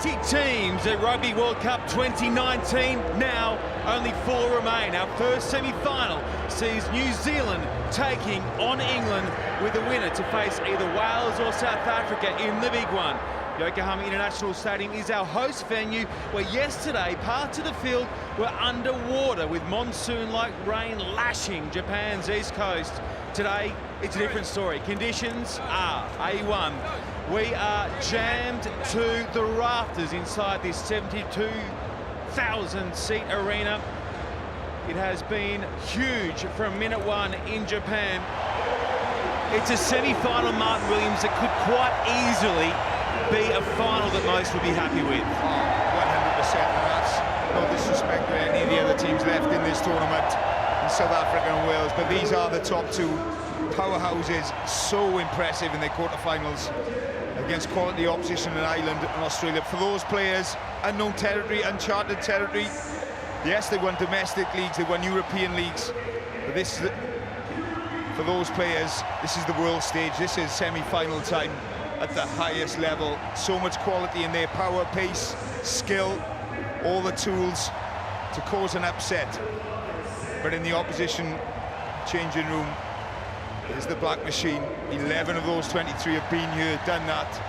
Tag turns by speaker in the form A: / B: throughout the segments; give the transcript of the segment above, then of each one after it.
A: 20 teams at Rugby World Cup 2019. Now, only 4 remain. Our first semi-final sees New Zealand taking on England, with the winner to face either Wales or South Africa in the big one. Yokohama International Stadium is our host venue, where yesterday parts of the field were underwater with monsoon-like rain lashing Japan's east coast. Today, it's a different story. Conditions are A1. We are jammed to the rafters inside this 72,000-seat arena. It has been huge from minute one in Japan. It's a semi-final, Martin Williams, that could quite easily be a final that most would be happy with.
B: 100%, and that's no disrespect to any of the other teams left in this tournament, in South Africa and Wales, but these are the top 2 powerhouses. So impressive in their quarterfinals against quality opposition in Ireland and Australia. For those players, unknown territory, uncharted territory. Yes, they won domestic leagues, they won European leagues, but this is for those players, this is the world stage. This is semi-final time at the highest level. So much quality in their power, pace, skill, all the tools to cause an upset. But in the opposition changing room is the black machine. 11 of those 23 have been here, done that,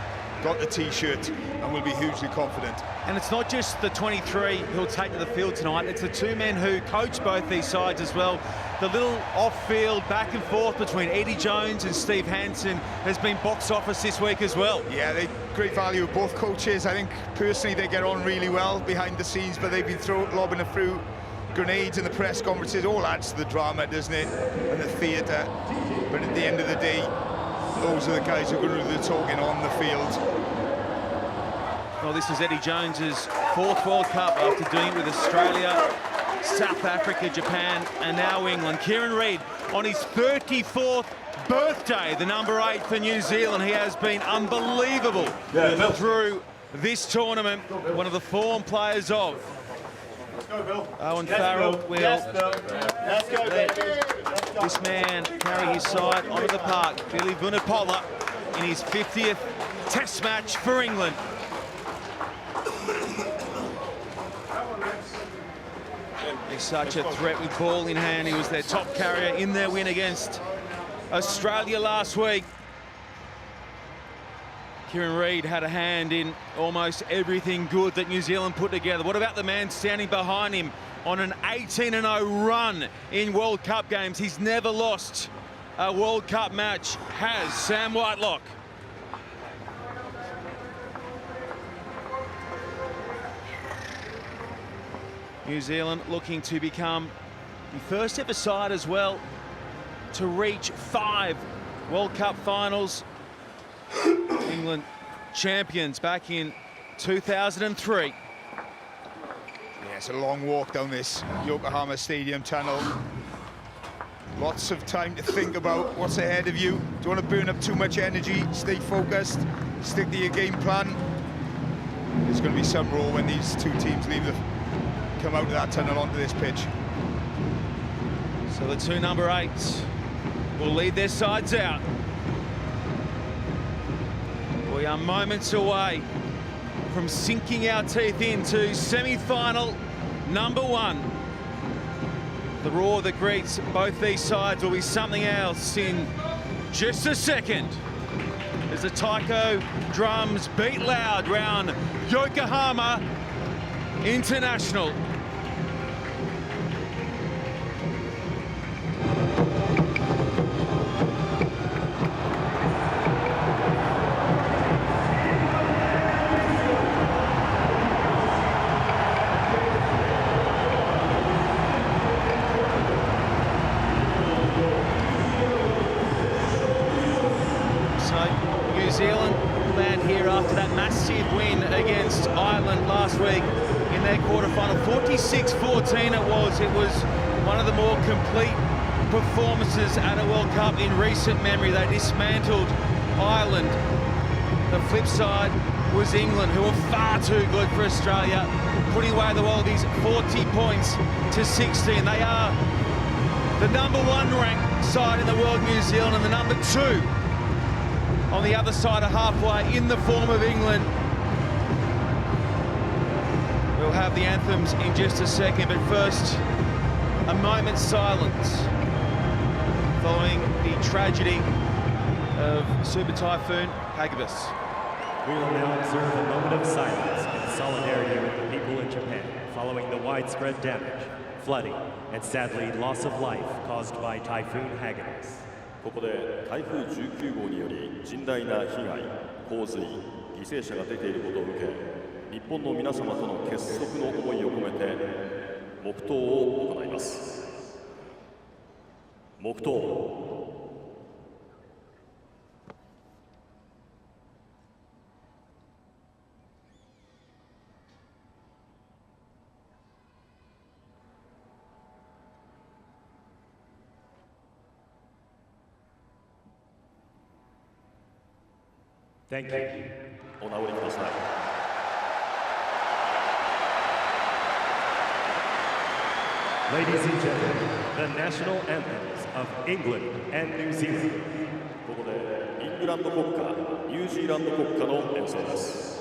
B: got the t-shirt, and will be hugely confident.
A: And it's not just the 23 who'll take to the field tonight, it's the 2 men who coach both these sides as well. The little off-field back and forth between Eddie Jones and Steve Hansen has been box office this week as well.
B: Yeah, they great value of both coaches. I think personally they get on really well behind the scenes, but they've been lobbing it through grenades in the press conferences. All adds to the drama, doesn't it, and the theatre. But at the end of the day, those are the guys who are going to do the talking on the field.
A: Well, this is Eddie Jones's 4th World Cup after doing it with Australia, South Africa, Japan, and now England. Kieran Reid on his 34th birthday, the number 8 for New Zealand. He has been unbelievable through this tournament. One of the form players of. Owen Farrell will let this man carry his side onto the park. Billy Vunipola in his 50th Test match for England. He's such a threat with ball in hand. He was their top carrier in their win against Australia last week. Kieran Reid had a hand in almost everything good that New Zealand put together. What about the man standing behind him on an 18-0 run in World Cup games? He's never lost a World Cup match, has Sam Whitelock. New Zealand looking to become the first ever side as well to reach 5 World Cup finals. England champions back in 2003.
B: Yeah, it's a long walk down this Yokohama Stadium tunnel. Lots of time to think about what's ahead of you. Don't want to burn up too much energy. Stay focused, stick to your game plan. There's going to be some roar when these 2 teams come out of that tunnel onto this pitch.
A: So the 2 number 8s will lead their sides out. We are moments away from sinking our teeth into semi-final number 1. The roar that greets both these sides will be something else in just a second, as the taiko drums beat loud round Yokohama International. New Zealand land here after that massive win against Ireland last week in their quarterfinal. 46-14 it was. It was one of the more complete performances at a World Cup in recent memory. They dismantled Ireland. The flip side was England, who were far too good for Australia, putting away the Wallabies 40 points to 16. They are the number 1 ranked side in the world, New Zealand, and the number 2 on the other side of halfway in the form of England. We'll have the anthems in just a second, but first, a moment's silence following the tragedy of Super Typhoon Hagibis.
C: We will now observe a moment of silence in solidarity with the people in Japan following the widespread damage, flooding, and sadly loss of life caused by Typhoon Hagibis.
D: ここで台風19号により甚大な被害、洪水、犠牲者が出ていることを受け、日本の皆様との結束の思いを込めて黙祷を行います。黙祷。
C: Thank you.
D: お直りください。
C: Ladies and gentlemen, the national anthems of England and New Zealand.
D: ここでイングランド国歌、ニュージーランド国歌の演奏です。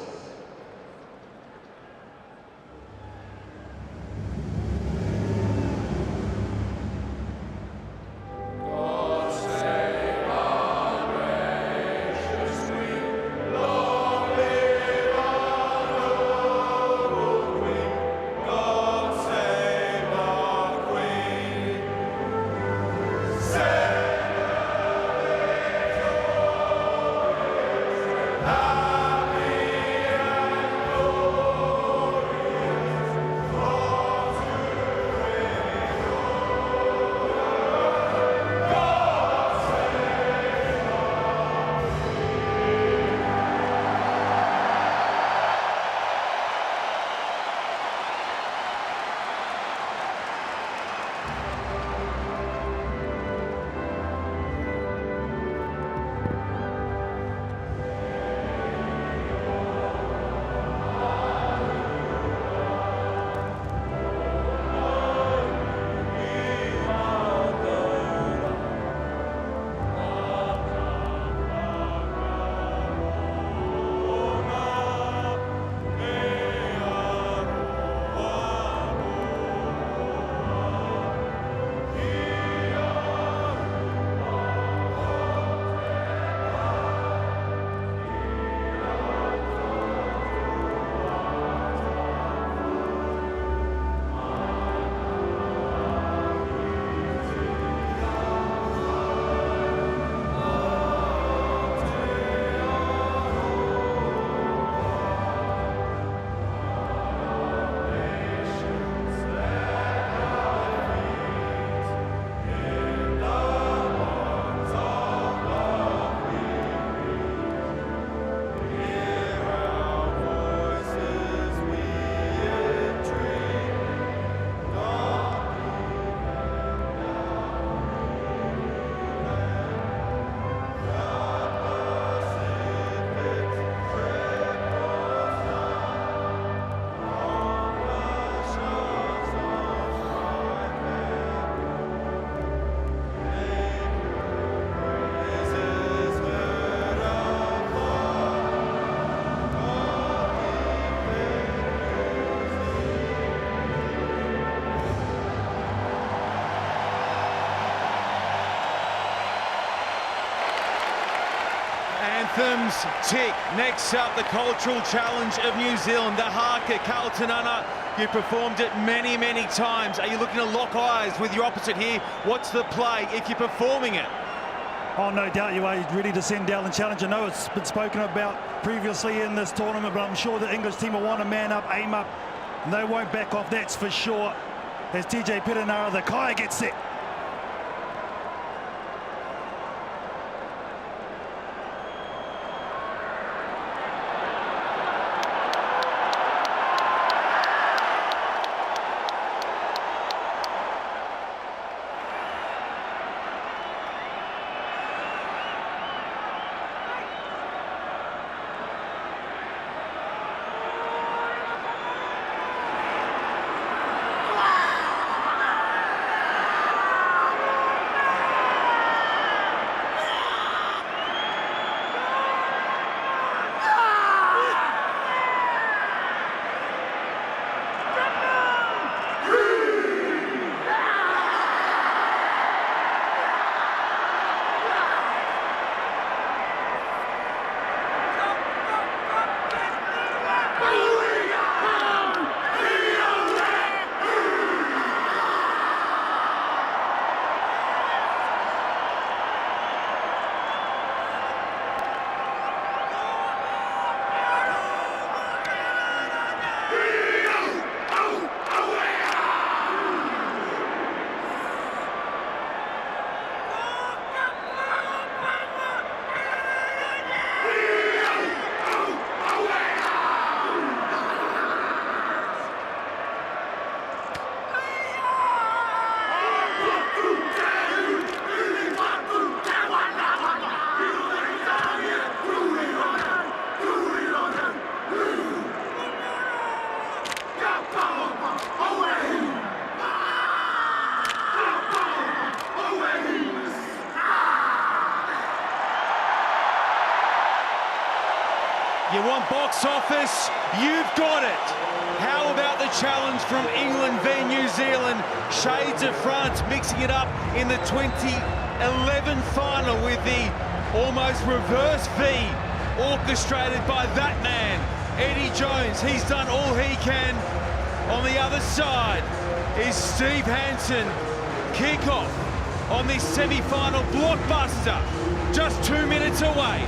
A: Anthems tick. Next up, the cultural challenge of New Zealand, the haka, Kaltanana. You've performed it many, many times. Are you looking to lock eyes with your opposite here? What's the play if you're performing it?
E: Oh, no doubt you are ready to send down the challenge. I know it's been spoken about previously in this tournament, but I'm sure the English team will want to man up, aim up, and they won't back off, that's for sure. As TJ Piranara, the Kaya gets set.
A: You want box office? You've got it. How about the challenge from England v New Zealand? Shades of France mixing it up in the 2011 final with the almost reverse V orchestrated by that man, Eddie Jones. He's done all he can. On the other side is Steve Hansen. Kick-off on this semi-final blockbuster, just 2 minutes away.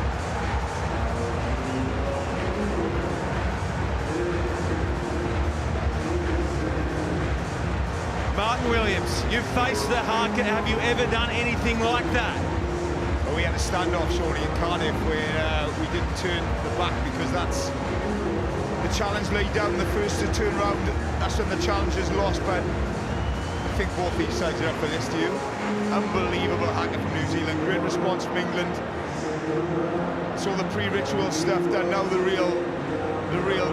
A: Martin Williams, you've faced the Harker. Have you ever done anything like that?
B: Well, we had a standoff, Shawnee, in Cardiff where we didn't turn the back because that's the challenge laid down. The first to turn round, that's when the challenge is lost. But I think both these sides are up for this to you. Unbelievable Harker from New Zealand. Great response from England. Saw the pre-ritual stuff done. Now the real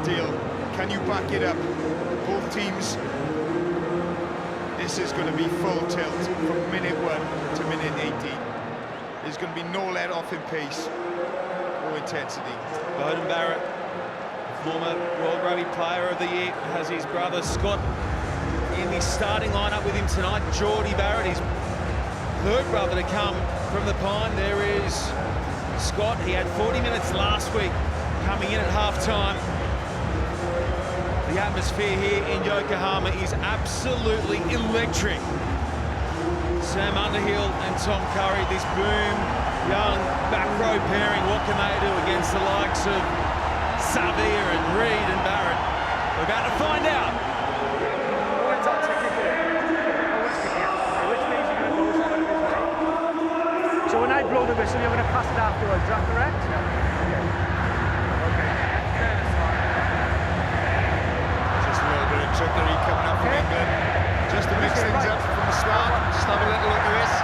B: deal. Can you back it up? Both teams. This is going to be full tilt from minute 1 to minute 80. There's going to be no let off in pace or intensity.
A: Beauden Barrett, former World Rugby Player of the Year, has his brother Scott in the starting lineup with him tonight. Geordie Barrett, his third brother to come from the Pine. There is Scott. He had 40 minutes last week, coming in at half-time. The atmosphere here in Yokohama is absolutely electric. Sam Underhill and Tom Curry, this boom, young back row pairing, what can they do against the likes of Savia and Reid and Barrett? We're about to find out.
F: So when I blow the whistle, you're going to pass it afterwards, is that correct?
B: Trickery coming up from England, just to mix things up from the start. Just have a little look at this.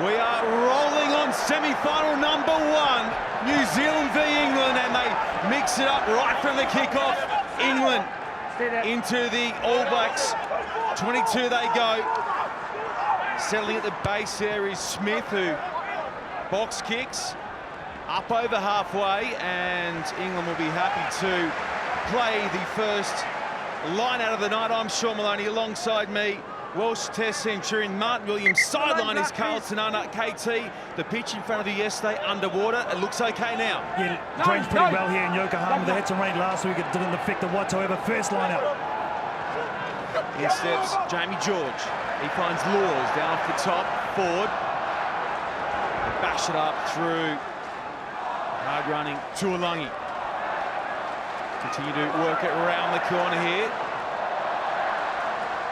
A: We are rolling on semi-final number 1, New Zealand v England, and they mix it up right from the kick-off. England into the All Blacks, 22 they go. Settling at the base there is Smith, who box kicks up over halfway, and England will be happy to play the first line out of the night. I'm Sean Maloney, alongside me, Welsh Test Centurion Martin Williams. Sideline is Carlton Arnott, KT. The pitch in front of you yesterday, underwater. It looks okay now.
E: Yeah, trained pretty well here in Yokohama. They had some rain last week. It didn't affect them whatsoever. First line out.
A: Here steps Jamie George. He finds Laws down off the top, forward. Bash it up through hard running Tuolangi. Continue to work it around the corner here.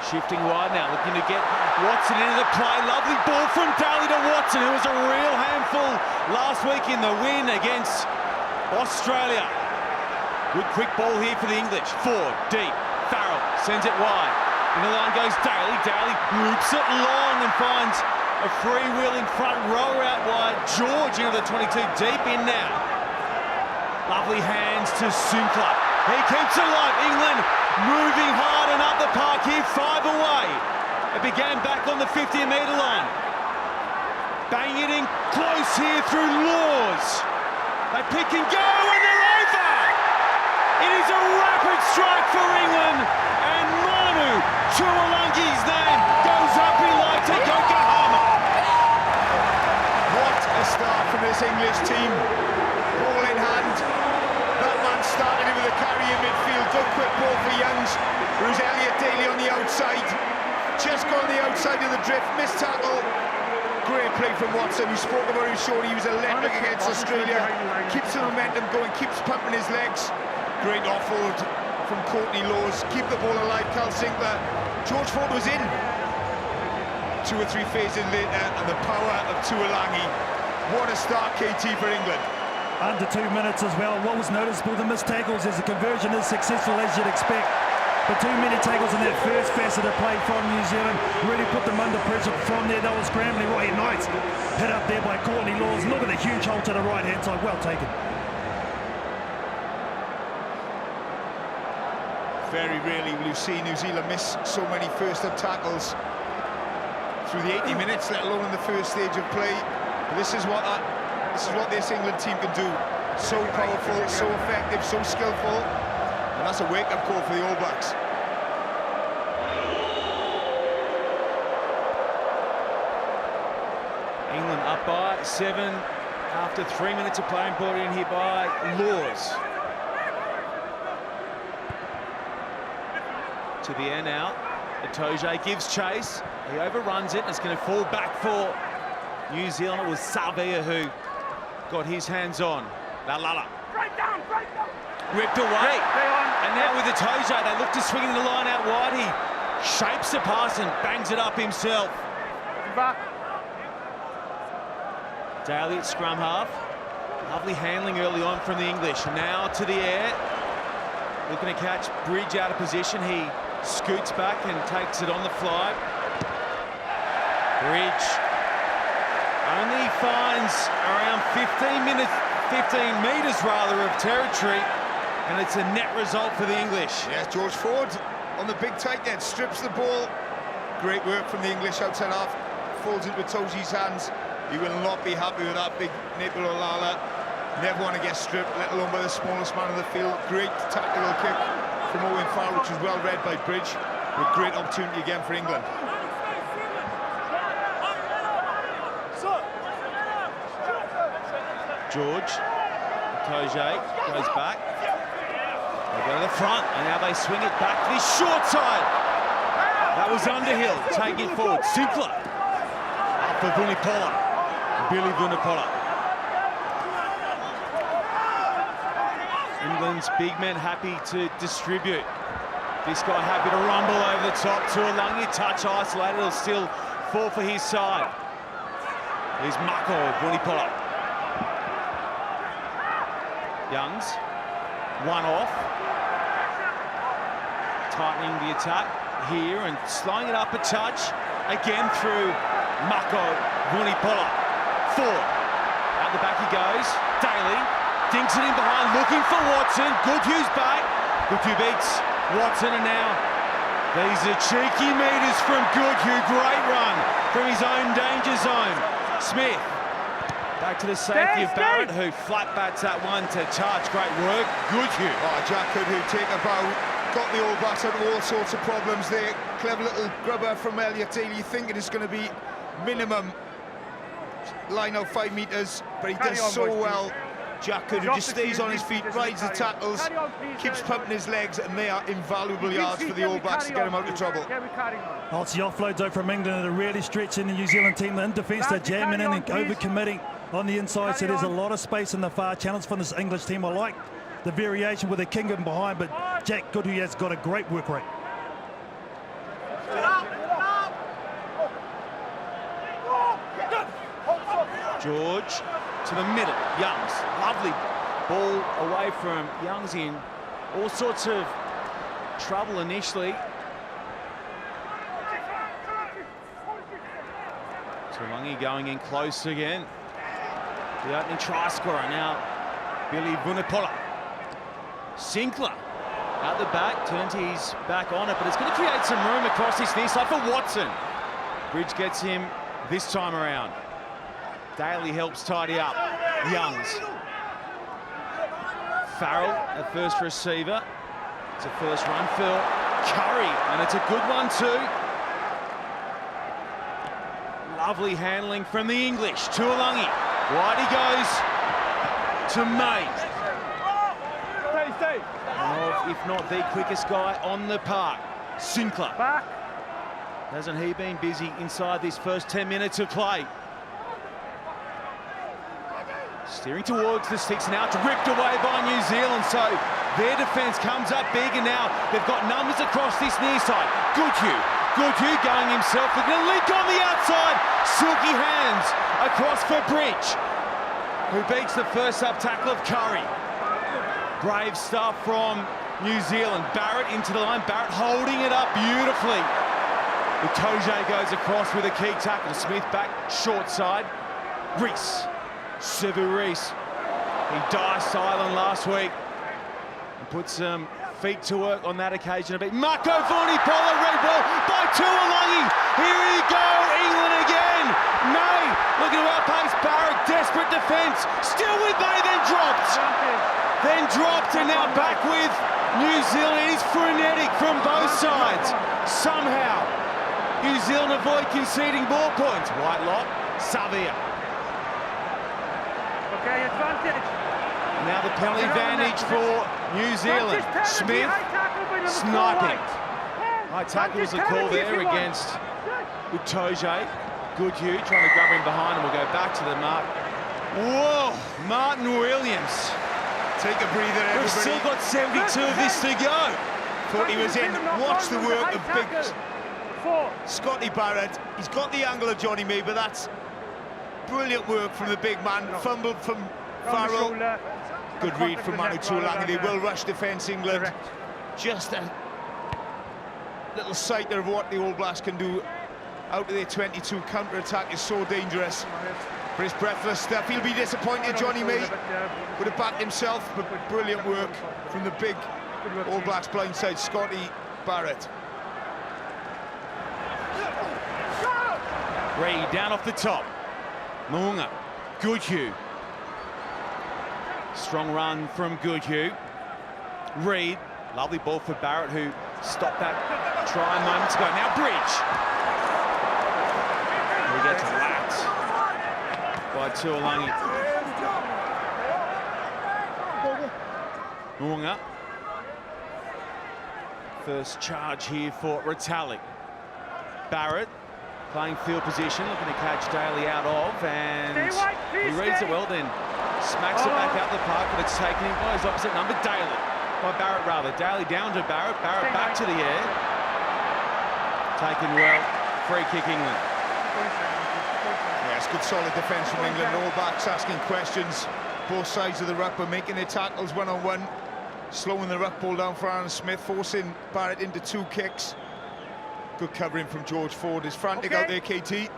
A: Shifting wide now, looking to get Watson into the play. Lovely ball from Daly to Watson, who was a real handful last week in the win against Australia. Good quick ball here for the English. Forward, deep. Farrell sends it wide. In the line goes Daly. Daly loops it long and finds a free wheel in front, row out wide. George into the 22, deep in now. Lovely hands to Sinclair. He keeps it alive. England moving hard and up the park here, 5 away. It began back on the 50-metre line. Bang it in close here through Laws. They pick and go, and they're over. It is a rapid strike for England, and Manu Tuolangi's name goes up in light to Yokohama.
B: What a start from this English team. Ball in hand. That man started it with a carry in midfield. Good quick ball for Youngs. There was Elliot Daly on the outside. Just got on the outside of the drift. Missed tackle. Great play from Watson, who spoke about him shortly. He was electric against Australia. Keeps the momentum going, keeps pumping his legs. Great offload from Courtney Laws. Keep the ball alive, Cal Sinclair. George Ford was in 2 or 3 phases later, and the power of Tuolangi. What a start, KT, for England.
E: Under 2 minutes as well. What was noticeable, the missed tackles, as the conversion is successful as you'd expect. But too many tackles in that first facet of play from New Zealand really put them under pressure. From there, they were scrambling right. Nice hit up there by Courtney Laws. Look at the huge hole to the right-hand side. Well taken.
B: Very rarely will you see New Zealand miss so many first-up tackles. through the 80 minutes, let alone in the first stage of play. But this is what this England team can do. So powerful, so effective, so skillful, and that's a wake-up call for the All Blacks.
A: England up by 7 after 3 minutes of play, and brought in here by Laws. To the air now. Itoje gives chase. He overruns it, and it's going to fall back for New Zealand. It was Savia who got his hands on. Lalala. Ripped away. And now with Itoje, they look to swing in the line out wide. He shapes the pass and bangs it up himself. Daly at scrum half. Lovely handling early on from the English. Now to the air. Looking to catch Bridge out of position. He scoots back and takes it on the fly. Bridge only finds around 15 metres rather of territory, and it's a net result for the English.
B: Yes, George Ford on the big tight end, strips the ball. Great work from the English outside half. Falls into Toji's hands. He will not be happy with that big nipple Olala. Never want to get stripped, let alone by the smallest man in the field. Great tactical kick from Owen Farrell, which was well read by Bridge. With great opportunity again for England.
A: George, Itoje goes back. They go to the front, and now they swing it back to this short side. That was Underhill, taking it forward. Simpler. Up for Vunipola. Billy Vunipola. England's big men happy to distribute. This guy happy to rumble over the top. Tuolangi, touch isolated, it'll still fall for his side. Here's Mako, Vunipola. Youngs, one off. Tightening the attack here and slowing it up a touch. Again through Mako, Vunipola. 4. Out the back he goes. Daly dinks it in behind, looking for Watson. Goodhue's back. Goodhue beats Watson, and now these are cheeky meters from Goodhue. Great run from his own danger zone. Smith. Back to the safety of Barrett, who flat bats that one to touch. Great work, Goodhue.
B: Oh, Jack Goodhue take a bow, got the All Blacks out of all sorts of problems there. Clever little grubber from Elliot Daly, thinking it's going to be minimum line out 5 metres, but he does so well. Jack Goodhue just stays on his feet, rides the tackles, keeps pumping his legs, and they are invaluable yards for the All Blacks to get him out of trouble.
E: Oh, it's the offloads though from England that are really stretching the New Zealand team. In defence, they're jamming in and over-committing on the inside, so there's a lot of space in the far channels from this English team. I like the variation with the Kingdom behind, but Jack Goodhue has got a great work rate.
A: George to the middle. Youngs, lovely ball away from Youngs in all sorts of trouble initially. Tuolangi going in close again. The opening try scorer now, Billy Vunipola. Sinclair out the back, turns his back on it, but it's going to create some room across this near side for Watson. Bridge gets him this time around. Daly helps tidy up. Youngs. Farrell, at first receiver. It's a first run for Curry, and it's a good one too. Lovely handling from the English. Tuolangi. Wide he goes to May. If not the quickest guy on the park. Sinclair.
F: Back.
A: Hasn't he been busy inside this first 10 minutes of play? Steering towards the sticks now, it's ripped away by New Zealand, so their defence comes up big, and now they've got numbers across this near side. Goodhue going himself, looking to link on the outside. Silky hands across for Bridge, who beats the first up tackle of Curry. Brave stuff from New Zealand. Barrett into the line, Barrett holding it up beautifully. Itoje goes across with a key tackle. Smith back, short side. Reese. Sevu Reese. He diced Ireland last week and put some feet to work on that occasion a bit. Marco Vunipola, red ball by Tuolangi. Here we go, England again. May looking to outpace Barrett, desperate defence. Still with May, then dropped. Then dropped and now back with New Zealand. It is frenetic from both sides. Somehow, New Zealand avoid conceding ball points. Whitelock, Savia.
F: Okay, advantage.
A: Now the penalty advantage for New Zealand. Smith sniping. High tackle was the call there against Utoje. Goodhue trying to grab him behind, and we'll go back to the mark. Whoa, Martin Williams.
B: Take a breather, everybody.
A: We've still got 72 of this to go.
B: Thought he was in. Watch the work of big Scotty Barrett. He's got the angle of Johnny May, but that's brilliant work from the big man. Fumbled from Farrell. Good read from Manu Tuolangi. They will rush defence, England. Just a little sighter of what the All Blacks can do out of their 22. Counter-attack is so dangerous. But it's breathless stuff. He'll be disappointed, Johnny May. Would have backed himself, but brilliant work from the big All Blacks blindside, Scotty Barrett.
A: Reid down off the top. Mounga, Goodhue. Strong run from Goodhue. Reid, lovely ball for Barrett, who stopped that try moments ago. Now Bridge. He gets whacked by Tuolangi. Mounga. First charge here for Retallick. Barrett playing field position, looking to catch Daly out of, and he reads it well, then smacks it back out the park, but it's taken in by his opposite number, Daly. By Barrett, rather. Daly down to Barrett, Barrett back to the air. Taken well, free kick England.
B: Yes, good solid defence from England. All backs asking questions. Both sides of the ruck, but making their tackles one-on-one. Slowing the ruck ball down for Aaron Smith, forcing Barrett into 2 kicks. Good covering from George Ford. Is frantic out there, KT.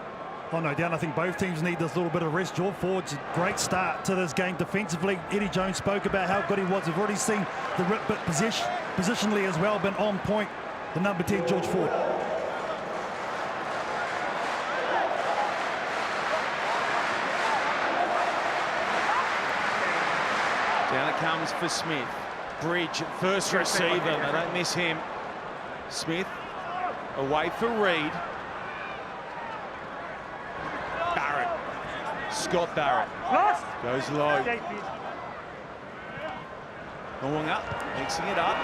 E: Oh, no doubt. I think both teams need this little bit of rest. George Ford's a great start to this game defensively. Eddie Jones spoke about how good he was. We've already seen the rip bit positionally as well, been on point. The number 10, George Ford.
A: Down it comes for Smith. Bridge, first receiver. They don't miss him. Smith away for Reid. Barrett. Scott Barrett. Goes low. Mounga mixing it up.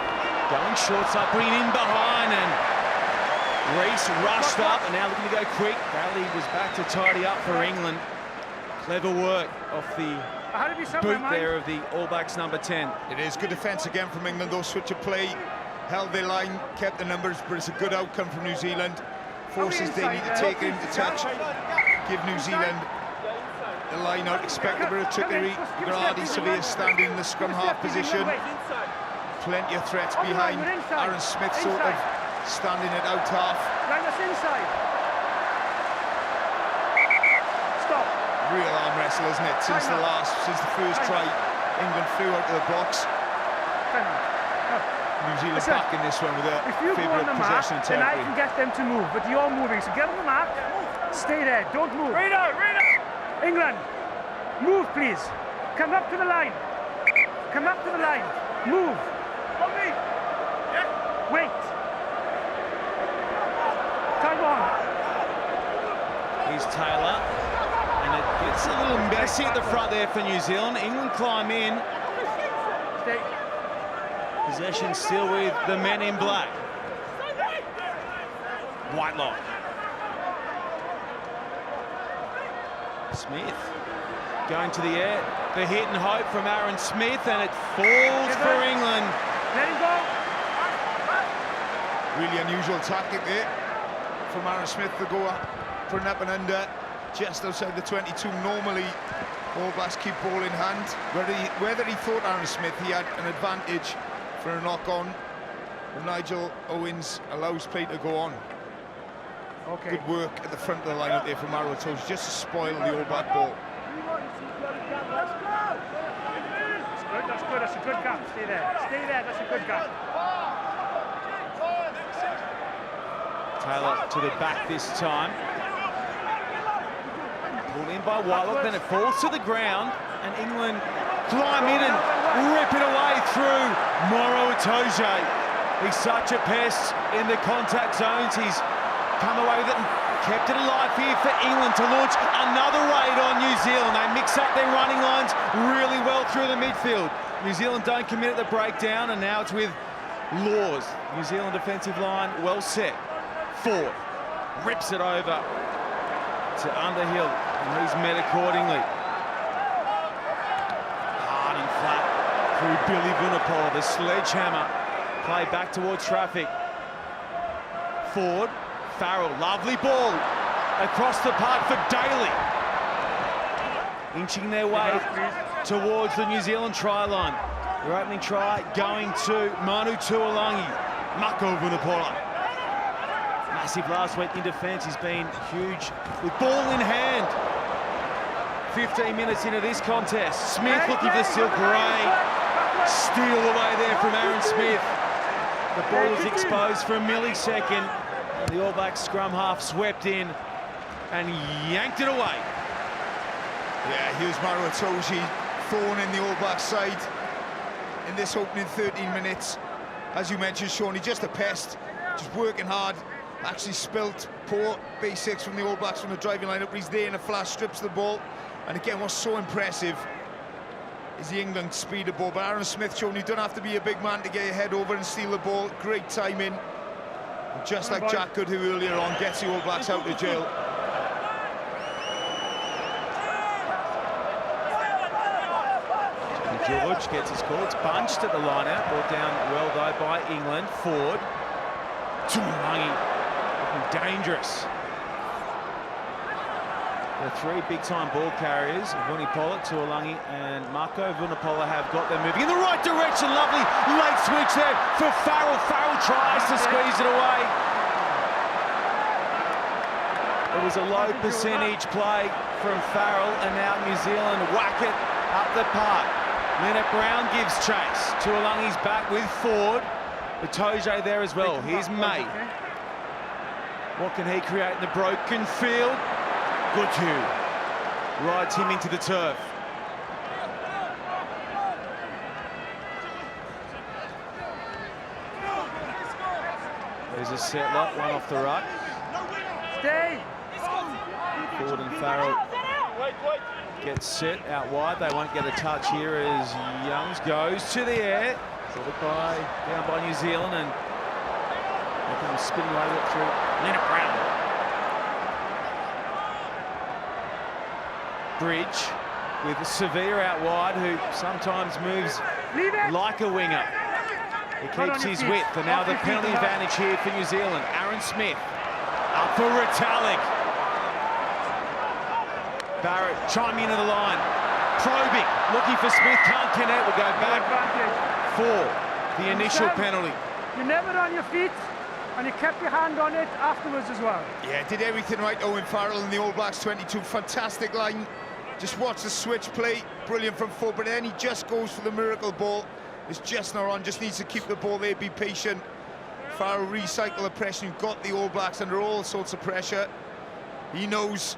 A: Going short side, bringing in behind, and Reese rushed up and now looking to go quick. Daly was back to tidy up for England. Clever work off the boot there of the All Blacks number 10.
B: It is good defence again from England, though. Switch of play, held their line, kept the numbers, but it's a good outcome from New Zealand. Forces they need to take it into touch, give New Zealand the line out. Expect a bit of trickery. Grady Sevilla standing in the scrum half position. Plenty of threats behind. Aaron Smith sort of standing at out half. Real arm wrestle, isn't it? Since the first try, England flew out of the box. New Zealand back in this one with a favourite possession
F: then I can get them to move, but you're moving, so get on the mark, stay there, don't move. England, move please. Come up to the line. Come up to the line. Move. Wait. Time on.
A: Here's Taylor. And it gets a little messy at the front there for New Zealand. England climb in.
F: Stay.
A: Possession still with the men in black. Whitelock. Smith going to the air. The hit and hope from Aaron Smith, and it falls for England.
F: Let him go.
B: Really unusual tactic there from Aaron Smith to go up for an up and under just outside the 22. Normally, All Blacks keep ball in hand. Whether he thought Aaron Smith he had an advantage for a knock-on, but Nigel Owens allows play to go on.
F: Okay.
B: Good work at the front of the lineup there from Marotos, just to spoil the All Black ball.
F: good, that's good. That's a good gap. Stay there. Stay there, that's a good gap.
A: Taylor to the back this time. Pulled in by Whitelock, then it falls to the ground, and England climb in and rip it away through Moro Itoje. He's such a pest in the contact zones. He's come away with it and kept it alive here for England to launch another raid on New Zealand. They mix up their running lines really well through the midfield. New Zealand don't commit at the breakdown, and now it's with Laws. New Zealand defensive line well set. Ford rips it over to Underhill, and he's met accordingly. Hard and flat through Billy Vunipola, the sledgehammer. Play back towards traffic. Ford, Farrell, lovely ball across the park for Daly. Inching their way towards the New Zealand try line. Their opening try going to Manu Tuolangi. Mako Vunipola. Massive last week in defence. He's been huge with ball in hand. 15 minutes into this contest. Smith looking for the silk. Great steal away there from Aaron Smith. The ball was exposed for a millisecond. And the All Blacks scrum half swept in and yanked it away.
B: Yeah, here's Maro Itoje, thorn in the All Blacks side in this opening 13 minutes. As you mentioned, Shawnee, just a pest, just working hard. Actually spilt poor basics from the All Blacks from the driving lineup. He's there in a flash, strips the ball. And again, what's so impressive is the England speed of ball. But Aaron Smith showing you don't have to be a big man to get your head over and steal the ball. Great timing. And just like Jack Goodhue earlier on, gets the All Blacks out of jail.
A: George gets his call. It's bunched at the line-out. Brought down well, though, by England. Ford. Tuolangi looking dangerous. The three big-time ball carriers, Vunipola, Tuolangi and Mako Vunipola, have got them moving in the right direction. Lovely late switch there for Farrell. Farrell tries to squeeze it away. It was a low percentage play from Farrell, and now New Zealand whack it up the park. Leonard Brown gives chase. Tuolangi's back with Ford. Itoje there as well. Here's May. What can he create in the broken field? Goodhue rides him into the turf. There's a set lot, one off the ruck.
F: Stay.
A: Ford and Farrell gets set out wide. They won't get a touch here as Youngs goes to the air. Brought down by New Zealand, and they come spinning over it through Leonard Brown. Bridge with Severe out wide, who sometimes moves like a winger. He keeps his width, and now the penalty advantage here for New Zealand. Aaron Smith up for Retallick. Barrett chiming into the line, probing, looking for Smith, can't connect. We'll go back for the initial penalty.
F: You're never on your feet, and you kept your hand on it afterwards as well.
B: Yeah, did everything right, Owen Farrell in the All Blacks 22. Fantastic line. Just watch the switch play, brilliant from Ford, but then he just goes for the miracle ball. It's just not on, just needs to keep the ball there, be patient. Farrell recycle the pressure, you've got the All Blacks under all sorts of pressure. He knows.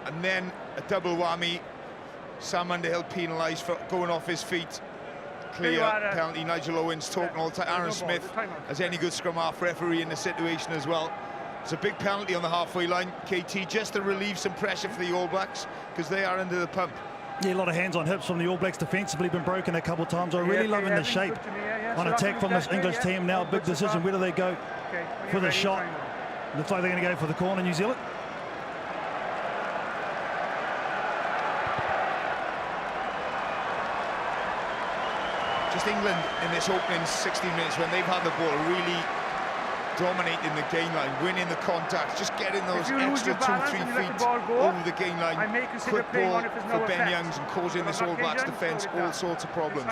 B: And then a double whammy. Sam Underhill penalised for going off his feet. Clear penalty. Nigel Owens talking all the time. Aaron Smith, as any good scrum half referee in the situation as well. It's a big penalty on the halfway line, KT, just to relieve some pressure for the All Blacks, because they are under the pump.
E: Yeah, a lot of hands on hips from the All Blacks defensively, been broken a couple of times. I'm really loving the shape on attack from this English team. Now a big decision, where do they go for the shot? Looks like they're going to go for the corner, New Zealand.
B: Just England in this opening 16 minutes, when they've had the ball, really dominating the gain line, winning the contact, just getting those extra 2-3 feet over the gain line. Quick ball for Ben Youngs and causing this All Blacks defence all sorts of problems.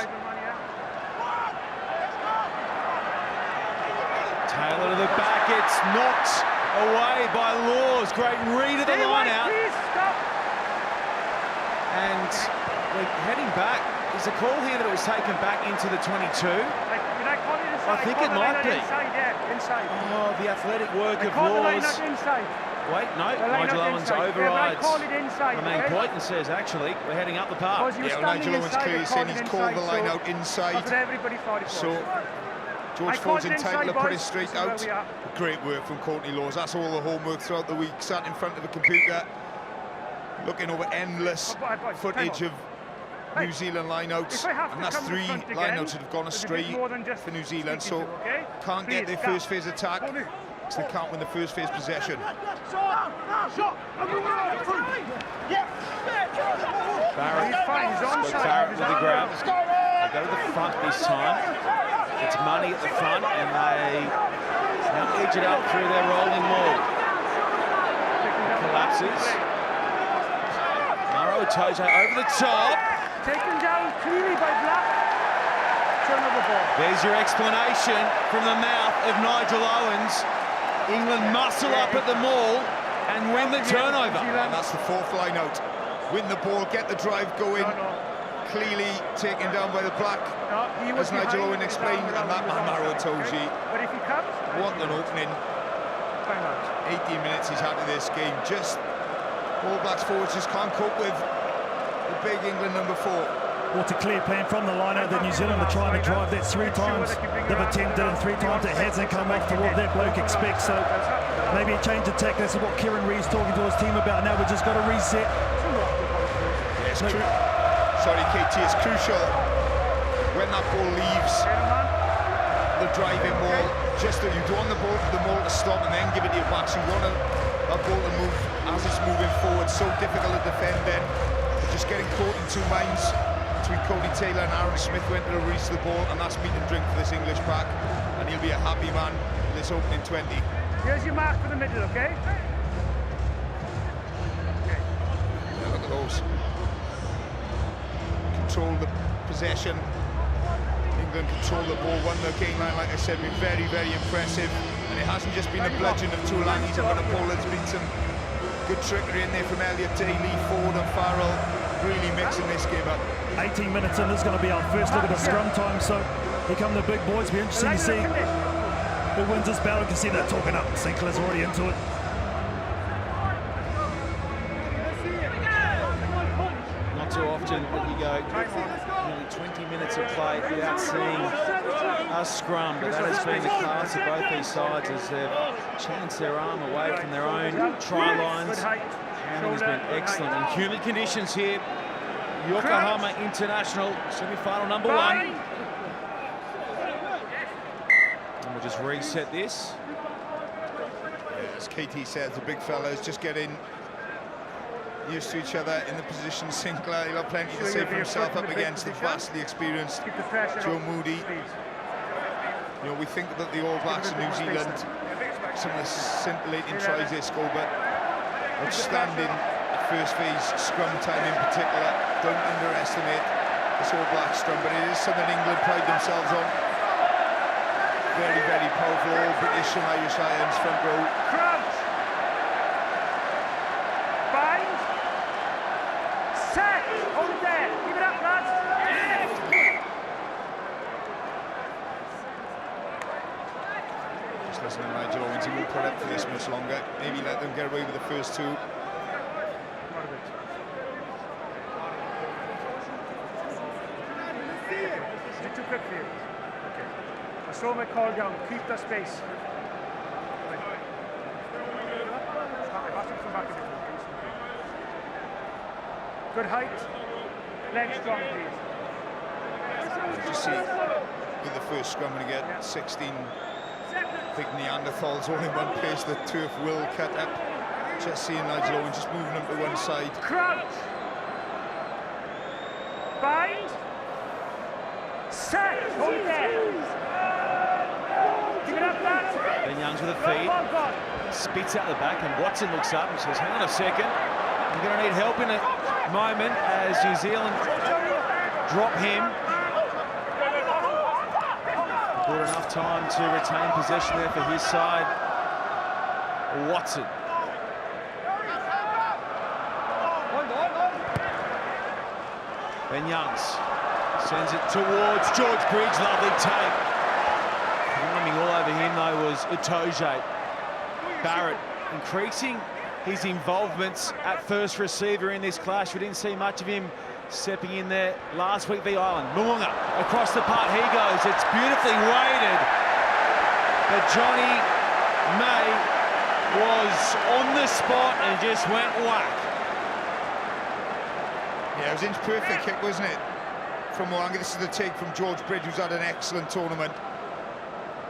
A: Taylor to the back, it's knocked away by Laws. Great read of the line out. And they're heading back. Is the call here that it was taken back into the 22? I think it might be.
F: Inside, yeah, inside.
A: Oh, the athletic work of
F: Call the line
A: Laws.
F: out inside.
A: Wait, no,
F: The line
A: Nigel
F: out
A: Owens
F: inside.
A: overrides
F: Yeah, call it inside,
A: the main
F: okay?
A: point and says, actually, we're heading up the park.
F: Because you were
B: Yeah, well,
F: standing
B: Nigel Owens
F: inside,
B: clearly
F: they
B: saying
F: called
B: he's
F: it
B: called the
F: inside,
B: line
F: so
B: out inside.
F: that's what everybody thought it was.
B: So George
F: I called
B: Ford's
F: it inside,
B: entitled to put it
F: boys.
B: straight
F: This is where
B: out.
F: we are.
B: Great work from Courtney Laws. That's all the homework throughout the week. Sat in front of a computer, looking over endless footage of New Zealand lineouts, and that's 3 lineouts that have gone astray for New Zealand. So can't get their first phase attack, so they can't win the first phase possession.
A: Barrett, Barrett with the grab. They go to the front this time. It's money at the front, and they now edge it up through their rolling maul. Collapses. Maro Toje over the top.
F: Taken down clearly by Black. Turnover ball.
A: There's your explanation from the mouth of Nigel Owens. England muscle up at the maul and win the turnover.
B: And that's the 4th lineout. Win the ball, get the drive going. Clearly taken down by the Black, as Nigel Owens explained, and that man Maro Toje.
F: But if he comes,
B: What an opening. 18 minutes he's had in this game. Just All Blacks forwards just can't cope with the big England number 4.
E: Well, it's a clear plan from the line-out that New Zealand are trying to drive that 3 times. They've attempted it 3 times. It hasn't come off to what that bloke expects. So maybe a change of tack. That's what Kieran Reid's talking to his team about now. We've just got to reset.
B: Yes, sorry, KT, it's crucial when that ball leaves the driving maul. Just that you don't want the ball to stop and then give it to your backs. You want that ball to move as it's moving forward. So difficult to defend then. Just getting caught in 2 minds between Cody Taylor and Aaron Smith went to release the ball, and that's meat and drink for this English pack, and he'll be a happy man for this opening 20.
F: Here's your mark for the middle, okay?
B: Yeah, look at those. Control the possession. England control the ball, won the game line, like I said, been very, very impressive. And it hasn't just been a bludgeon of Tuolangi's and Vanapola. There's been some good trickery in there from Elliot Daly, Ford and Farrell, really mixing this game up.
E: 18 minutes in, this is going to be our first look at the scrum time, so here come the big boys. Be interesting to see who wins this battle. You can see they're talking up. Sinclair's already into it.
A: Not too often that you go nearly 20 minutes of play without seeing a scrum, but that has been the class of both these sides as they've chanced their arm away from their own try lines. Handling has been excellent in humid conditions here. Yokohama International semi-final number 1. And we'll just reset this.
B: As KT said, the big fellas just getting used to each other in the position. Sinclair, he'll have plenty to say for himself up against the vastly experienced Joe Moody. You know, we think that the All Blacks in New Zealand, some of the scintillating tries they score, but outstanding first phase scrum time in particular. Don't underestimate this All Black scrum, but it is something England pride themselves on. Very, very powerful, all British and Irish Lions front row.
F: Crouch! Bind! Set! Hold it there! Keep it up, lads!
B: Just listen to Nigel Owens, he won't put up for this much longer. Maybe let them get away with the first 2.
F: Is it too quick for you? Okay. I saw my call down. Keep the space. Good height. Leg strong, please.
B: Just see with the first scrum when you get 16 big Neanderthals all in one place, the turf will cut up. Just seeing Nigel Owens just moving them to one side.
F: Crouch! Bind! Set! Hold it there! Keep it up, lads!
A: Ben Youngs with a feed. Spits out the back, and Watson looks up and says, hang on a second, I'm going to need help in a moment as New Zealand drop him. Good enough time to retain possession there for his side. Watson. Ben Youngs Sends it towards George Bridge, lovely take. Climbing all over him though was Itoje. Barrett increasing his involvements at first receiver in this clash. We didn't see much of him stepping in there last week v Ireland. Moonga across the part, he goes. It's beautifully weighted. But Johnny May was on the spot and just went whack.
B: Yeah, it was inch perfect kick, wasn't it? From Moanga. This is the take from George Bridge, who's had an excellent tournament.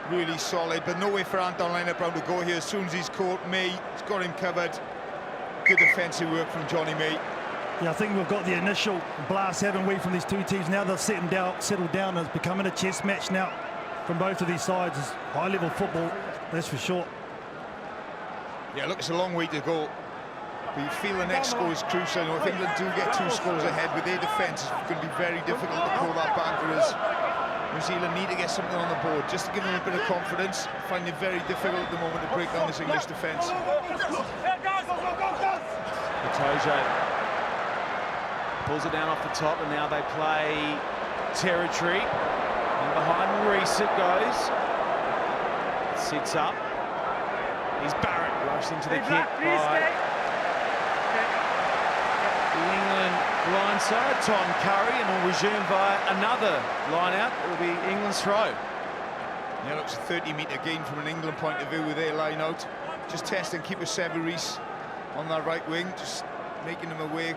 B: Really solid, but no way for Anton Lineup round to go here. As soon as he's caught May, he's got him covered. Good defensive work from Johnny May.
E: Yeah, I think we've got the initial blast, haven't we, from these two teams. Now they've settled down. It's becoming a chess match now from both of these sides. It's high-level football, that's for sure.
B: Yeah, look, it's a long way to go. But you feel the next score is crucial. You know, if England do get 2 scores ahead with their defence, it's going to be very difficult to pull that back. Whereas New Zealand need to get something on the board just to give them a bit of confidence. Find it very difficult at the moment to break down this English defence.
A: Itoje pulls it down off the top, and now they play territory. And behind Reese it goes. Sits up. He's Barrett rushed into the kick by the England line side, Tom Curry, and will resume via another line out. It will be England's throw.
B: Yeah, looks a 30-metre gain from an England point of view with their line out. Just testing keeper Severis on that right wing, just making them away.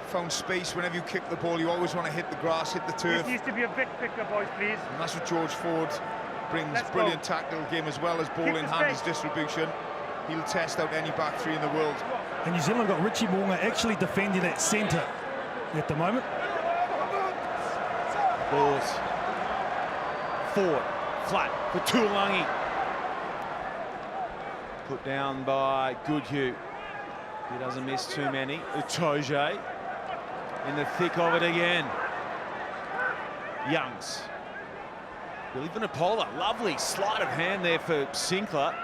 B: Found space. Whenever you kick the ball, you always want to hit the grass, hit the turf.
F: This needs to be a bit quicker, boys, please.
B: And that's what George Ford brings. Brilliant tactical game as well as ball in hand, his distribution. He'll test out any back three in the world.
E: And New Zealand got Richie Moonga actually defending at centre at the moment.
A: Balls forward, flat for Tuolangi. Put down by Goodhue. He doesn't miss too many. Itoje in the thick of it again. Youngs. Billy Vunipola, lovely sleight of hand there for Sinclair.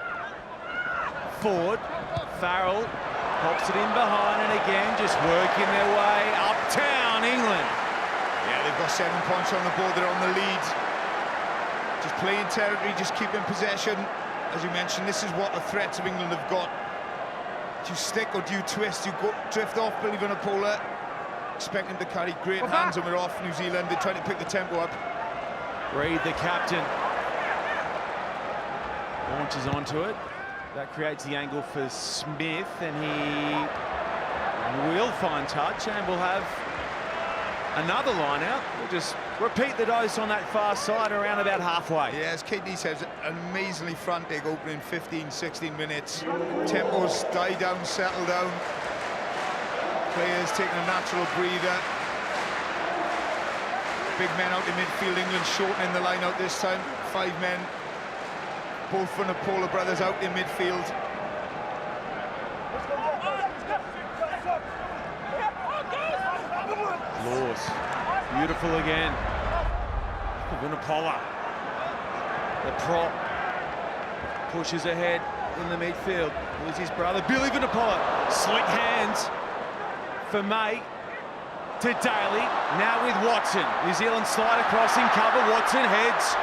A: Forward, Farrell pops it in behind, and again just working their way uptown England.
B: Yeah, they've got 7 points on the board. They're on the lead. Just playing territory, just keeping possession. As you mentioned, this is what the threats of England have got. Do you stick or do you twist? You go drift off Billy Vunipola, expect him to carry great hands, and we're off New Zealand. They're trying to pick the tempo up.
A: Reid, the captain, launches onto it. That creates the angle for Smith, and he will find touch, and we'll have another line out. We'll just repeat the dose on that far side around about halfway.
B: Yeah, as KD says, an amazingly frantic opening 15, 16 minutes. Tempos die down, settle down. Players taking a natural breather. Big men out in midfield. England shortening the line out this time. 5 men. Both from the Polar brothers out in midfield.
A: Laws, beautiful again. Vunipola, the prop, pushes ahead in the midfield. Here's his brother, Billy Vunipola. Slick hands for May to Daly. Now with Watson. New Zealand slide across in cover. Watson heads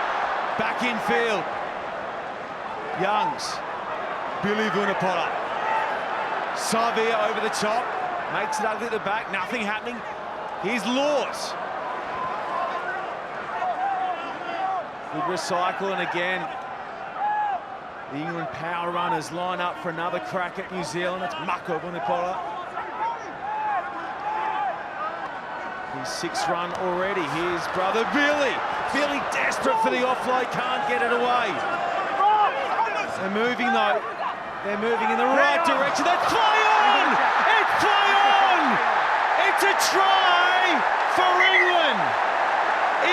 A: back in field. Youngs, Billy Vunipola. Savia over the top, makes it ugly at the back, nothing happening. Here's Laws. Good recycle, and again, the England power runners line up for another crack at New Zealand. It's Mako Vunipola. His 6th run already. Here's brother Billy. Billy desperate for the offload, can't get it away. They're moving though. They're moving in the right direction. They play on! It's play on! It's a try for England.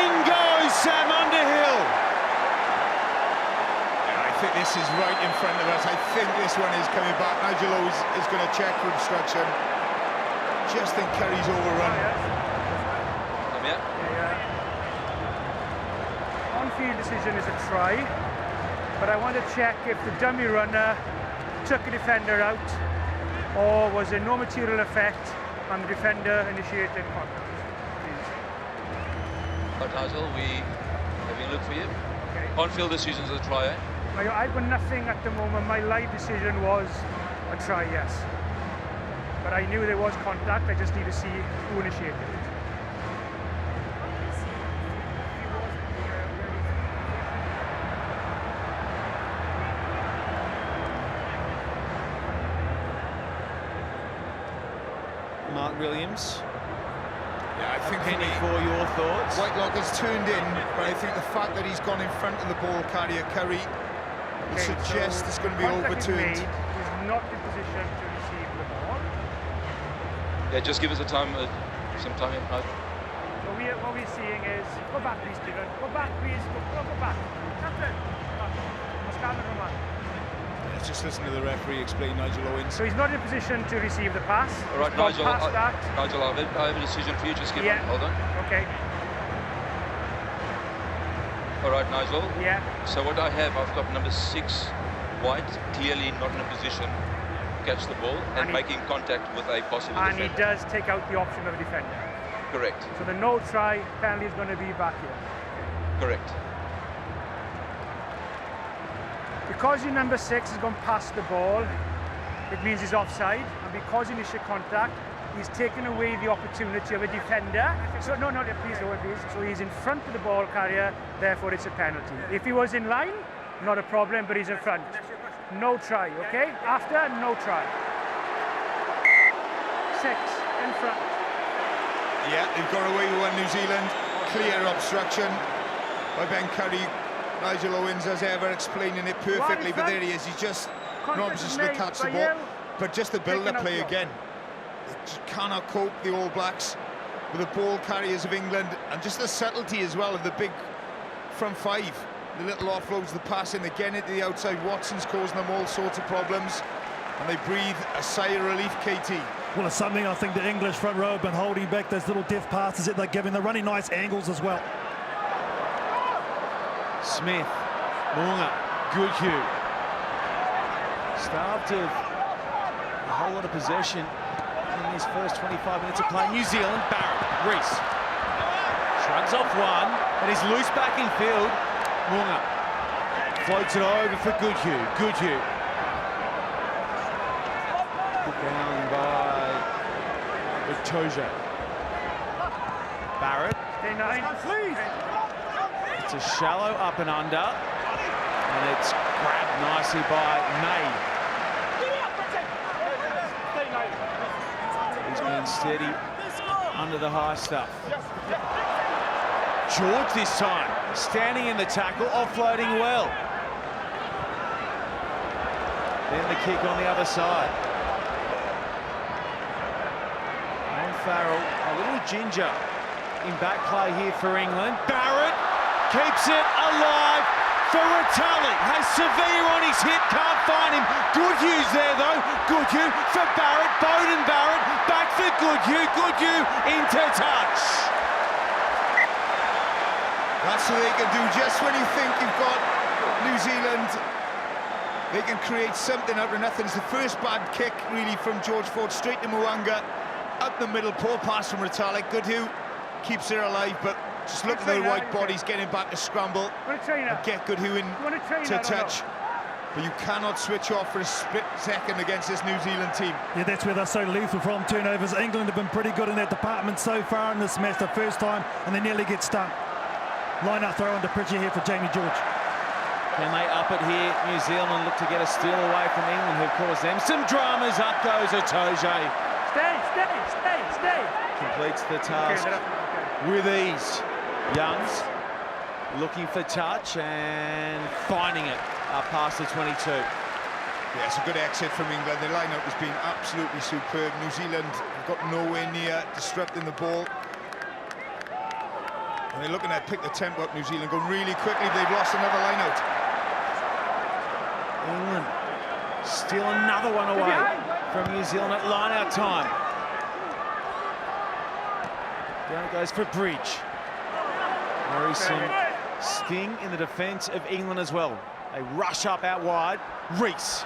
A: In goes Sam Underhill.
B: I think this is right in front of us. I think this one is coming back. Nigel is going to check for obstruction. Just think Kerry's overrun.
F: On-field decision is a try, but I want to check if the dummy runner took a defender out, or was there no material effect on the defender initiating contact. Please.
G: right, Nigel, we having a look for you.
F: Okay.
G: On-field decisions of the try, eh?
F: I've got nothing at the moment. My live decision was a try, yes. But I knew there was contact. I just need to see who initiated it.
A: Mark Williams.
B: Yeah, I think
A: Penny, for your thoughts.
B: Whitelock has turned in, but I think the fact that he's gone in front of the ball carrier, Curry, would suggest it's going to be overturned.
F: He's not in position to receive the ball.
G: Yeah, just give us some time.
F: So what we're seeing is, go back please, Stephen. Go back please, go back. Captain.
B: Let's just listen to the referee explain Nigel Owens.
F: So he's not in position to receive the pass.
G: All right, Nigel, Nigel, I have a decision for you. Just give me. Hold on.
F: Okay.
G: All right, Nigel.
F: Yeah.
G: So what I have, I've got number 6, White, clearly not in a position to catch the ball and making contact with a possible defender.
F: And he does take out the option of a defender.
G: Correct.
F: So the no try penalty is going to be back here.
G: Correct.
F: Because your number 6 has gone past the ball, it means he's offside, and because initial contact, he's taken away the opportunity of a defender. So no, please, please. So he's in front of the ball carrier, therefore it's a penalty. If he was in line, not a problem, but he's in front. No try, okay? After, no try. 6 in front.
B: Yeah, they've got away with one, New Zealand. Clear obstruction by Ben Curry. Nigel Owens, as ever, explaining it perfectly, but there he is. He's just not in position to catch the ball. But just the build-up play again. They just cannot cope, the All Blacks, with the ball carriers of England, and just the subtlety as well of the big front 5. The little offloads, the passing, again into the outside. Watson's causing them all sorts of problems, and they breathe a sigh of relief, KT.
E: Well, it's something I think the English front row have been holding back, those little deft passes that they're giving. They're running nice angles as well.
A: Smith, Moonga, Goodhue. Starved of a whole lot of possession in his first 25 minutes of play. New Zealand, Barrett, Reese. Shrugs off one, and he's loose back in field. Moonga floats it over for Goodhue. Goodhue. Put down by Itoje. Barrett.
F: Stay 9, please.
A: It's a shallow up and under, and it's grabbed nicely by May. He's been steady under the high stuff. George this time, standing in the tackle, offloading well. Then the kick on the other side. On Farrell, a little ginger in back play here for England. Barrett keeps it alive for Ratali. Has Sevilla on his hip, can't find him. Goodhue's there though. Goodhue for Barrett. Bowden Barrett back for Goodhue. Goodhue into touch.
B: That's what they can do. Just when you think you've got New Zealand, they can create something out of nothing. It's the first bad kick really from George Ford, straight to Mwanga, up the middle, poor pass from Ratali. Goodhue keeps it alive, but just look at the white bodies getting back to scramble and get Goodhue in to touch. But you cannot switch off for a split second against this New Zealand team.
E: Yeah, that's where they're so lethal from turnovers. England have been pretty good in that department so far in this match. The first time, and they nearly get stumped. Line up throw under pressure here for Jamie George.
A: Can they up it here? New Zealand look to get a steal away from England, who've caused them some dramas. Up goes Itoje.
F: Stay.
A: Completes the task with ease. Youngs looking for touch and finding it past the 22.
B: Yeah, it's a good exit from England. The line-up has been absolutely superb. New Zealand have got nowhere near disrupting the ball. And they're looking to pick the tempo up, New Zealand, going really quickly. They've lost another line-out.
A: England still another one away from New Zealand at line-out time. Down it goes for Bridge. There is some sting in the defence of England as well. They rush up out wide. Reese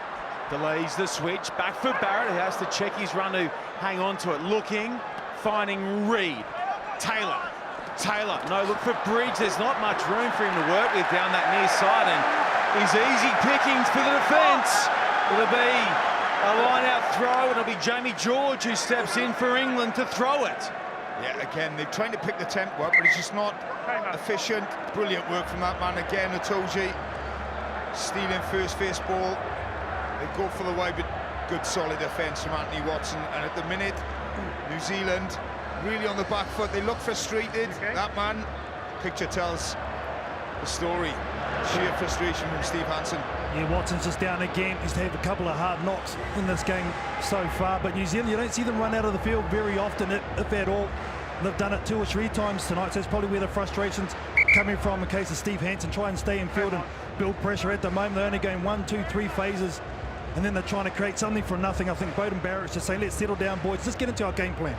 A: delays the switch. Back for Barrett, who has to check his run to hang on to it. Looking, finding Reed. Taylor Taylor, no look for Bridge. There's not much room for him to work with down that near side, and he's easy pickings for the defence. It'll be a line-out throw, and it'll be Jamie George who steps in for England to throw it.
B: Yeah, again, they're trying to pick the tempo up, but it's just not efficient. Brilliant work from that man again, Itoje. Stealing first face ball. They go for the wide, but good solid defence from Anthony Watson. And at the minute, New Zealand really on the back foot. They look frustrated. That man, picture tells the story. Sheer frustration from Steve Hansen.
E: Yeah, Watson's just down again. He's had a couple of hard knocks in this game so far, but New Zealand, you don't see them run out of the field very often, if at all. They've done it 2 or 3 times tonight, so that's probably where the frustration's coming from in case of Steve Hansen. Try and stay in field and build pressure. At the moment, they're only going 1, 2, 3 phases, and then they're trying to create something from nothing. I think Beauden Barrett's just saying, let's settle down, boys. Let's get into our game plan.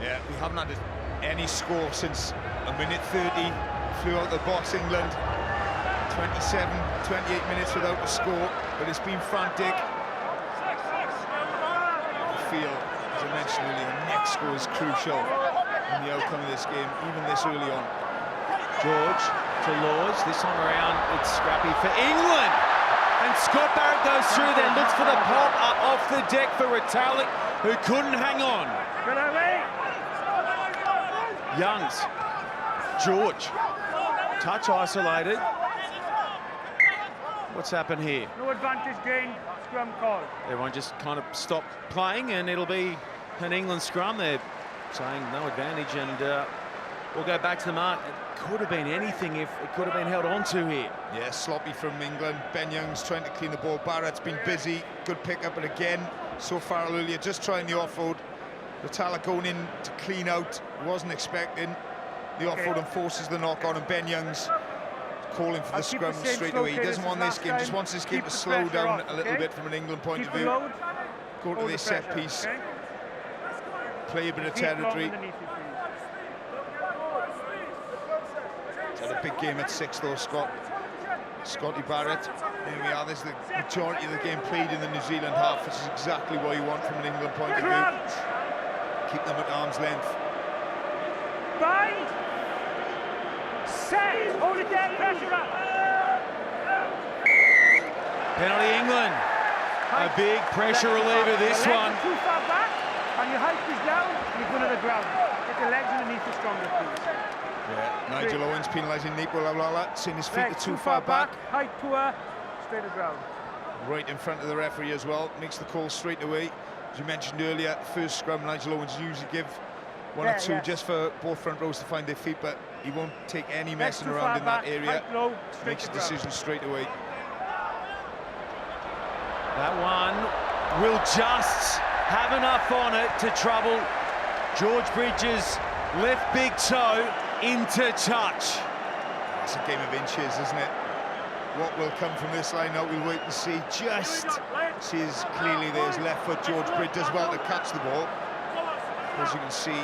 B: Yeah, we haven't had any score since a minute 30. Flew out the box, England. 27, 28 minutes without a score, but it's been frantic. I feel, as I mentioned earlier, the next score is crucial in the outcome of this game, even this early on.
A: George to Laws. This time around, it's scrappy for England. And Scott Barrett goes through there, looks for the pop up off the deck for Retallick, who couldn't hang on. Youngs, George, touch isolated. What's happened here?
F: No advantage gained, scrum call.
A: Everyone just kind of stopped playing, and it'll be an England scrum. They're saying no advantage, and we'll go back to the mark. It could have been anything if it could have been held on to here.
B: Yeah, sloppy from England. Ben Youngs trying to clean the ball. Barrett's been busy. Good pick-up, but again, so far earlier, just trying the off-road. Retallick going in to clean out. Wasn't expecting the off-road and forces the knock-on, and Ben Youngs calling for the scrum straight away. He doesn't want this game, just wants this game to slow down a little bit from an England point of view. Go to this set piece, play a bit of territory. Had a big game at 6 though, Scotty Barrett. There we are, there's the majority of the game played in the New Zealand half, which is exactly what you want from an England point of view. Keep them at arm's length.
F: Bind! Set! Hold it down, pressure up!
A: Penalty England. A big pressure reliever, this one.
F: Too far back, and your height is down, you go to the ground. Get the legs underneath the stronger, please.
B: Yeah, Nigel Owens penalising Nico Lawala, saying his feet are too far back.
F: Height poor, straight to the ground.
B: Right in front of the referee as well, makes the call straight away. As you mentioned earlier, first scrum, Nigel Owens usually give 1 or 2 just for both front rows to find their feet, but he won't take any messing around in that area. Makes a decision straight away.
A: That one will just have enough on it to trouble George Bridges' left big toe into touch.
B: It's a game of inches, isn't it? What will come from this line out, we'll wait and see. Just sees clearly there's left foot. George Bridge does well to catch the ball. As you can see,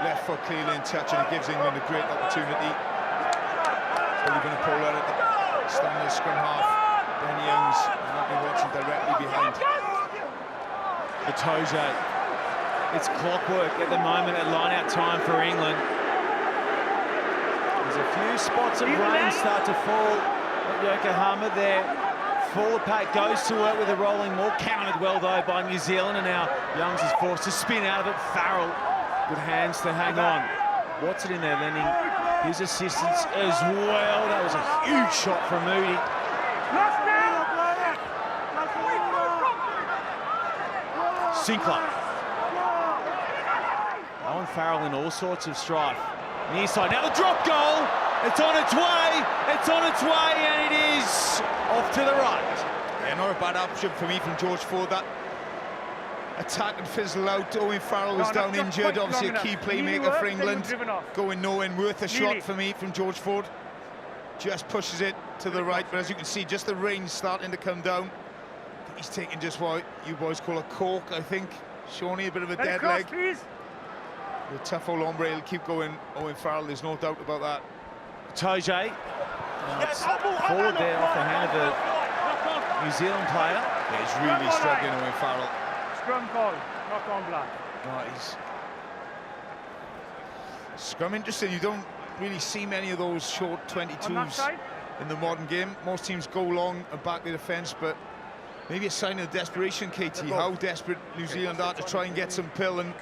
B: left foot clearly in touch, and it gives England a great opportunity. Probably going to pull out at the standard scrum half. Ben Youngs and Anthony Watson directly behind.
A: Itoje. It's clockwork at the moment at line-out time for England. There's a few spots of rain start to fall at Yokohama there. Forward pack goes to work with a rolling ball. Counted well, though, by New Zealand, and now Youngs is forced to spin out of it. Farrell, good hands to hang on. Watson in there lending his assistance as well. That was a huge shot from Moody. Sinclair. Owen Farrell in all sorts of strife. Near side, now the drop goal! It's on its way, and it is off to the right.
B: Yeah, not a bad option for me from George Ford. That attack and fizzle out. Owen Farrell was down injured, obviously a key playmaker for England. Going nowhere, worth a shot for me from George Ford. Just pushes it to the right, but as you can see, just the rain starting to come down. He's taking just what you boys call a cork, I think. Shawnee, a bit of a dead leg. The tough old hombre will keep going. Owen Farrell, there's no doubt about that.
A: Itoje. Forward there off the hand of the New Zealand player.
B: Yeah, he's really struggling, Owen Farrell.
F: Scrum call. Not on black.
B: He's scrum interesting. You don't really see many of those short 22s in the modern game. Most teams go long and back the defence, but maybe a sign of desperation, Katie, how desperate New Zealand are to try and get some pill and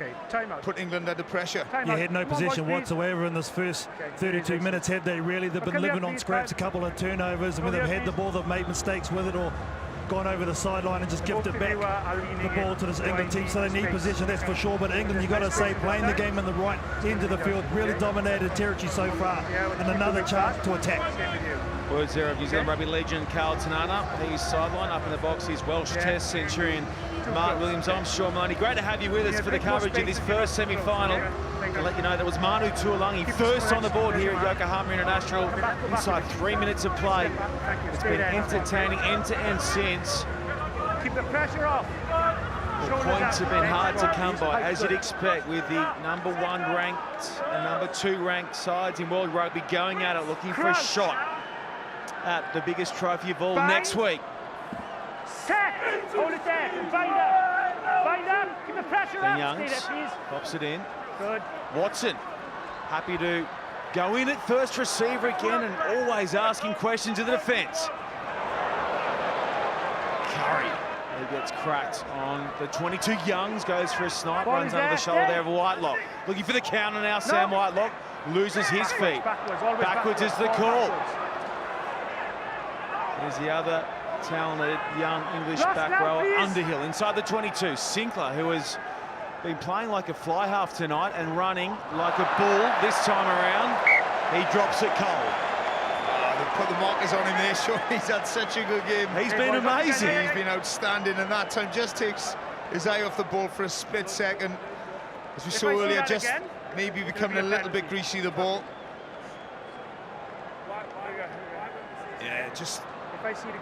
B: put England under pressure.
E: You had no possession whatsoever in this first 32 minutes, have they really? They've been living on scraps, a couple of turnovers, and when they've had the ball, they've made mistakes with it or gone over the sideline and just gifted back the ball to this England team. So they need possession, that's for sure, but England, you've got to say, playing the game in the right end of the field, really dominated territory so far, and another chance to attack.
A: Words there of New Zealand Rugby legend Carl Tanana. He's sideline up in the box. He's Welsh Test centurion Mark Williams. I'm Sean Maloney. Great to have you with us for the coverage of this first semi-final. I'll let you know that was Manu Tuolangi first on the board here at Yokohama International. Inside 3 minutes of play. It's been entertaining end-to-end since.
F: Keep the pressure off.
A: The points have been hard to come by, as you'd expect, with the #1 ranked and #2 ranked sides in World Rugby going at it, looking for a shot at the biggest trophy of all next week.
F: Set! Hold it there. Bind up. Bind up. Keep the pressure
A: Ben
F: up.
A: Youngs
F: Stay there, please.
A: pops it in.
F: Good.
A: Watson, happy to go in at first receiver again and always asking questions of the defence. Curry, he gets cracked on the 22. Youngs goes for a snipe, runs under the shoulder there of Whitelock. Looking for the counter now, Sam Whitelock loses his feet. Backwards is the call. There's the other talented young English back rower, Underhill, inside the 22. Sinclair, who has been playing like a fly half tonight and running like a bull this time around. He drops it cold.
B: They put the markers on him there, Sean. He's had such a good game.
A: He's been amazing.
B: He's been outstanding, and that time just takes his eye off the ball for a split second. As we saw earlier, just maybe becoming a little bit greasy, the ball. Yeah, just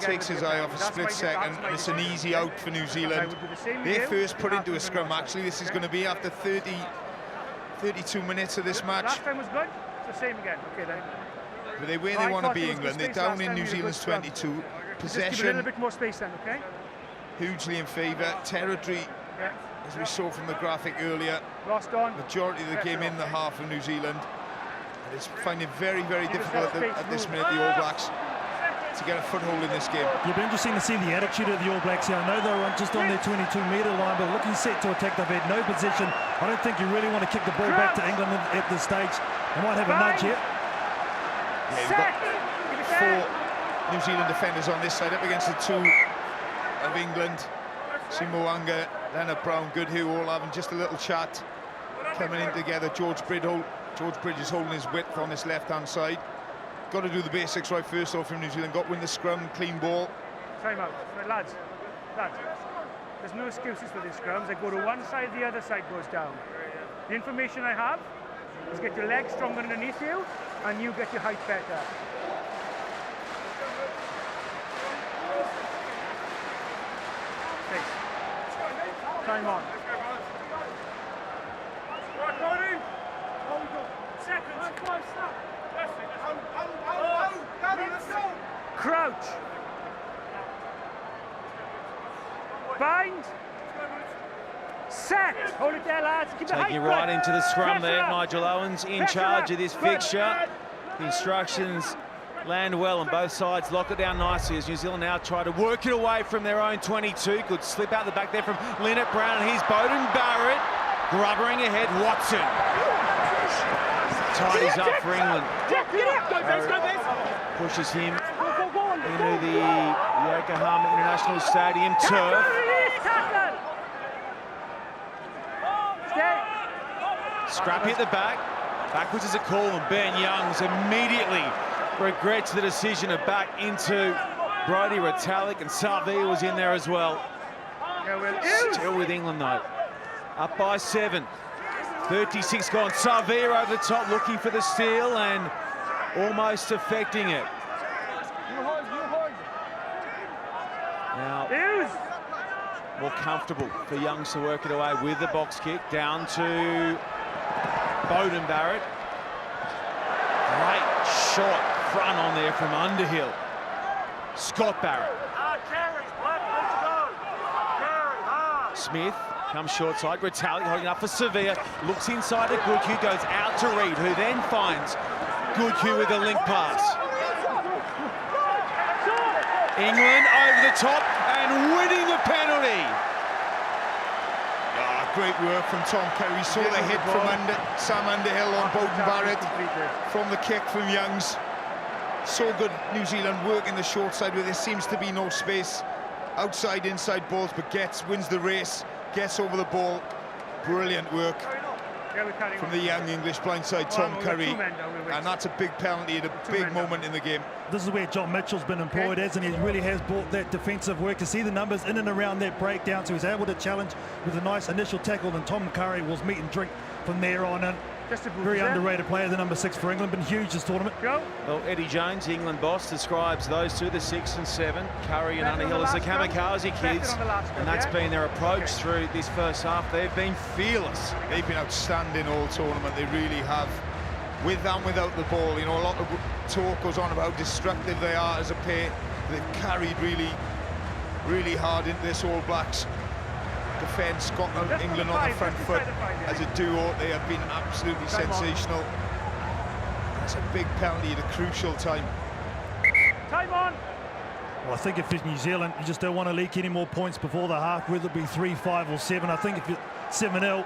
B: takes his eye off a split second, and it's an easy out for New Zealand. They're first put into a scrum, actually. This is going to be after 32 minutes of this match.
F: Last time was good. It's the same again. Okay, then.
B: But they're where they want to be, England. They're down in New Zealand's 22.
F: Possession, just give a little bit more space then, okay?
B: Hugely in favour. Territory, as we saw from the graphic earlier, majority of the game in the half of New Zealand. And it's finding it very, very difficult at this minute, the All Blacks, to get a foothold in this game.
E: It'll be interesting to see the attitude of the All Blacks here. I know they were just on their 22-metre line, but looking set to attack. They've had no possession. I don't think you really want to kick the ball back to England at this stage. They might have a nudge here.
B: Yeah, you've got 4 New Zealand defenders on this side up against the 2 of England. Simoanga, Leonard Brown, Goodhue, all having just a little chat, coming in together. George Bridge is holding his width on this left-hand side. Got to do the basics right first off from New Zealand. Got to win the scrum, clean ball.
F: Time out. Right, lads. There's no excuses for these scrums. They go to one side, the other side goes down. The information I have is get your legs stronger underneath you, and you get your height better. Okay. Time on. Crouch. Bind. Set. Hold it there, lads. Keep the height.
A: Taking right into the scrum there. Nigel Owens in charge of this fixture. The instructions land well on both sides. Lock it down nicely as New Zealand now try to work it away from their own 22. Good slip out the back there from Leonard Brown. And here's Beauden Barrett. Grubbering ahead. Watson. Tidies up for England. Pushes him into the Yokohama International Stadium turf. Scrappy at the back. Backwards is a call, and Ben Youngs immediately regrets the decision of back into Brodie Retallick, and Savia was in there as well. Still with England though. Up by 7. 36 gone. Savia over the top looking for the steal and almost affecting it. Now, more comfortable for Youngs to work it away with the box kick. Down to Beauden Barrett. Great shot front on there from Underhill. Scott Barrett. Smith Comes short side, Ritali holding up for Sevilla, looks inside to Goodhue, goes out to Reed, who then finds Goodhue with a link pass. England over the top and winning the penalty.
B: Great work from Tom Curry. We saw the hit from Sam Underhill on Bowden Barrett from the kick from Youngs. So good, New Zealand working the short side where there seems to be no space. Outside, inside balls, but wins the race, gets over the ball. Brilliant work from the young English blindside Tom Curry, and that's a big penalty at a big moment in the game.
E: This is where John Mitchell's been employed as, and he really has brought that defensive work. To see the numbers in and around that breakdown, so he's able to challenge with a nice initial tackle, and Tom Curry was meat and drink from there on in. Very underrated player, the number 6 for England, been huge this tournament.
A: Well, Eddie Jones, the England boss, describes those two, the 6 and 7, Curry and Underhill, as the kamikaze kids, and that's been their approach through this first half. They've been fearless.
B: They've been outstanding all tournament, they really have. With and without the ball, you know, a lot of talk goes on about how destructive they are as a pair. They've carried really hard into this All Blacks defence, got England on the front foot as a duo. They have been absolutely sensational. That's a big penalty at a crucial time.
F: Time on!
E: Well, I think if it's New Zealand, you just don't want to leak any more points before the half, whether it be 3, 5 or 7. I think if you're 7-0,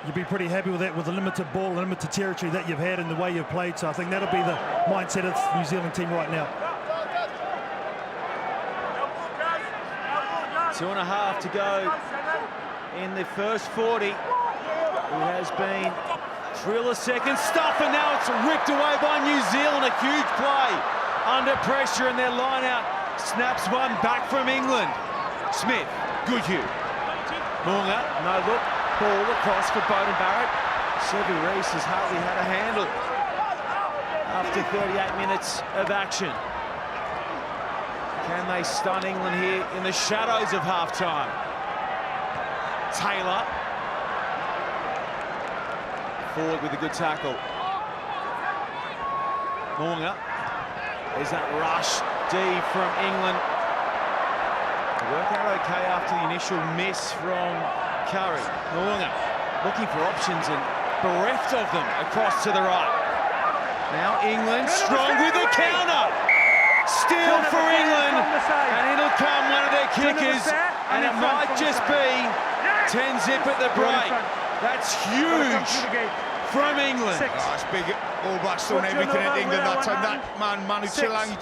E: you'd be pretty happy with that, with the limited ball, limited territory that you've had and the way you've played. So I think that'll be the mindset of the New Zealand team right now.
A: 2.5 to go in the first 40. It has been thriller second stuff, and now it's ripped away by New Zealand. A huge play under pressure, and their line out snaps one back from England. Smith, Goodhue, Moonga, no look, ball across for Bowden Barrett. Sevu Reece has hardly had a handle after 38 minutes of action. Can they stun England here in the shadows of half-time? Taylor. Forward with a good tackle. Moonga. There's that rush D from England. They work out okay after the initial miss from Curry. Moonga looking for options and bereft of them across to the right. Now England strong with the counter. Steal for England, and it'll come one of their kickers, and it might just be 10-zip at the break. That's huge from England.
B: Oh, it's big. All Blacks throwing everything at England that time. That man, Manu Tuilagi,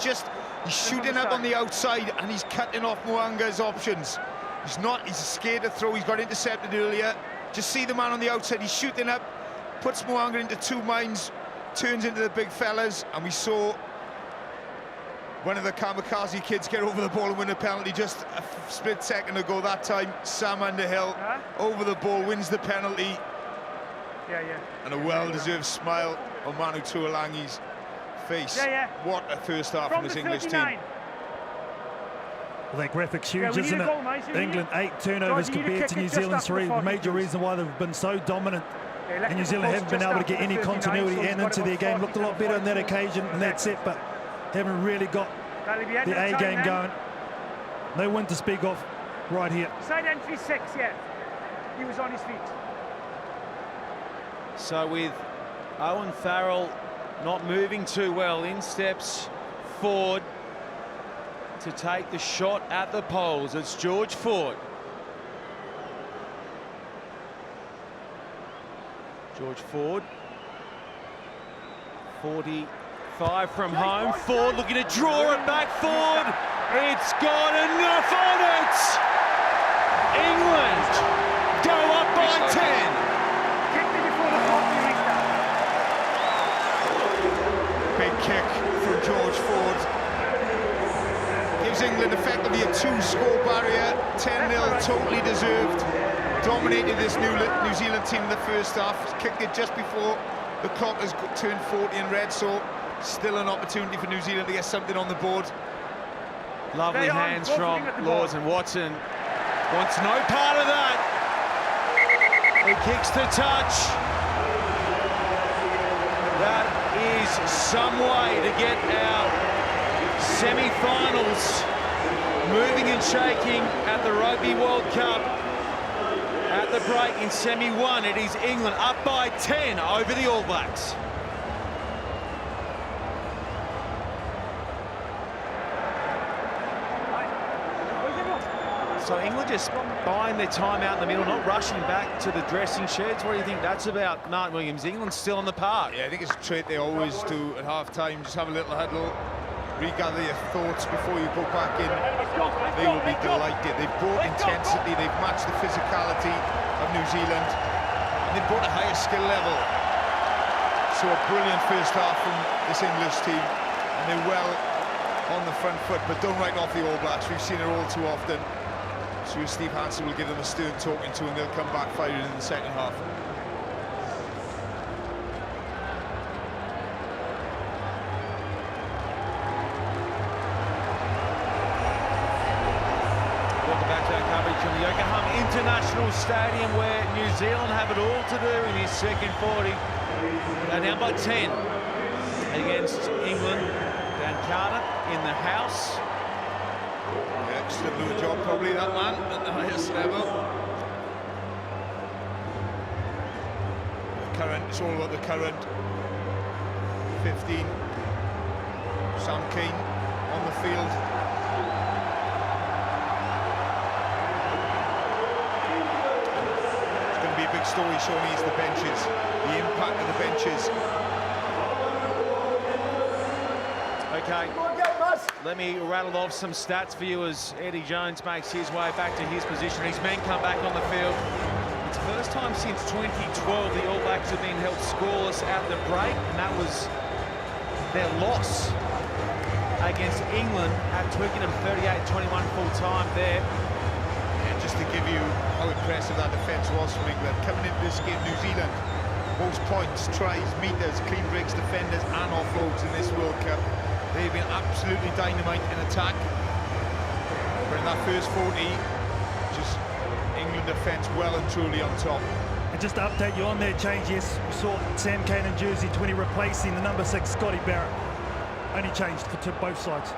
B: he's shooting up on the outside, and he's cutting off Mwanga's options. He's scared to throw. He's got intercepted earlier. Just see the man on the outside. He's shooting up, puts Mwanga into 2 minds, turns into the big fellas, and we saw one of the kamikaze kids get over the ball and win a penalty just a split second ago. That time, Sam Underhill over the ball, wins the penalty. And a well-deserved smile on Manu Tuilagi's face. What a first half from this English team.
E: Well, that graphic's huge, isn't it? England 8 turnovers compared to New Zealand's 3. The major reason why they've been so dominant. And New Zealand haven't been able to get any continuity and into their game. Looked a lot better on that occasion and that set, but haven't really got the A game going. No win to speak of right here.
F: Side entry 6, yeah. He was on his feet.
A: So with Owen Farrell not moving too well, in steps Ford to take the shot at the poles. It's George Ford. George Ford, 45 from home. Ford looking to draw it back. Ford, it's got enough on it. England go up by 10.
B: Big kick from George Ford. Gives England effectively a 2-score barrier. 10-0, totally deserved. Dominated this New Zealand team in the first half. Kicked it just before the clock has turned 40 in red, so still an opportunity for New Zealand to get something on the board.
A: Lovely hands from Laws, and Watson wants no part of that. He kicks to touch. That is some way to get our semi-finals moving and shaking at the Rugby World Cup. At the break in semi-1, it is England up by 10 over the All Blacks. So England just buying their time out in the middle, not rushing back to the dressing sheds. What do you think that's about, Martin Williams? England's still on the park.
B: Yeah, I think it's a trait they always do at half-time. Just have a little huddle, regather your thoughts before you go back in. They will be delighted. They've brought intensity, they've matched the physicality of New Zealand, and they've brought a higher skill level. So a brilliant first half from this English team, and they're well on the front foot, but don't write off the All Blacks. We've seen it all too often. So Steve Hansen will give them a stern talking to, and they'll come back firing in the second half.
A: Welcome back to our coverage from the Yokohama International Stadium, where New Zealand have it all to do in this second 40. They're down by 10 against England. Dan Carter in the house.
B: Excellent little job, probably, that man, at the highest level. The current, it's all about the current. 15. Sam Cane on the field. It's going to be a big story, Shawnee, is the benches. The impact of the benches.
A: Okay, let me rattle off some stats for you as Eddie Jones makes his way back to his position. His men come back on the field. It's the first time since 2012 the All Blacks have been held scoreless at the break, and that was their loss against England at Twickenham, 38-21 full time there.
B: And just to give you how impressive that defence was from England. Coming into this game, New Zealand, most points, tries, meters, clean breaks, defenders and offloads in this World Cup. They've been absolutely dynamite in attack. But in that first 40, just England defence well and truly on top.
E: And just to update you on their change, yes, we saw Sam Cane in jersey 20 replacing the number 6, Scotty Barrett. Only changed to both sides.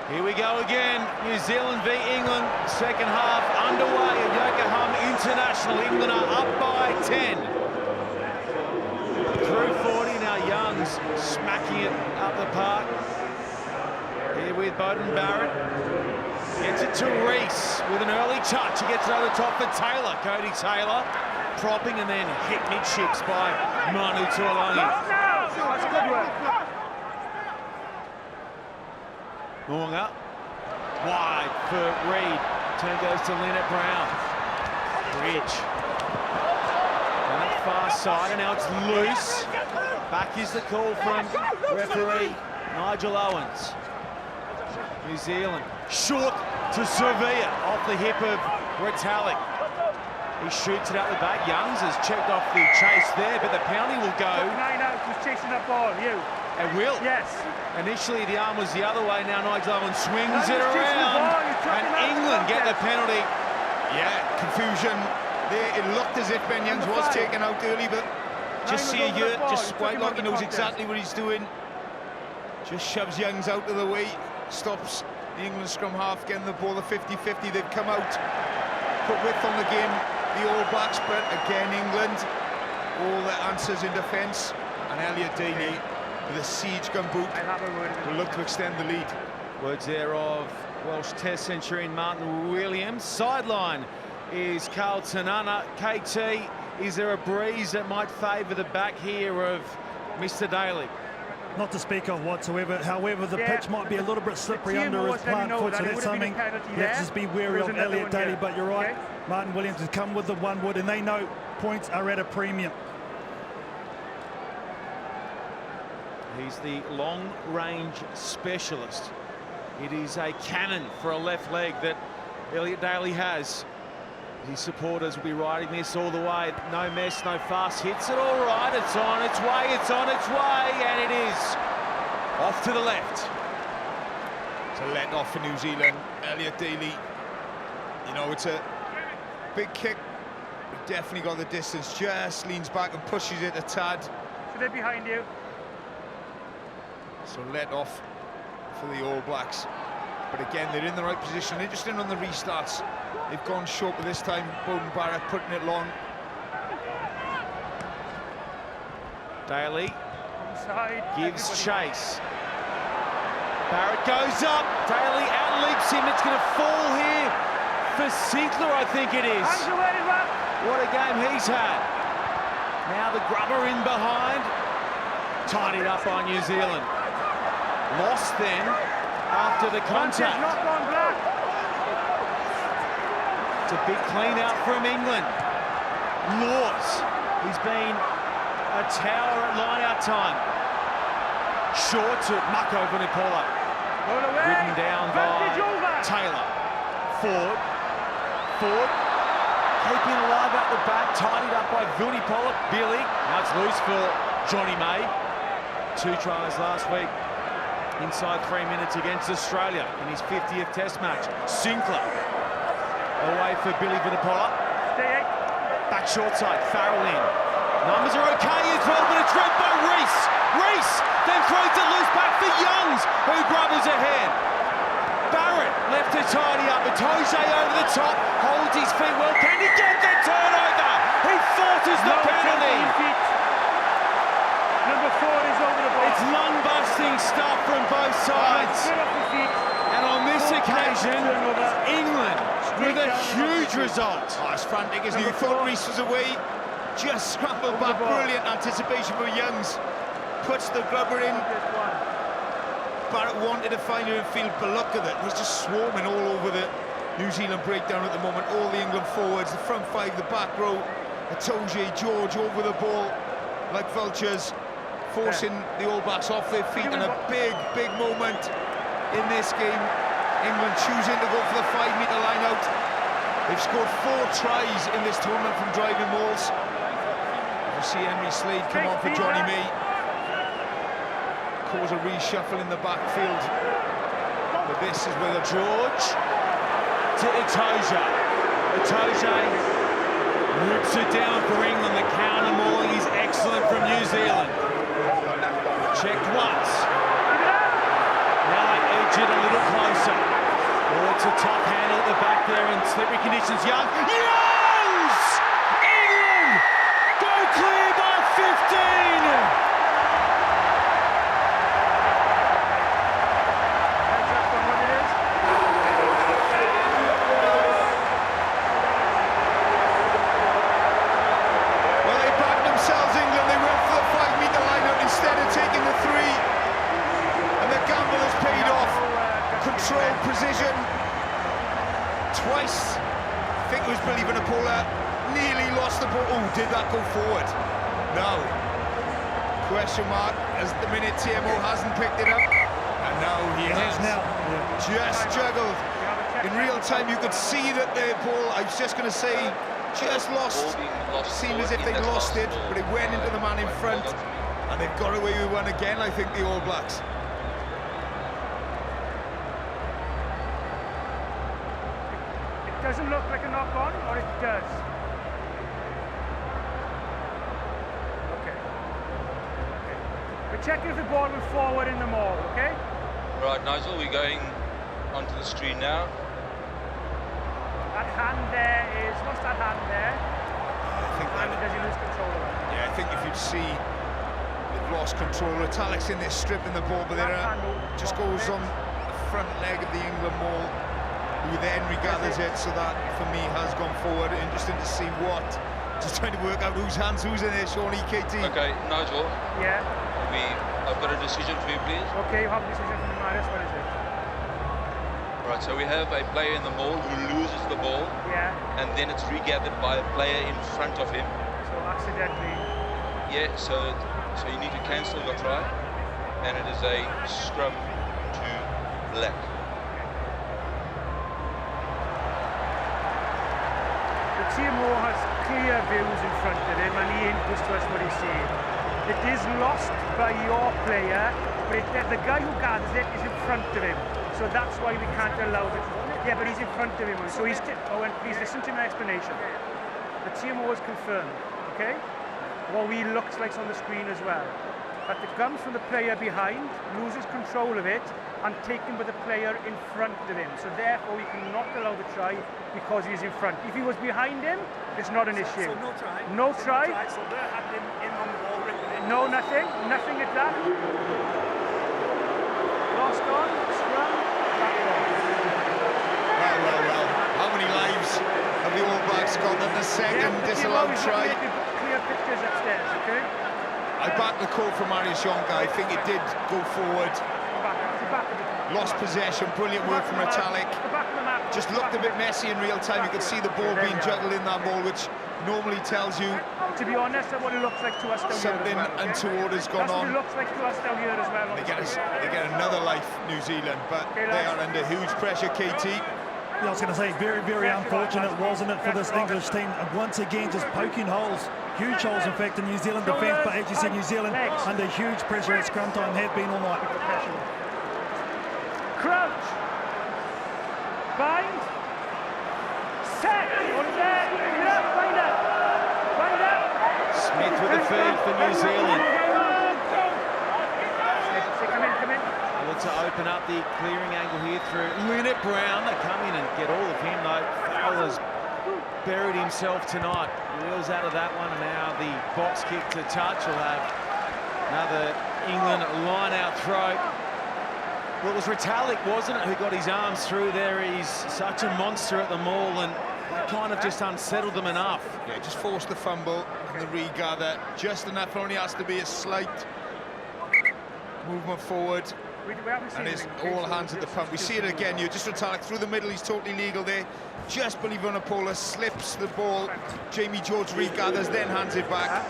A: Here we go again, New Zealand v England, second half underway at Yokohama International. England are up by 10. Through 40 now, Young's smacking it up the park. Here with Beauden Barrett. Gets it to Reese with an early touch. He gets it over the top for Taylor. Cody Taylor propping and then hit midships by Manu Tuolungi.
F: That's good work.
A: Moonga, wide for Reed. Turn goes to Leonard Brown. Bridge. On that far side, and now it's loose. Back is the call from referee Nigel Owens. New Zealand, short to Sevilla, off the hip of Retallick. He shoots it out the back. Youngs has checked off the chase there, but the penalty will go.
F: 9 out, who's chasing that ball? You.
A: It will.
F: Yes.
A: Initially, the arm was the other way. Now Nigel Owens swings
F: No,
A: it
F: he's chasing the
A: around,
F: ball. He's
A: and
F: dropping out
A: England
F: the
A: get the
F: contest.
A: penalty.
B: Yeah, confusion there. It looked as if Ben Youngs was taken out early, but just see Yurt, just quite like he knows exactly what he's doing. Just shoves Youngs out of the way, stops the England scrum half getting the ball, the 50-50. They've come out, put width on the game, the All Blacks, but again England, all their answers in defence, and Elliot Daly with a siege gun boot will look to extend the lead.
A: Words there of Welsh Test centurion Martin Williams. Sideline is Carl Tanana. KT, is there a breeze that might favour the back here of Mr. Daly?
E: Not to speak of whatsoever. However, the pitch might be a little bit slippery under his plant foot, so that's something you have to just be wary of Elliot Daly. But you're right, Martin Williams has come with the 1 wood, and they know points are at a premium.
A: He's the long-range specialist. It is a cannon for a left leg that Elliot Daly has. His supporters will be riding this all the way. No mess, no fuss. Hits it all right. It's on its way. It's on its way. And it is off to the left.
B: It's a let-off for New Zealand. Elliot Daly, you know, it's a big kick. Definitely got the distance, just leans back and pushes it a tad.
F: So they're behind you.
B: So let off for the All Blacks. But again, they're in the right position. Interesting on the restarts. They've gone short, but this time Bowden Barrett putting it long.
A: Daly
F: Inside.
A: gives chase. Barrett goes up. Daly outleaps him. It's going to fall here for Sinclair, I think it is.
F: Hands away, Rock.
A: What a game he's had. Now the grubber in behind. Tidied up by New Zealand. Lost then after the contact.
F: Knock on Black.
A: It's a big clean out from England. Laws, he's been a tower at line-out time. Short to Mako Vunipola. Ridden down by Taylor. Ford. Keeping alive out the back, tidied up by Vunipola. Billy. Now it's loose for Johnny May. 2 tries last week. Inside 3 minutes against Australia in his 50th Test match. Sinclair away for Billy Vunipola. Back short side, Farrell in. Numbers are okay as well, but it's read by Reese. Reese then throws it loose back for Youngs, who grubbers ahead. Barrett left to tidy up, but Toje over the top, holds his feet well. Can he get the turnover? He forces the penalty.
F: Number 4 is over the ball.
A: It's lung-busting stuff from both sides. And on this occasion, England with a huge result.
B: Oh, it's frantic, isn't it? You thought Reese was away. Just scrambled back. Brilliant anticipation for Youngs. Puts the grubber in. Barrett wanted to find her in field, but look at it. He's just swarming all over the New Zealand breakdown at the moment. All the England forwards, the front 5, the back row. Toje, George over the ball like vultures, forcing the All Blacks off their feet. And a big moment in this game. England choosing to go for the 5-metre line out. They've scored 4 tries in this tournament from driving balls. You see Henry Slade come on for Johnny May. Cause a reshuffle in the backfield. But this is where the
A: George to Itoje. Itoje rips it down for England. The counter mauling is excellent from New Zealand. Checked once. Now they edge it a little closer. Oh, it's a top handle at the back there in slippery conditions. Youngs! England go clear by 15!
B: Control, precision, twice. I think it was Billy Vunipola, nearly lost the ball. Oh, did that go forward? No. Question mark, as the minute TMO hasn't picked it up. And now he has.
E: Now.
B: Just juggled. In real time, you could see that the ball, I was just going to say, just lost. Seemed as if they'd lost it, but it went into the man in front. And they've got away with one again, I think, the All Blacks.
F: Doesn't look like a knock-on, or it does? Okay. We're checking if the ball went forward in the maul, okay?
G: Right, Nigel, we're going onto the screen now.
F: That hand there is... What's that hand there?
B: I think that...
F: Does he lose control of it?
B: Yeah, I think if you'd see... They've lost control. Italic's in there stripping the ball, but just goes on the front leg of the England maul. Who then regathers it, so that for me has gone forward. Interesting to see what. Just trying to work out whose hands who's in there, Shawnee, KT.
G: Okay, Nigel.
F: Yeah.
G: I've got a decision for you, please.
F: Okay, you have a decision for me, Marius. What is it?
G: Right, so we have a player in the maul who loses the ball.
F: Yeah.
G: And then it's regathered by a player in front of him.
F: So accidentally.
G: Yeah, so you need to cancel your try. And it is a scrum to black.
F: TMO has clear views in front of him and he inputs to us what he's saying. It is lost by your player, but the guy who gathers it is in front of him. So that's why we can't allow it. Yeah, but he's in front of him, so he's... Oh, and please listen to my explanation. The TMO is confirmed, okay? What he looks like on the screen as well. But it comes from the player behind, loses control of it, and taken by the player in front of him. So therefore, we cannot allow the try because he's in front. If he was behind him, it's not an issue.
E: So no try?
F: No try.
E: So they had him in on the ball, written in.
F: No, nothing. Nothing at that. Lost on, scrum, back on.
B: Well. How many lives have the All Blacks got in the second disallowed try?
F: Clear pictures upstairs, okay?
B: I backed the call from Marius Jonka. I think it did go forward. Lost possession, brilliant work from Retallick. Just looked a bit messy in real time. You could see the ball being juggled in that ball, which normally tells you,
F: to be honest, that's what it looks like to us down
B: something
F: here as well, okay?
B: untoward has gone on.
F: That's what it looks like to us down here as well.
B: They get another life, New Zealand, but they are under huge pressure, KT.
E: Yeah, I was going to say, very, very unfortunate, wasn't it, for this English team? And once again, just poking holes, huge holes, in fact, in New Zealand defence. But as you said, New Zealand under huge pressure at scrum time, have been all night.
F: Crouch. Bind. Set. On there. Bind up. Bind up.
A: Smith with the feed for New Zealand.
F: Come in.
A: Able to open up the clearing angle here through Linnett Brown. They come in and get all of him though. Fowler's buried himself tonight. Wheels out of that one, and now the box kick to touch. We'll have another England line-out throw. Well, it was Retallick, wasn't it, who got his arms through there. He's such a monster at the maul, and that kind of just unsettled them enough.
B: Yeah, just forced the fumble and the regather. Just enough, only has to be a slight movement forward. And it's all hands at the pump. We see it again. You just Retallick through the middle. He's totally legal there. Just believe Vunipola slips the ball. Jamie George regathers, then hands it back.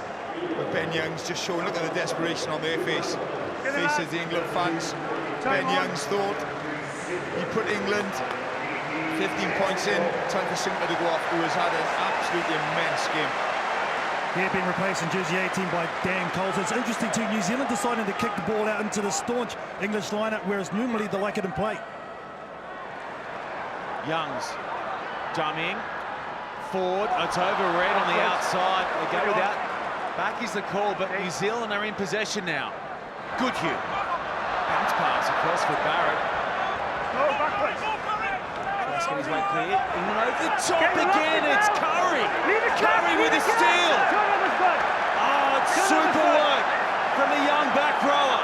B: But Ben Young's just showing. Look at the desperation on their faces, the England fans. Ben Young's thought he put England 15 points in. Time for Sinclair to go off, who has had an absolutely immense game.
E: He had been replaced in jersey 18 by Dan Coles. It's interesting too, New Zealand deciding to kick the ball out into the staunch English lineup, whereas normally they like it in play.
A: Youngs dummying forward. It's overread on the outside. They go without. Back is the call, but New Zealand are in possession now. Goodhue. Bounce pass across for Barrett.
F: Go backwards.
A: Tries to get his way clear. England over the top again. It's Curry. Curry with a steal. Oh, it's super work from the young back rower.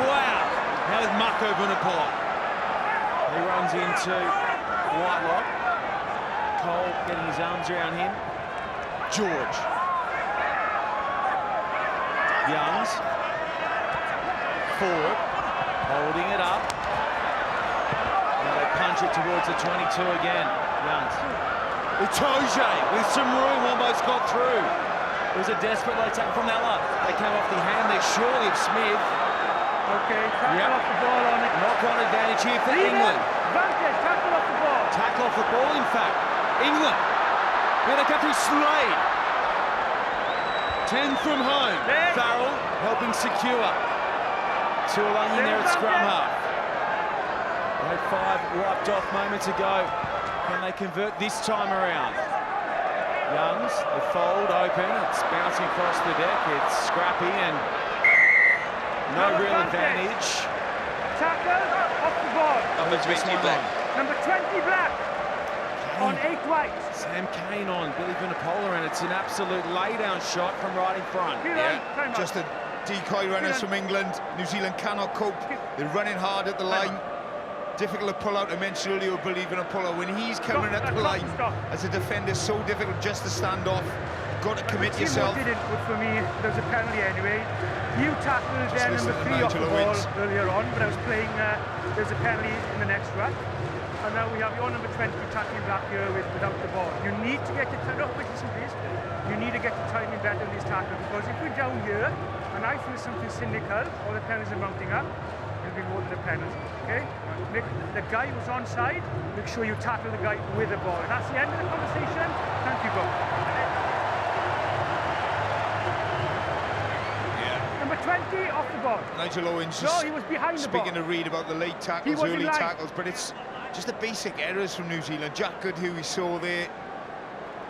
A: Wow. Now with Mako Vunipola. He runs into Whitelock. Cole getting his arms around him. George. Youngs. Forward. Holding it up. Now they punch it towards the 22 again. Youngs. Utoje with some room, almost got through. It was a desperate attack from Ella. They came off the hand there, surely of Smith.
F: Okay, tackle off the ball on it.
A: Knock-on advantage here for England.
F: Advantage, tackle off the ball.
A: Tackle off the ball, in fact. England. Here they come through Slade. 10 from home. Farrell helping secure. Tuolangi in there at scrum half. They had 5 wiped off moments ago. Can they convert this time around? Youngs, the fold open. It's bouncing across the deck. It's scrappy and no real advantage.
F: Tackle off the ball.
G: Number 20 black.
F: Number 20 black. On 8 white.
A: Sam Kane on Billy Vunipola, and it's an absolute laydown shot from right in front.
B: Yeah, just a decoy runners from England. New Zealand cannot cope. They're running hard at the line. Difficult to pull out. I mentioned earlier, Billy Vunipola, when he's coming at the line as a defender, so difficult just to stand off. Got to commit yourself.
F: Didn't, but for me, there was a penalty anyway. You tackled then number 3 off the ball earlier on, but I was playing. There's a penalty in the next ruck. And now we have your number 20 tackling black here without the ball. You need to get your time. Listen, please. You need to get your timing better in these tackles, because if we're down here and I feel something cynical or the penalties are mounting up, it'll be more than a penalty. Okay? The guy who's onside, make sure you tackle the guy with the ball. And that's the end of the conversation. Thank you both.
B: Yeah.
F: Number Number 20 off the ball.
B: Nigel Owens
F: No,
B: just
F: he was behind the ball.
B: speaking to Reid about the late tackles, early tackles, but it's just the basic errors from New Zealand. Jack Good, who we saw there,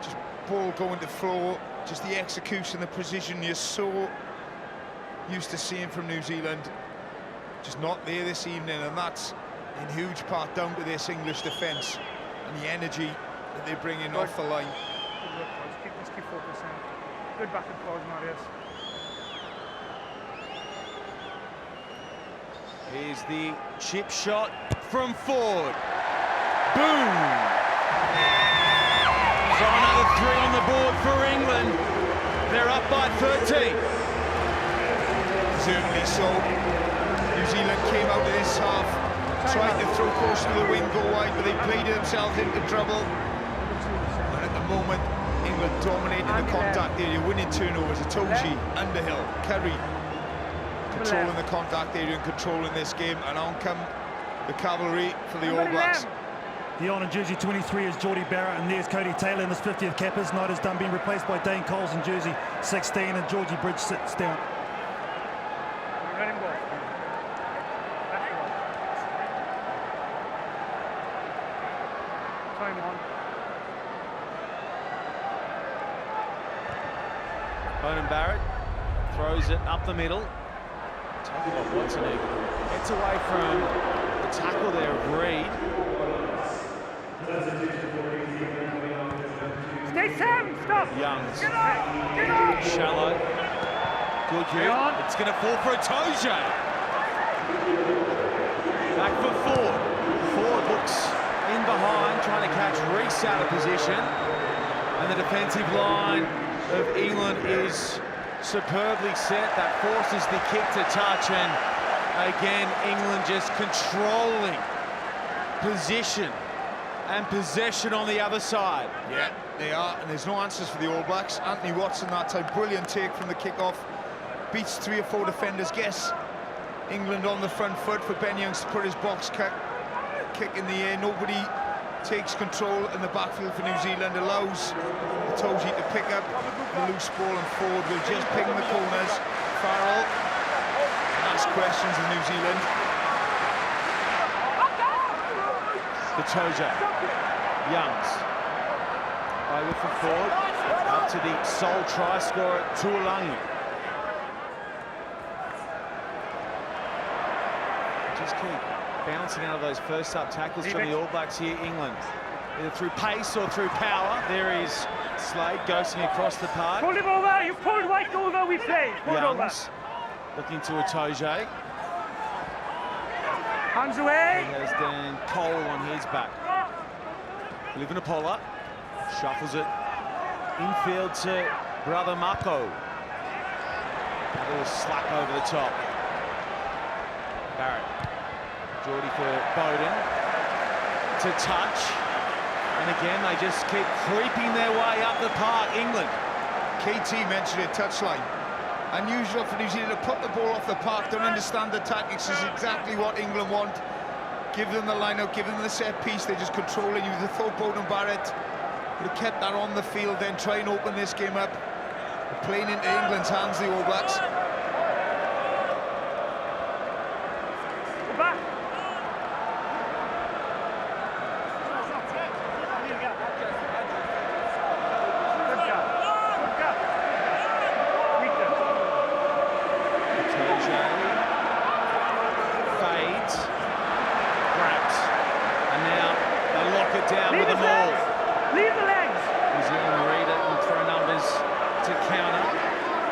B: just ball going to floor, just the execution, the precision you're so used to seeing from New Zealand, just not there this evening, and that's in huge part down to this English defence and the energy that they're bringing off the line.
F: Good work, boys. Keep focused now. Good back and forth, Marius.
A: Here's the chip shot from Ford. Boom! So another 3 on the board for England. They're up by 13.
B: Certainly so. New Zealand came out of this half, tried to throw close to the wing, go wide, but they played themselves into trouble. And at the moment, England dominated the contact area, winning turnovers. Itoje, Underhill, Curry, controlling the contact area and controlling this game. And on come the cavalry for the All Blacks.
E: The on in jersey 23 is Geordie Barrett, and there's Cody Taylor in his 50th cap. His night is done, being replaced by Dane Coles in jersey 16, and Georgie Bridge sits down.
F: Let him go. Time on.
A: Bonan Barrett throws it up the middle. Tell you what, Watson gets away from the tackle there of Reid.
F: Stay Sam, stop!
A: Youngs.
F: Get up! Get up!
A: Shallow. Good hit. It's going to fall for Itoje. Back for Ford. Ford looks in behind, trying to catch Reese out of position. And the defensive line of England is superbly set. That forces the kick to touch, and again England just controlling position and possession on the other side.
B: Yeah, they are, and there's no answers for the All Blacks. Anthony Watson that time, brilliant take from the kick-off, beats 3 or 4 defenders. Guess England on the front foot for Ben Youngs to put his box kick in the air. Nobody takes control in the backfield for New Zealand, allows Itoje to pick up the loose ball, and Ford will just ping the corners. Farrell asks questions of New Zealand.
A: Itoje, Youngs, over for Ford, up to the sole try scorer, Tuolangi. Just keep bouncing out of those first-up tackles from the All Blacks here, England. Either through pace or through power. There is Slade ghosting across the park.
F: Pull him over, you pulled right over, we play. Pull
A: Youngs looking to Itoje.
F: Hands away.
A: He has Dan Cole on his back. Livinapola shuffles it infield to Brother Mako. A little slap over the top. Barrett. Geordie for Bowden. To touch. And again, they just keep creeping their way up the park, England.
B: KT mentioned it, touchline. Unusual for New Zealand to put the ball off the park, don't understand the tactics, is exactly what England want. Give them the line-out, give them the set piece, they're just controlling you. The thought Bowden Barrett would have kept that on the field, then try and open this game up. They're playing into England's hands, the All Blacks.
F: Go back.
A: Down with the ball.
F: Leave the legs.
A: New Zealand read it and throw numbers to counter.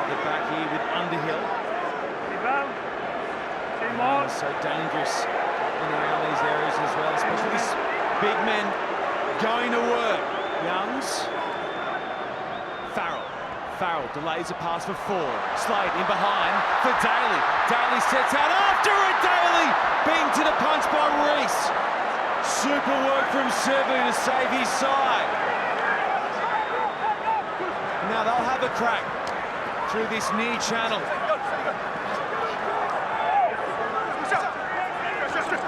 A: Get back here with Underhill. So dangerous in and around these areas as well, especially these big men going to work. Youngs. Farrell delays a pass for Ford. Slade in behind for Daly. Daly sets out after it. Daly being to the punch by Reese. Super work from Sevu to save his side. Now they'll have a crack through this near channel.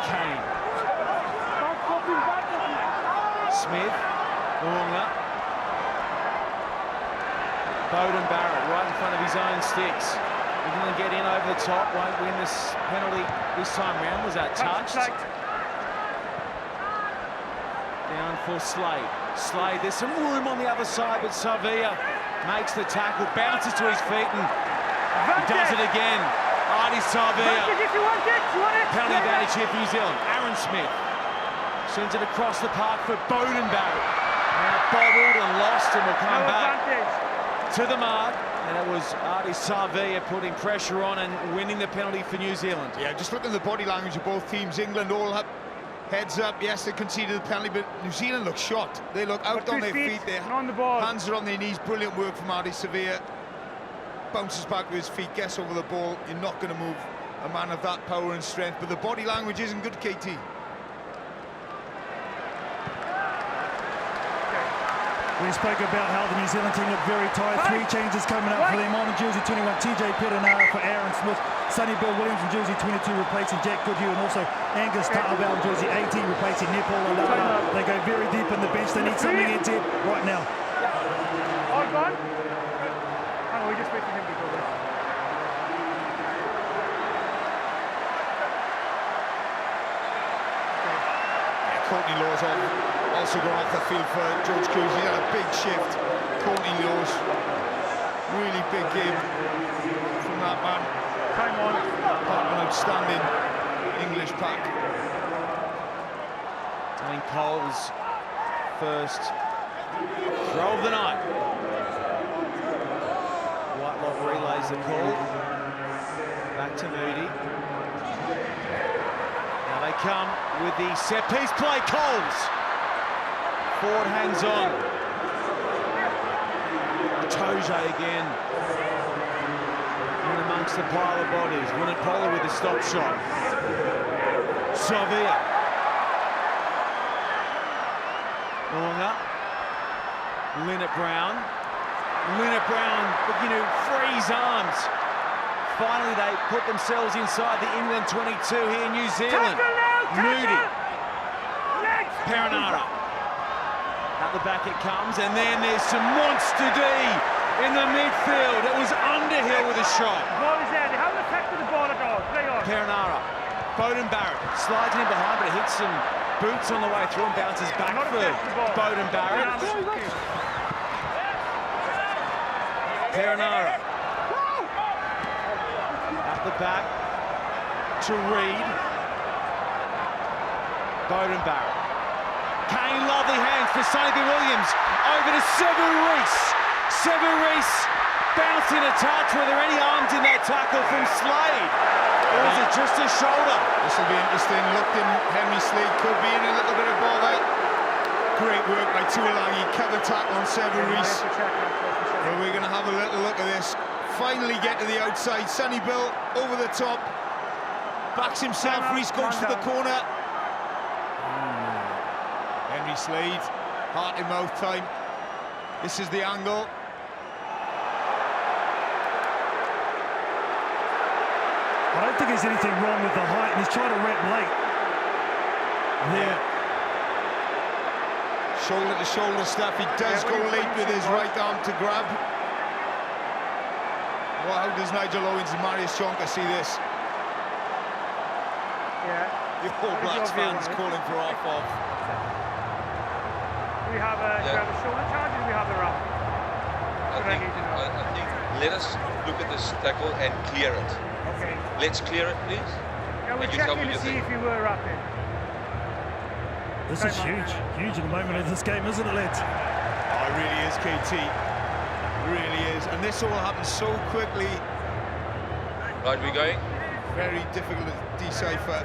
A: Kane. Smith. Unga. Bowden Barrett right in front of his own sticks. England get in over the top, won't win this penalty this time round. Was that touched? Down for Slade. Slade, there's some room on the other side, but Savia makes the tackle, bounces to his feet, and he does it again. Artie Savia. Penalty advantage here for New Zealand. Aaron Smith sends it across the park for Bodenbauer. Now bobbled and lost, and will come back to the mark. And it was Artie Savia putting pressure on and winning the penalty for New Zealand.
B: Yeah, just look at the body language of both teams. England all up, heads up. Yes, they conceded the penalty, but New Zealand look shocked. They look out on their feet. Their hands are on their knees. Brilliant work from Artie Savia. Bounces back with his feet, gets over the ball. You're not going to move a man of that power and strength, but the body language isn't good, KT.
E: We spoke about how the New Zealand team looked very tired. 3 changes coming up for them. On jersey 21, TJ Perenara for Aaron Smith. Sonny Bill Williams in jersey 22 replacing Jack Goodhue, and also Angus Tarvell in jersey 18 replacing Nepal Alala. They go very deep in the bench. They need something into it right now.
F: All gone? Hang on, we just wait for him to go there.
B: Courtney Law's also gone off the field for George Cruz. He's had a big shift. Courtney Law's really big game from that man.
F: Time on.
B: Part of an outstanding English pack.
A: Dane Cole's first throw of the night. Whitelock relays the call. Back to Moody. Now they come with the set-piece play. Coles. Ford hangs on. Toje again. In amongst the pile of bodies. Wunipola with the stop shot. Savia. Longa. Linnett Brown. Linnett Brown looking to free his arms. Finally, they put themselves inside the England 22 here in New Zealand. Moody. Perenara. At the back it comes, and then there's some monster D in the midfield. It was Underhill with a shot.
F: The ball is there. They haven't affected the ball at all. Play on.
A: Perenara. Bowden Barrett slides in behind, but it hits some boots on the way through and bounces back for Bowden Barrett. Perenara. At the back to Reed. Bowden Barrett. Kane, lovely hands for Sonny B. Williams. Over to Sevu Reece. Sevu Reece bouncing a touch. Were there any arms in that tackle from Slade? Or was it just a shoulder?
B: This will be interesting. Looked in, Henry Slade could be in a little bit of bother. Great work by Tuilagi. Cover tackle on Sevu Reece. Well, we're going to have a little look at this. Finally get to the outside. Sonny Bill over the top. Backs himself. Reece goes for the corner. Henry Slade, heart in mouth time. This is the angle.
E: I don't think there's anything wrong with the height, and he's trying to wrap late. There.
B: Shoulder to shoulder stuff. He does go late with his right arm to grab. Well, how does Nigel Owens and Marius Jonker see this?
F: Yeah.
B: The All Blacks fans calling for off.
F: Do we have a shoulder charge, or do we have a wrap?
G: I think let us look at this tackle and clear it.
F: Okay.
G: Let's clear it, please.
F: Yeah, we're checking to see if you were wrapping.
E: This is huge in the moment of this game, isn't it, lads?
B: Oh, it really is, KT. It really is. And this all happens so quickly.
G: Right, we're going.
B: Very difficult to decipher.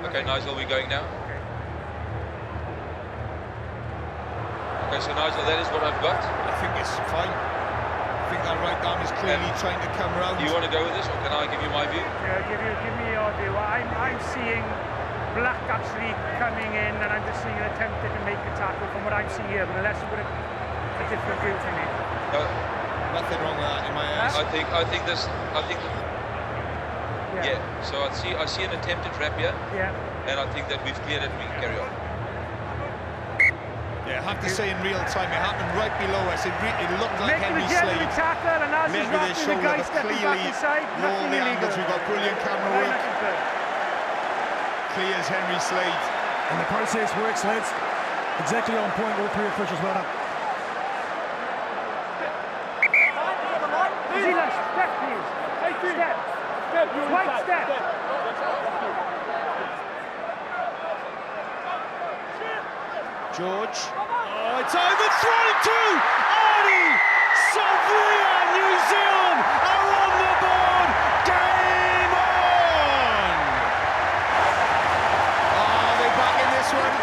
G: Okay, Nigel, we're going now. Okay, so Nigel, that is what I've got.
B: I think it's fine. I think that right arm is clearly trying to come round.
G: Do you want to go with this, or can I give you my view?
F: Yeah, give me your view. I'm seeing Black actually coming in, and I'm just seeing an attempt to make a tackle from what I'm seeing here, but unless you've got a different view to me.
G: No.
B: Nothing wrong with that in my eyes.
G: Yeah. So I see an attempted wrap here.
F: Yeah.
G: And I think that we've cleared it. We can carry on.
B: Yeah, I have to say in real time, it happened right below us. It looked like
F: Making
B: Henry
F: a genuine
B: Slade
F: tackle, and as
B: led
F: he's
B: with his
F: wrapping the
B: shoulder,
F: guy
B: but
F: stepping back
B: clearly
F: inside,
B: with all
F: nothing
B: the
F: illegal.
B: angles, we've got brilliant camera
F: Very
B: work.
F: nothing good.
B: Clears Henry Slade.
E: And the process works, lads. Exactly on point, all three officials. Well done.
F: Zealand, step please. Step. White step.
A: George. Oh, it's overthrown to Arnie Savia. New Zealand are on the board. Game on.
B: Oh, they're back in this one.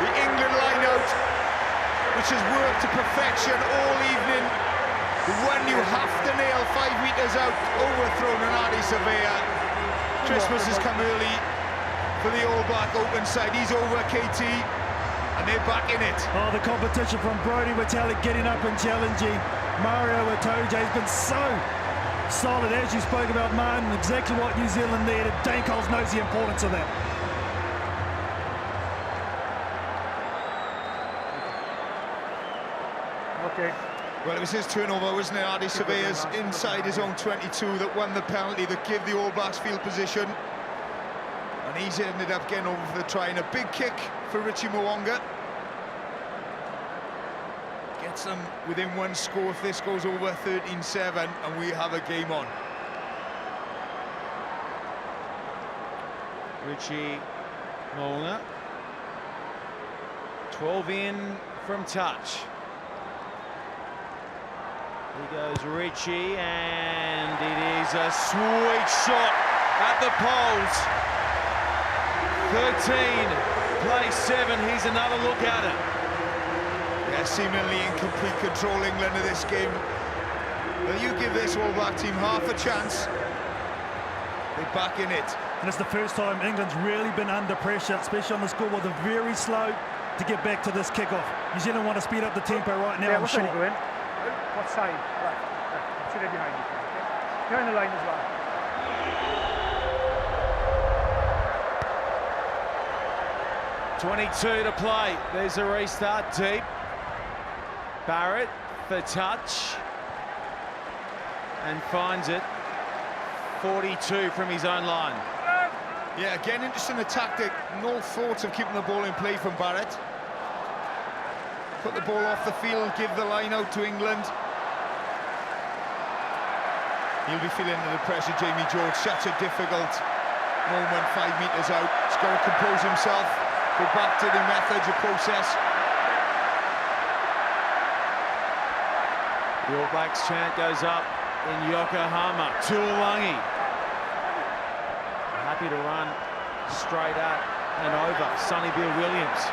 B: The England line out, which has worked to perfection all evening. The one you have to nail 5 meters out, overthrown an Arnie Savia. Christmas has come early for the All Black open side. He's over KT, and they're back in it.
E: Oh, the competition from Brodie Retallick getting up and challenging. Mario Itoje has been so solid, as you spoke about, Martin. Exactly what New Zealand needed. Dane Coles knows the importance of that.
F: Okay.
B: Well, it was his turnover, wasn't it? Arnie Savia's inside his own 22 that won the penalty that gave the All Blacks field position. And he's ended up getting over for the try, and a big kick for Richie Mwanga. Gets them within one score if this goes over 13-7, and we have a game on.
A: Richie Moulner. 12 in from touch. Here goes Richie, and it is a sweet shot at the poles. 13, play 7, here's another look at it.
B: Yeah, seemingly in complete control, England, of this game. But you give this All Black team half a chance, they're back in it.
E: And it's the first time England's really been under pressure, especially on the scoreboard. They're very slow to get back to this kickoff. New Zealand want to speed up the tempo right now, I'm sure.
F: Go in? What side? Left. See there behind you. Okay? Behind the line as well.
A: .22 to play. There's a restart deep. Barrett for touch. And finds it. 42 from his own line.
B: Yeah, again, interesting the tactic. No thought of keeping the ball in play from Barrett. Put the ball off the field, give the line out to England. He'll be feeling under the pressure, Jamie George. Such a difficult moment, 5 meters out. He's got to compose himself, go back to the methods of process.
A: The All Blacks chant goes up in Yokohama. Tuolangi. Happy to run straight at and over Sonny Bill Williams.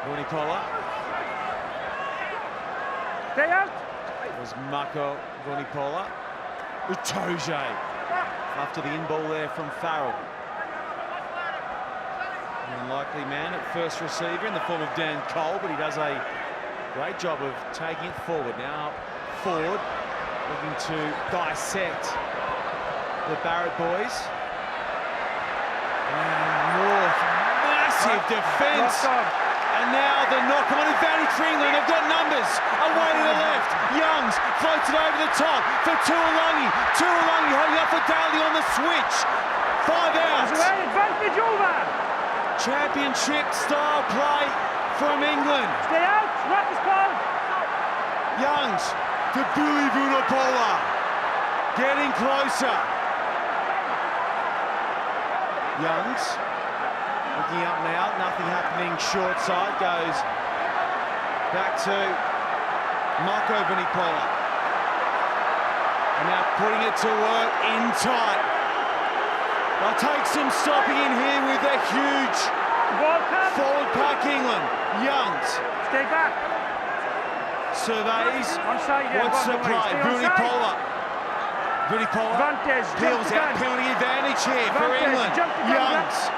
A: Vunipola.
F: Stay out.
A: There's Mako Vunipola. Itoje. After the in-ball there from Farrell. An unlikely man at first receiver in the form of Dan Cole, but he does a great job of taking it forward. Now forward, looking to dissect the Barrett boys. And North, massive defence. And now the knock on advantage for England. They've got numbers away to the left. Youngs floats it over the top for Tuolangi. Tuolangi holding up for Daly on the switch. 5 outs.
F: Advantage over.
A: Championship style play from England.
F: Stay out. Rock is called.
A: Youngs to Billy Vunipola. Getting closer. Youngs looking up now, nothing happening short side, goes back to Mako Vunipola. And now putting it to work in tight. They'll take some stopping in here with a huge forward pack England. Youngs.
F: Stay back.
A: Surveys.
F: Onside, yeah,
A: wants to play. Vunipola. Vunipola peels out penalty advantage here for England. Youngs.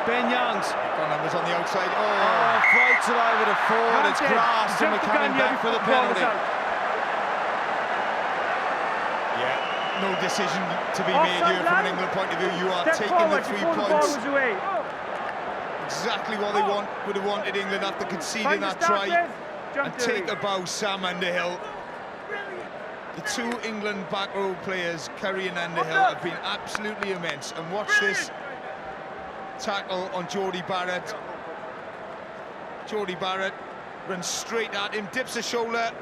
A: Ben Youngs.
B: Got numbers on the outside.
A: Oh, floats it over to forward. It's grasped and we're coming back for the penalty.
B: Yeah, no decision to be made here from an England point of view. You are taking the 3 points. Exactly what they would have wanted England after conceding that try. And take a bow, Sam Underhill. The two England back row players, Curry and Underhill, have been absolutely immense. And watch this tackle on Jordie Barrett. Jordie Barrett runs straight at him, dips the shoulder.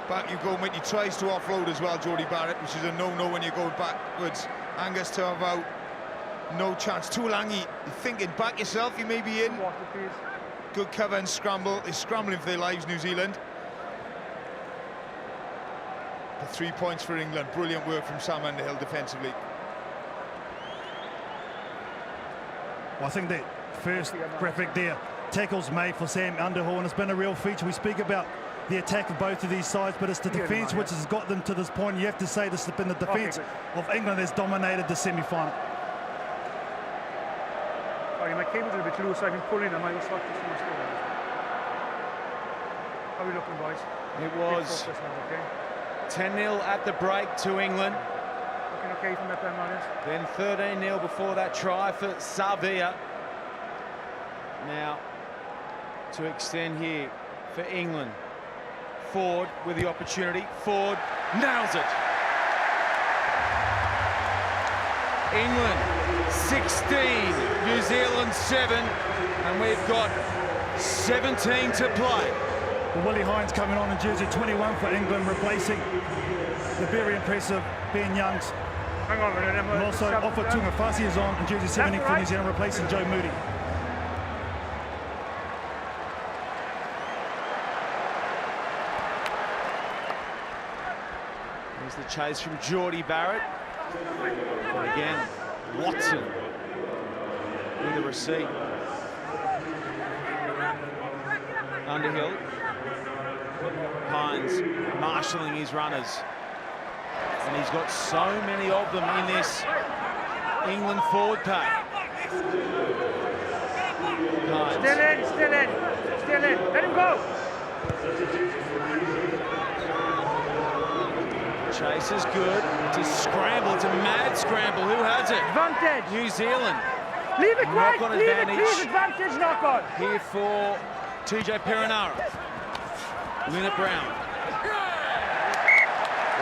B: Back you go, mate. He tries to offload as well, Jordie Barrett, which is a no-no when you're going backwards. Angus Turvow, no chance. Tuolangi, you're thinking back yourself, you may be in. Good cover and scramble. They're scrambling for their lives, New Zealand. The 3 points for England. Brilliant work from Sam Underhill defensively.
E: Well, I think that first graphic there, tackles made for Sam Underhill, and it's been a real feature. We speak about the attack of both of these sides, but it's the defence which has got them to this point. You have to say this has been the defence of England that's dominated the semi-final.
F: Sorry, my cable's a bit loose, so I've been pulling them. I was stuck to see what's going on. How are we looking, boys?
A: It was 10-0 at the break to England.
F: Looking okay from that time, Marius.
A: Then 13-0 before that try for Savia. Now, to extend here for England. Ford with the opportunity. Ford nails it. England 16, New Zealand 7, and we've got 17 to play.
E: Well, Willie Hines coming on in jersey 21 for England, replacing the very impressive Ben Youngs.
F: Hang on a minute.
E: And also Ofa Tungafasi is on in jersey 17 for New Zealand, replacing Joe Moody.
A: Here's the chase from Jordie Barrett. And again, Watson with the receipt. Underhill. Hines marshalling his runners. And he's got so many of them in this England forward pack. Hines.
F: Still in. Let him go.
A: Chase is good. It's a scramble. It's a mad scramble. Who has it?
F: Advantage.
A: New Zealand.
F: Leave it right.
A: Knock-on
F: Leave
A: advantage.
F: it, please. Advantage, knock on.
A: Here for TJ Perinara. Linnet Brown.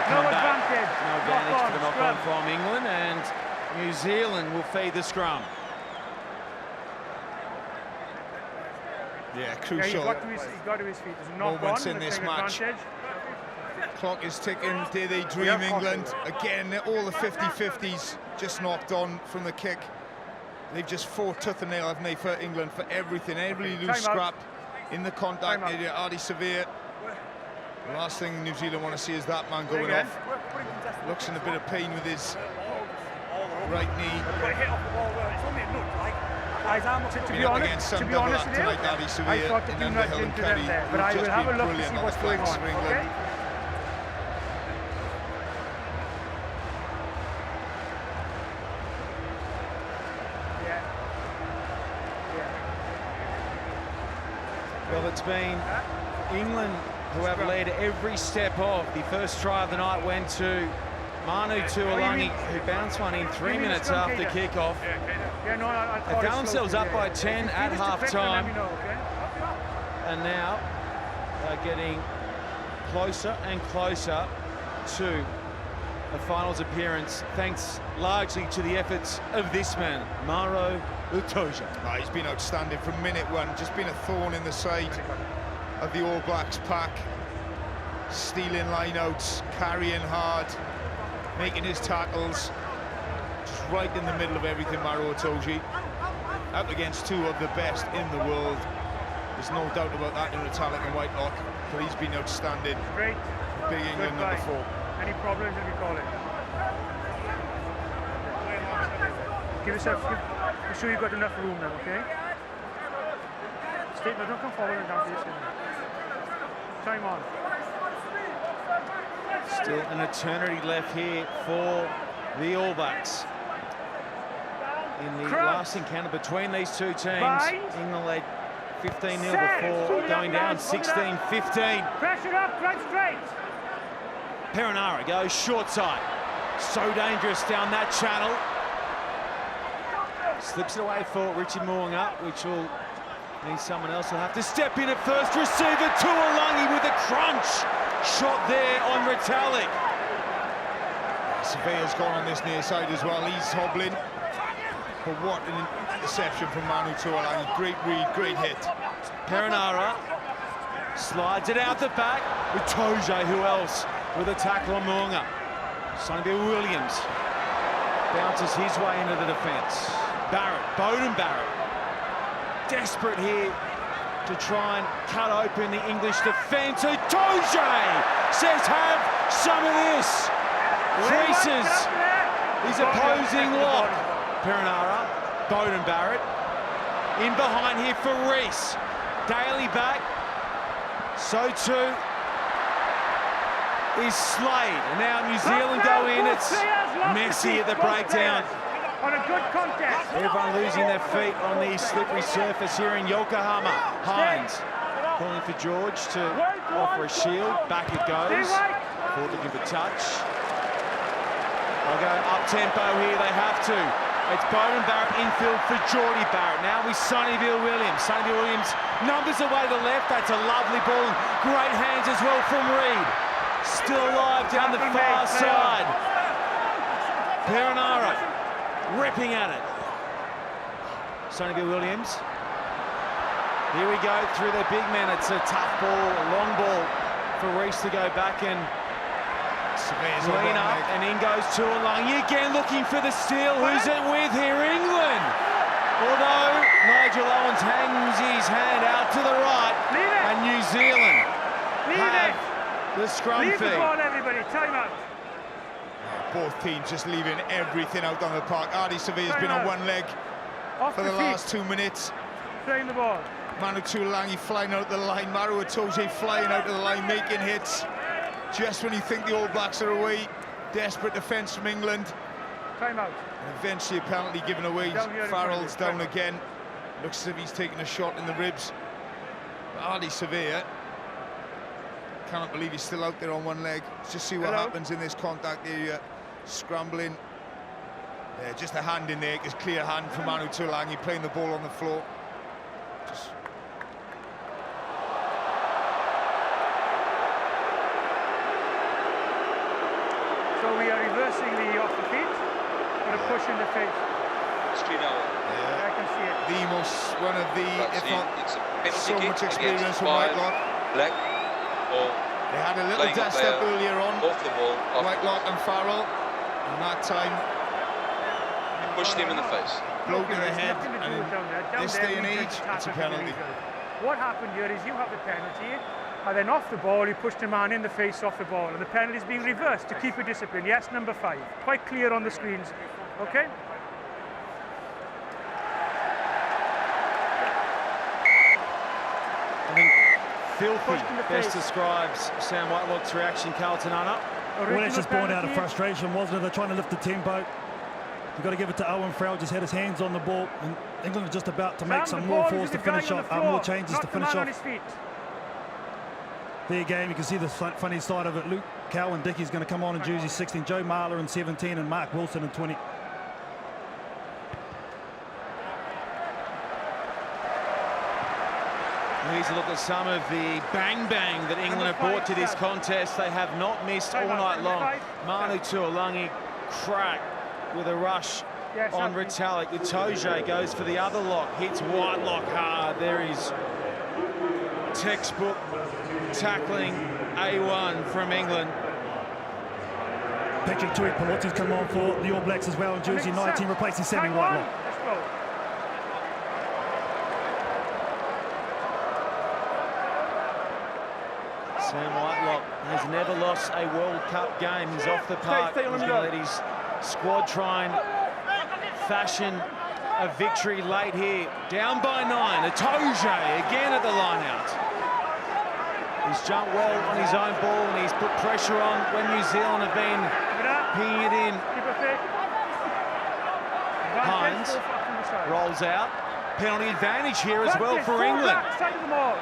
F: No advantage.
A: No advantage for the knock-on from England, and New Zealand will feed the scrum.
B: Yeah, crucial.
F: He got to his feet. There's a knock
B: moments
F: on,
B: in this
F: advantage.
B: match. Clock is ticking. Dare they dream, England? Again, all the 50-50s just knocked on from the kick. They've just fought tooth and nail, haven't they, for England, for everything. Every loose scrap in the contact area. Ardy Severe. The last thing New Zealand want to see is that man going off. Looks in a bit of pain with his right knee.
F: To be honest with you, I thought that you not into them there, but I will have a look to see what's going on, okay?
A: Well, it's been England who have led every step of. The first try of the night went to Manu Tuolangi, who bounced one in 3 minutes after kickoff. They found themselves up by 10 at half-time. And now they're getting closer and closer to a finals appearance, thanks largely to the efforts of this man, Maro Utoja.
B: He's been outstanding from minute one, just been a thorn in the side of the All Blacks pack. Stealing lineouts, carrying hard, making his tackles, just right in the middle of everything, Maro Utoja. Up against two of the best in the world. There's no doubt about that in metallic and white lock, but he's been outstanding.
F: Great.
B: Big England number 4.
F: Any problems, if you call it. Give yourself, be sure you've got enough room then, okay? Stay, no, don't come forward and down to this. Time on.
A: Still an eternity left here for the All Blacks. In the last encounter between these two teams, England led 15-0 before going down 16-15.
F: Pressure up, right straight.
A: Perinara goes short side. So dangerous down that channel. Slips it away for Richie Moonga, which will mean someone else will have to step in at first. Receiver Tuolangi with a crunch shot there on Retallick.
B: Surveyor's gone on this near side as well. He's hobbling. But what an interception from Manu Tuolangi. Great read, great hit.
A: Perinara slides it out the back with Toje, who else, with a tackle on Moonga. Sonny Williams bounces his way into the defence. Bowden Barrett, desperate here to try and cut open the English defence. So Toje says, have some of this. Creases his opposing lock. Perinara, Bowden Barrett, in behind here for Reese. Daly back, so too is Slade. And now New Zealand go in, it's messy at the breakdown.
F: On a good contest.
A: Everyone losing their feet on the slippery surface here in Yokohama. Hines calling for George to offer a shield. Back it goes. Ford looking for touch. They'll go up-tempo here, they have to. It's Bowden Barrett infield for Geordie Barrett. Now with Sonnyville Williams. Sonnyville Williams numbers away to the left. That's a lovely ball and great hands as well from Reed. Still alive down the far side. Perinara ripping at it. Sonnyville Williams. Here we go through the big man. It's a tough ball, a long ball for Reese to go back and lean up, and in goes Tuolangi again looking for the steal. Who's it with here? England. Although Nigel Owens hangs his hand out to the right, and New Zealand have the scrum
F: feed. Leave the
A: feed.
F: ball, everybody. Time out.
B: Both teams just leaving everything out on the park. Ardy Surveyor's been on one leg for the last 2 minutes.
F: Playing the ball.
B: Manu Tuolangi flying out the line. Maru Itoje flying out of the line, making hits. Just when you think the All Blacks are away, desperate defence from England.
F: Time out.
B: And eventually a penalty given away. Farrell's down again. Looks as if he's taking a shot in the ribs. But Ardy Surveyor, cannot believe he's still out there on one leg. Let's just see what happens in this contact area. Scrambling. Yeah, just a hand in there. It's clear hand from Manu Tuolangi playing the ball on the floor. Just
F: So we are reversing the off the feet, but a push in the face.
G: Straight out.
F: I can see it.
B: the most, one of the, if not
G: It's a penalty
B: so
G: kick
B: much experience
G: against
B: from
G: five,
B: Whitelock.
G: Black or
B: They had a little
G: playing a
B: dust
G: player
B: up earlier on,
G: off the ball.
B: Whitelock and Farrell. And that time,
G: He pushed him in the face.
B: bloke in the
F: There's
B: head.
F: nothing to do
B: And
F: with down there. Down
B: this
F: there,
B: day and
F: we
B: age,
F: just
B: it's a
F: tackle
B: penalty.
F: illegal. What happened here is you have the penalty, and then off the ball, you pushed a man in the face off the ball, and the penalty is being reversed to keep it disciplined. Yes, number 5. Quite clear on the screens. Okay?
A: I think filthy
F: Pushed in the
A: best
F: face.
A: describes Sam Whitelock's reaction. Carlton Anna.
E: Well, that's just born out of
F: penalty.
E: frustration, wasn't it? They're trying to lift the tempo. You've got to give it to Owen Farrell, just had his hands on the ball, and England are just about to make
F: Sam,
E: some
F: the
E: more
F: ball
E: falls
F: is
E: to
F: the guy
E: finish
F: on the
E: off,
F: floor,
E: more changes
F: not
E: to
F: the
E: finish
F: man on
E: off
F: his feet.
E: their game. You can see the funny side of it. Luke Cowan Dickey's going to come on in jersey 16, Joe Marler in 17, and Mark Wilson in 20.
A: Here's a look at some of the bang-bang that England have brought to this contest. They have not missed all night long. Manu Tuolangi crack with a rush on Retallick. Itoje goes for the other lock, hits Whitelock hard. There is textbook tackling A1 from England.
E: Patrick Tui-Pelotti's come on for the All Blacks as well in jersey 19, replacing Sammy Whitelock.
F: Let's go.
A: Sam Whitelock has never lost a World Cup game. He's off the park. He's going to let his squad try and fashion a victory late here. Down by 9. Itoje again at the line-out. He's jumped well on his own ball and he's put pressure on when New Zealand have been pinging it in.
F: Keep it fit.
A: Hines rolls out. Penalty advantage here as well for England.
F: Side of them all.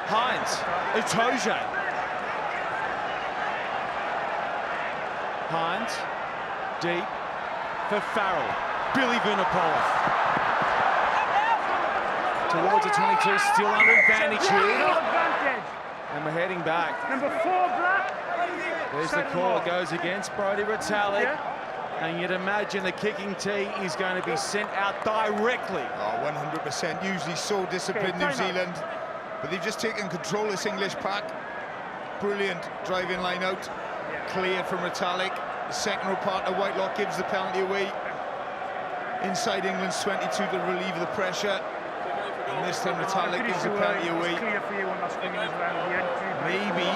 A: Hines, Itoje. Hines, deep for Farrell. Billy Vunipola. Towards the 22, still under advantage here. And we're heading back.
F: Number 4, Black.
A: There's the call. It goes against Brodie Retallick. And you'd imagine the kicking tee is going to be sent out directly.
B: Oh, 100%. Usually so disciplined, New Zealand. But they've just taken control of this English pack. Brilliant driving line out. Clear from Retallick. The second row partner, Whitelock, gives the penalty away. Inside England's 22 to relieve the pressure. And this time Retallick gives the penalty away. Maybe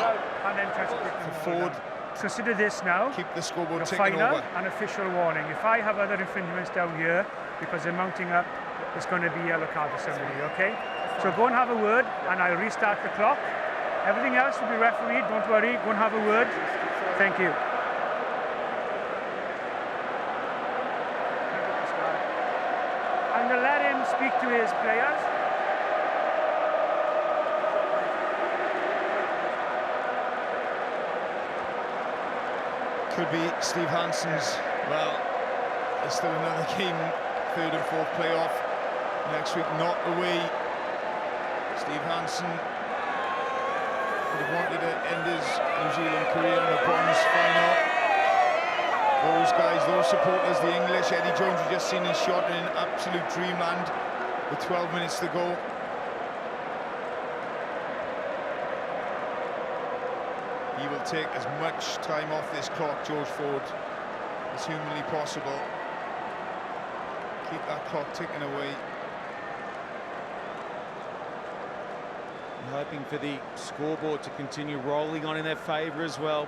B: for Ford.
F: Consider this now.
B: Keep the scoreboard ticking over.
F: An official warning. If I have other infringements down here, because they're mounting up, it's going to be a yellow card for somebody, okay? So go and have a word, and I'll restart the clock. Everything else will be refereed, don't worry. Go and have a word. Thank you. I'm going to let him speak to his players.
B: Could be Steve Hansen's. Well, there's still another game, third and fourth playoff next week, not away. Steve Hansen would have wanted to end his New Zealand career in a bronze final. Those guys, those supporters, the English, Eddie Jones, we've just seen his shot in absolute dreamland with 12 minutes to go. He will take as much time off this clock, George Ford, as humanly possible. Keep that clock ticking away.
A: I'm hoping for the scoreboard to continue rolling on in their favour as well.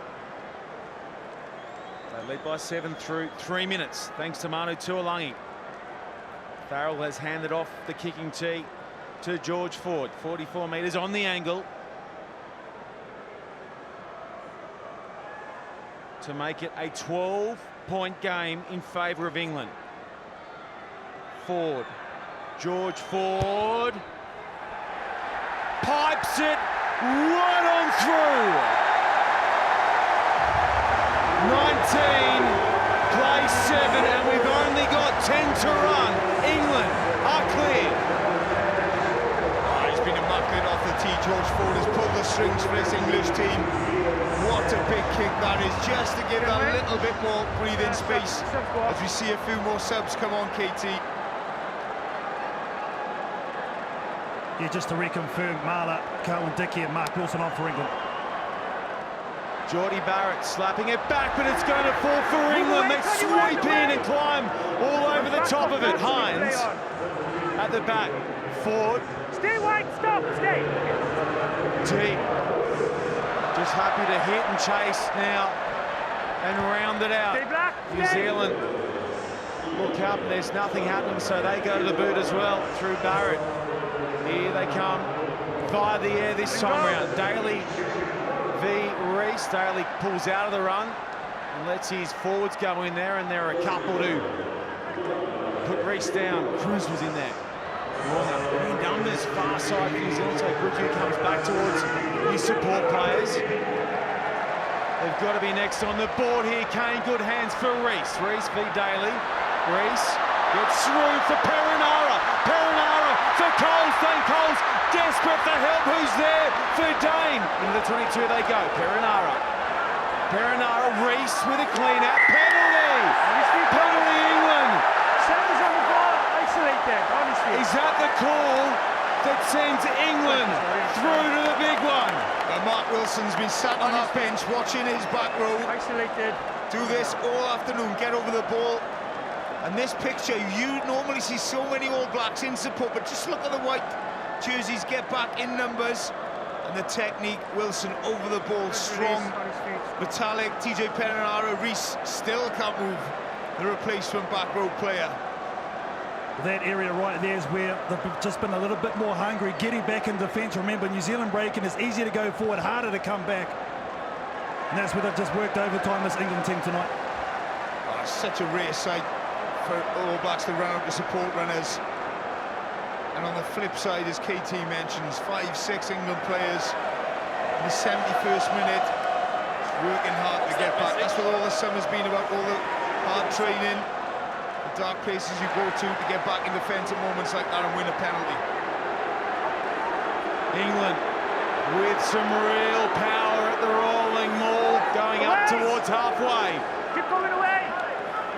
A: They lead by 7 through 3 minutes, thanks to Manu Tuolangi. Farrell has handed off the kicking tee to George Ford. 44 metres on the angle to make it a 12-point game in favour of England. Ford, George Ford, pipes it right on through. 19, play 7, and we've only got 10 to run. England are clear.
B: He's been immaculate off the tee. George Ford has pulled the strings for this English team. What a big kick that is, just to give that a little bit more breathing space as we see a few more subs come on, KT.
E: Yeah, just to reconfirm, Marler, Cohen Dickey and Mark Wilson on for England.
A: Geordie Barrett slapping it back, but it's going to fall for England. They sweep in and climb all over the top of it. Hines at the back. Ford.
F: Stay wide, stop, stay.
A: Deep. Just happy to hit and chase now and round it out.
F: Stay black,
A: New Zealand look up, and there's nothing happening, so they go to the boot as well through Barrett. Here they come via the air this time round. Daly v Reese. Daly pulls out of the run and lets his forwards go in there, and there are a couple to put Reese down. Cruz was in there. Well, numbers far side for New Zealand, so Goodyear comes back towards his support players. They've got to be next on the board here. Kane, good hands for Reese. Reese v Daly. Reese gets through for Perinara. Perinara for Coles. Dane Coles desperate for help. Who's there for Dane? Into the 22 they go. Perinara. Perinara. Reese with a clean out. Penalty. Penalty England.
F: Sanders on the ball, isolated, honestly.
A: Is that the call that sends England through to the big one?
B: Mark Wilson's been sat on that bench watching his back row.
F: Isolated.
B: Do this all afternoon, get over the ball. And this picture, you normally see so many All Blacks in support, but just look at the white jerseys get back in numbers. And the technique, Wilson over the ball, strong. Retallick, TJ Perinara, Reese still can't move. The replacement back row player.
E: That area right there is where they've just been a little bit more hungry, getting back in defence. Remember, New Zealand breaking is easier to go forward, harder to come back. And that's where they've just worked overtime, this England team tonight.
B: Oh, it's such a rare sight for All Blacks to run out the support runners. And on the flip side, as KT mentions, 5-6 England players in the 71st minute. working hard to get back. That's what all the summer's been about, all the hard training, the dark places you go to get back in defence at moments like that and win a penalty.
A: England with some real power at the rolling maul, going up towards halfway.
F: Keep going away.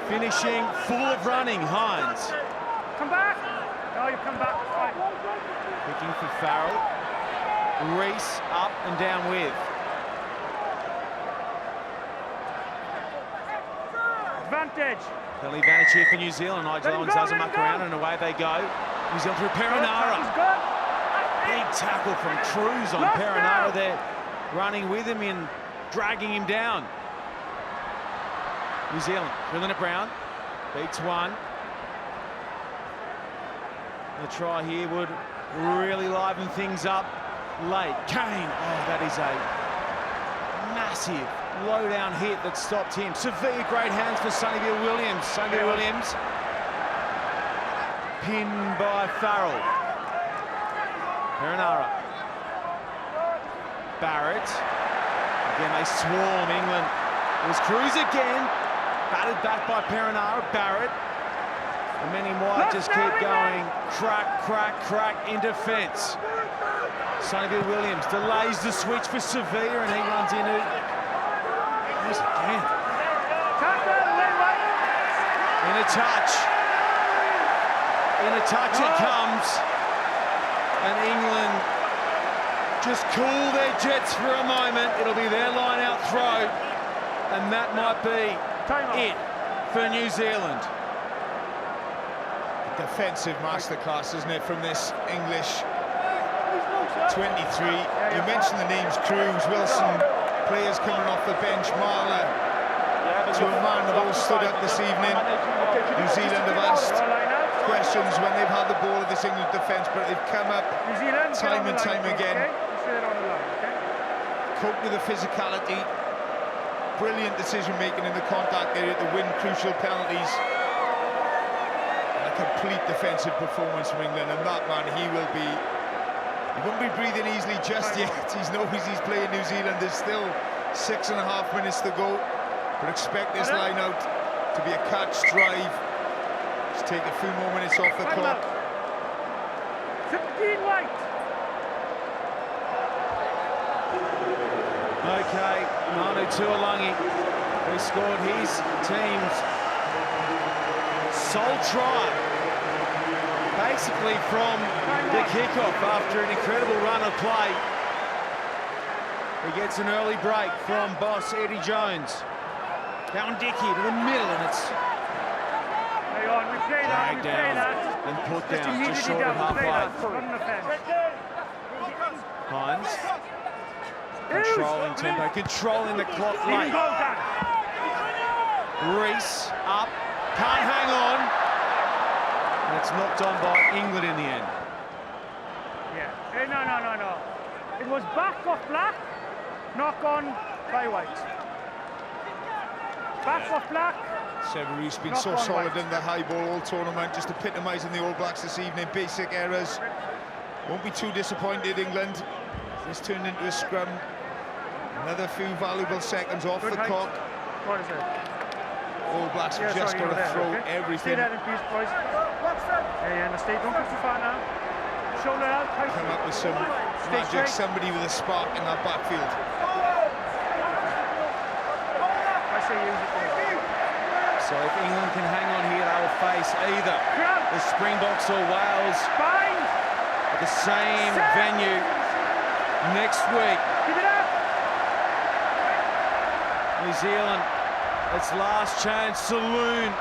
A: Finishing full of running, Hines.
F: Come back. No, you come back. Fine.
A: Picking for Farrell. Reese up and down with.
F: Advantage.
A: Penalty advantage here for New Zealand. Nigel Owens doesn't muck around and away they go. New Zealand through Perinara. Big tackle from Cruz on Perinara there, running with him and dragging him down. New Zealand, drilling it Brown, beats one. The try here would really liven things up late. Kane, oh, that is a massive low-down hit that stopped him. Severe great hands for Sonnyville Williams. Sonnyville Williams pinned by Farrell. Perinara. Barrett. Again, they swarm England. It was Cruz again. Batted back by Perinara. Barrett. The men in white just keep going. Crack, crack, crack in defence. Sonnyville Williams delays the switch for Sevilla and he runs into... Here's again. In a touch. In a touch it comes. And England just cool their jets for a moment. It'll be their line-out throw. And that might be it for New Zealand.
B: Defensive masterclass, isn't it, from this English 23. You mentioned the names Cruz, Wilson, players coming off the bench, Marler, to a man that all stood up this evening. New Zealand have asked questions when they've had the ball of this England defence, but they've come up time and time again. Cope with the physicality, brilliant decision-making in the contact area to win crucial penalties. Complete defensive performance from England, and that man, he won't be breathing easily just yet. He knows he's playing New Zealand. There's still 6.5 minutes to go, but expect this line out to be a catch drive. Just take a few more minutes off the clock.
F: 15 white.
A: Okay, Manu Tuolangi, who scored his team's sole try, basically from the kickoff after an incredible run of play. He gets an early break from boss Eddie Jones. Down Dickey to the middle, and it's dragged down and put down just short of halfway. Hines controlling tempo, controlling the clock late. Reese up. Can't hang on, and it's knocked on by England in the end.
F: Yeah, no. It was back off black, knock on by white. Back off black.
B: Severu's been so solid in the high ball all tournament, just epitomising the All Blacks this evening. Basic errors. Won't be too disappointed, England. This turned into a scrum. Another few valuable seconds off the clock.
F: What is it?
B: All Blacks have just got to throw everything.
F: Stay there in peace, boys. Yeah, and stay, don't go too far now. Shoulder out, tight.
B: Come up with some magic, somebody with a spark in that backfield.
F: I say use it, boys.
A: So if England can hang on here, they will face either the Springboks or Wales at the same venue next week.
F: Keep it up.
A: New Zealand, its last chance saloon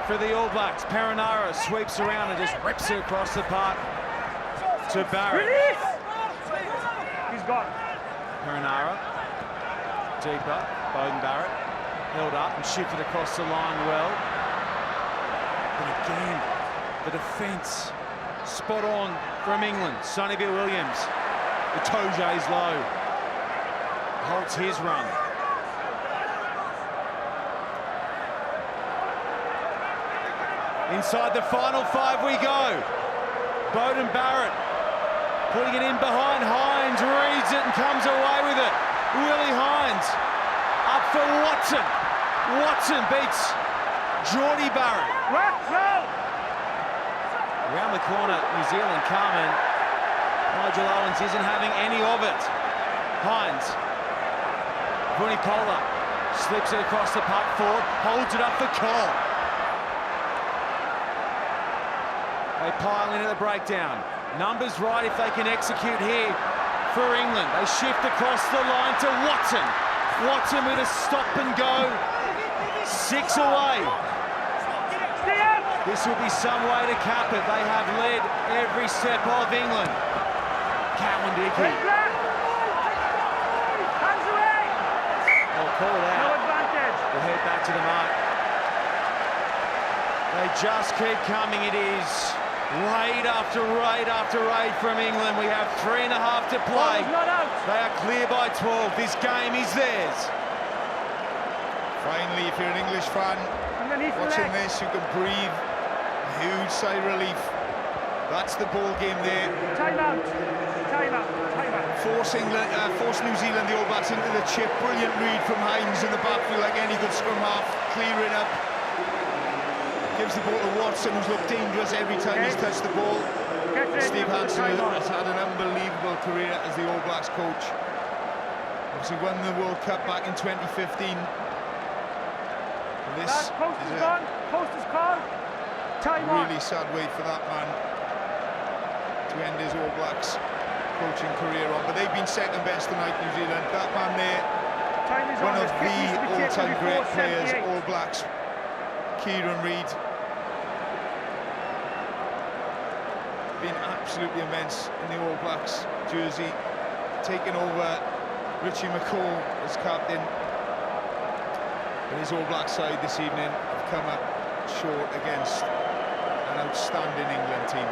A: for the All Blacks. Perinara sweeps around and just rips it across the park to Barrett.
F: Release. He's gone.
A: Perinara, deeper, Bowden Barrett, held up and shifted across the line well. But again, the defence spot on from England. Sonnyville Williams, the Toje's low, halts his run. Inside the final five we go. Bowden Barrett putting it in behind Hines, reads it and comes away with it. Willie Hines up for Watson. Watson beats Geordie Barrett. Around the corner, New Zealand coming. Nigel Owens isn't having any of it. Hines. Vunipola slips it across the puck forward, holds it up for Cole. They pile in at the breakdown. Numbers right if they can execute here for England. They shift across the line to Watson. Watson with a stop and go. 6 away. This will be some way to cap it. They have led every step of England. Cowan Dickey. Call it out. No advantage. We'll head back to the mark. They just keep coming. It is raid after raid after raid from England. We have 3.5 to play. They are clear by 12. This game is theirs.
B: Finally, if you're an English fan watching this, you can breathe a huge sigh of relief. That's the ball game there.
F: Time out. Time out. Time out.
B: Force New Zealand, the All Blacks, into the chip. Brilliant read from Hines in the backfield, like any good scrum half. Clear it up. Gives the ball to Watson, who's looked dangerous every time he's touched the ball. Steve Hansen has had an unbelievable career as the All Blacks coach. Obviously won the World Cup back in 2015. This
F: post is gone. Post is called. Time
B: on. Really sad way for that man to end his All Blacks coaching career on, but they've been second best tonight, New Zealand. That man there, one of the all-time great players, All Blacks, Kieran Reid. Been absolutely immense in the All Blacks jersey, taking over Richie McCaw as captain. And his All Black side this evening have come up short against an outstanding England team.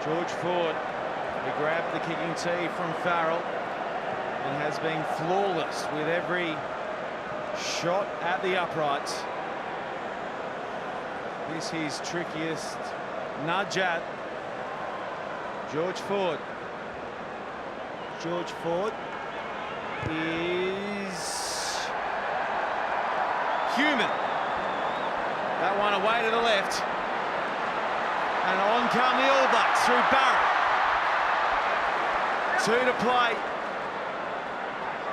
A: George Ford, he grabbed the kicking tee from Farrell and has been flawless with every shot at the uprights. This his trickiest nudge at George Ford. George Ford is human. That one away to the left. And on come the All Blacks through Barrett. 2 to play.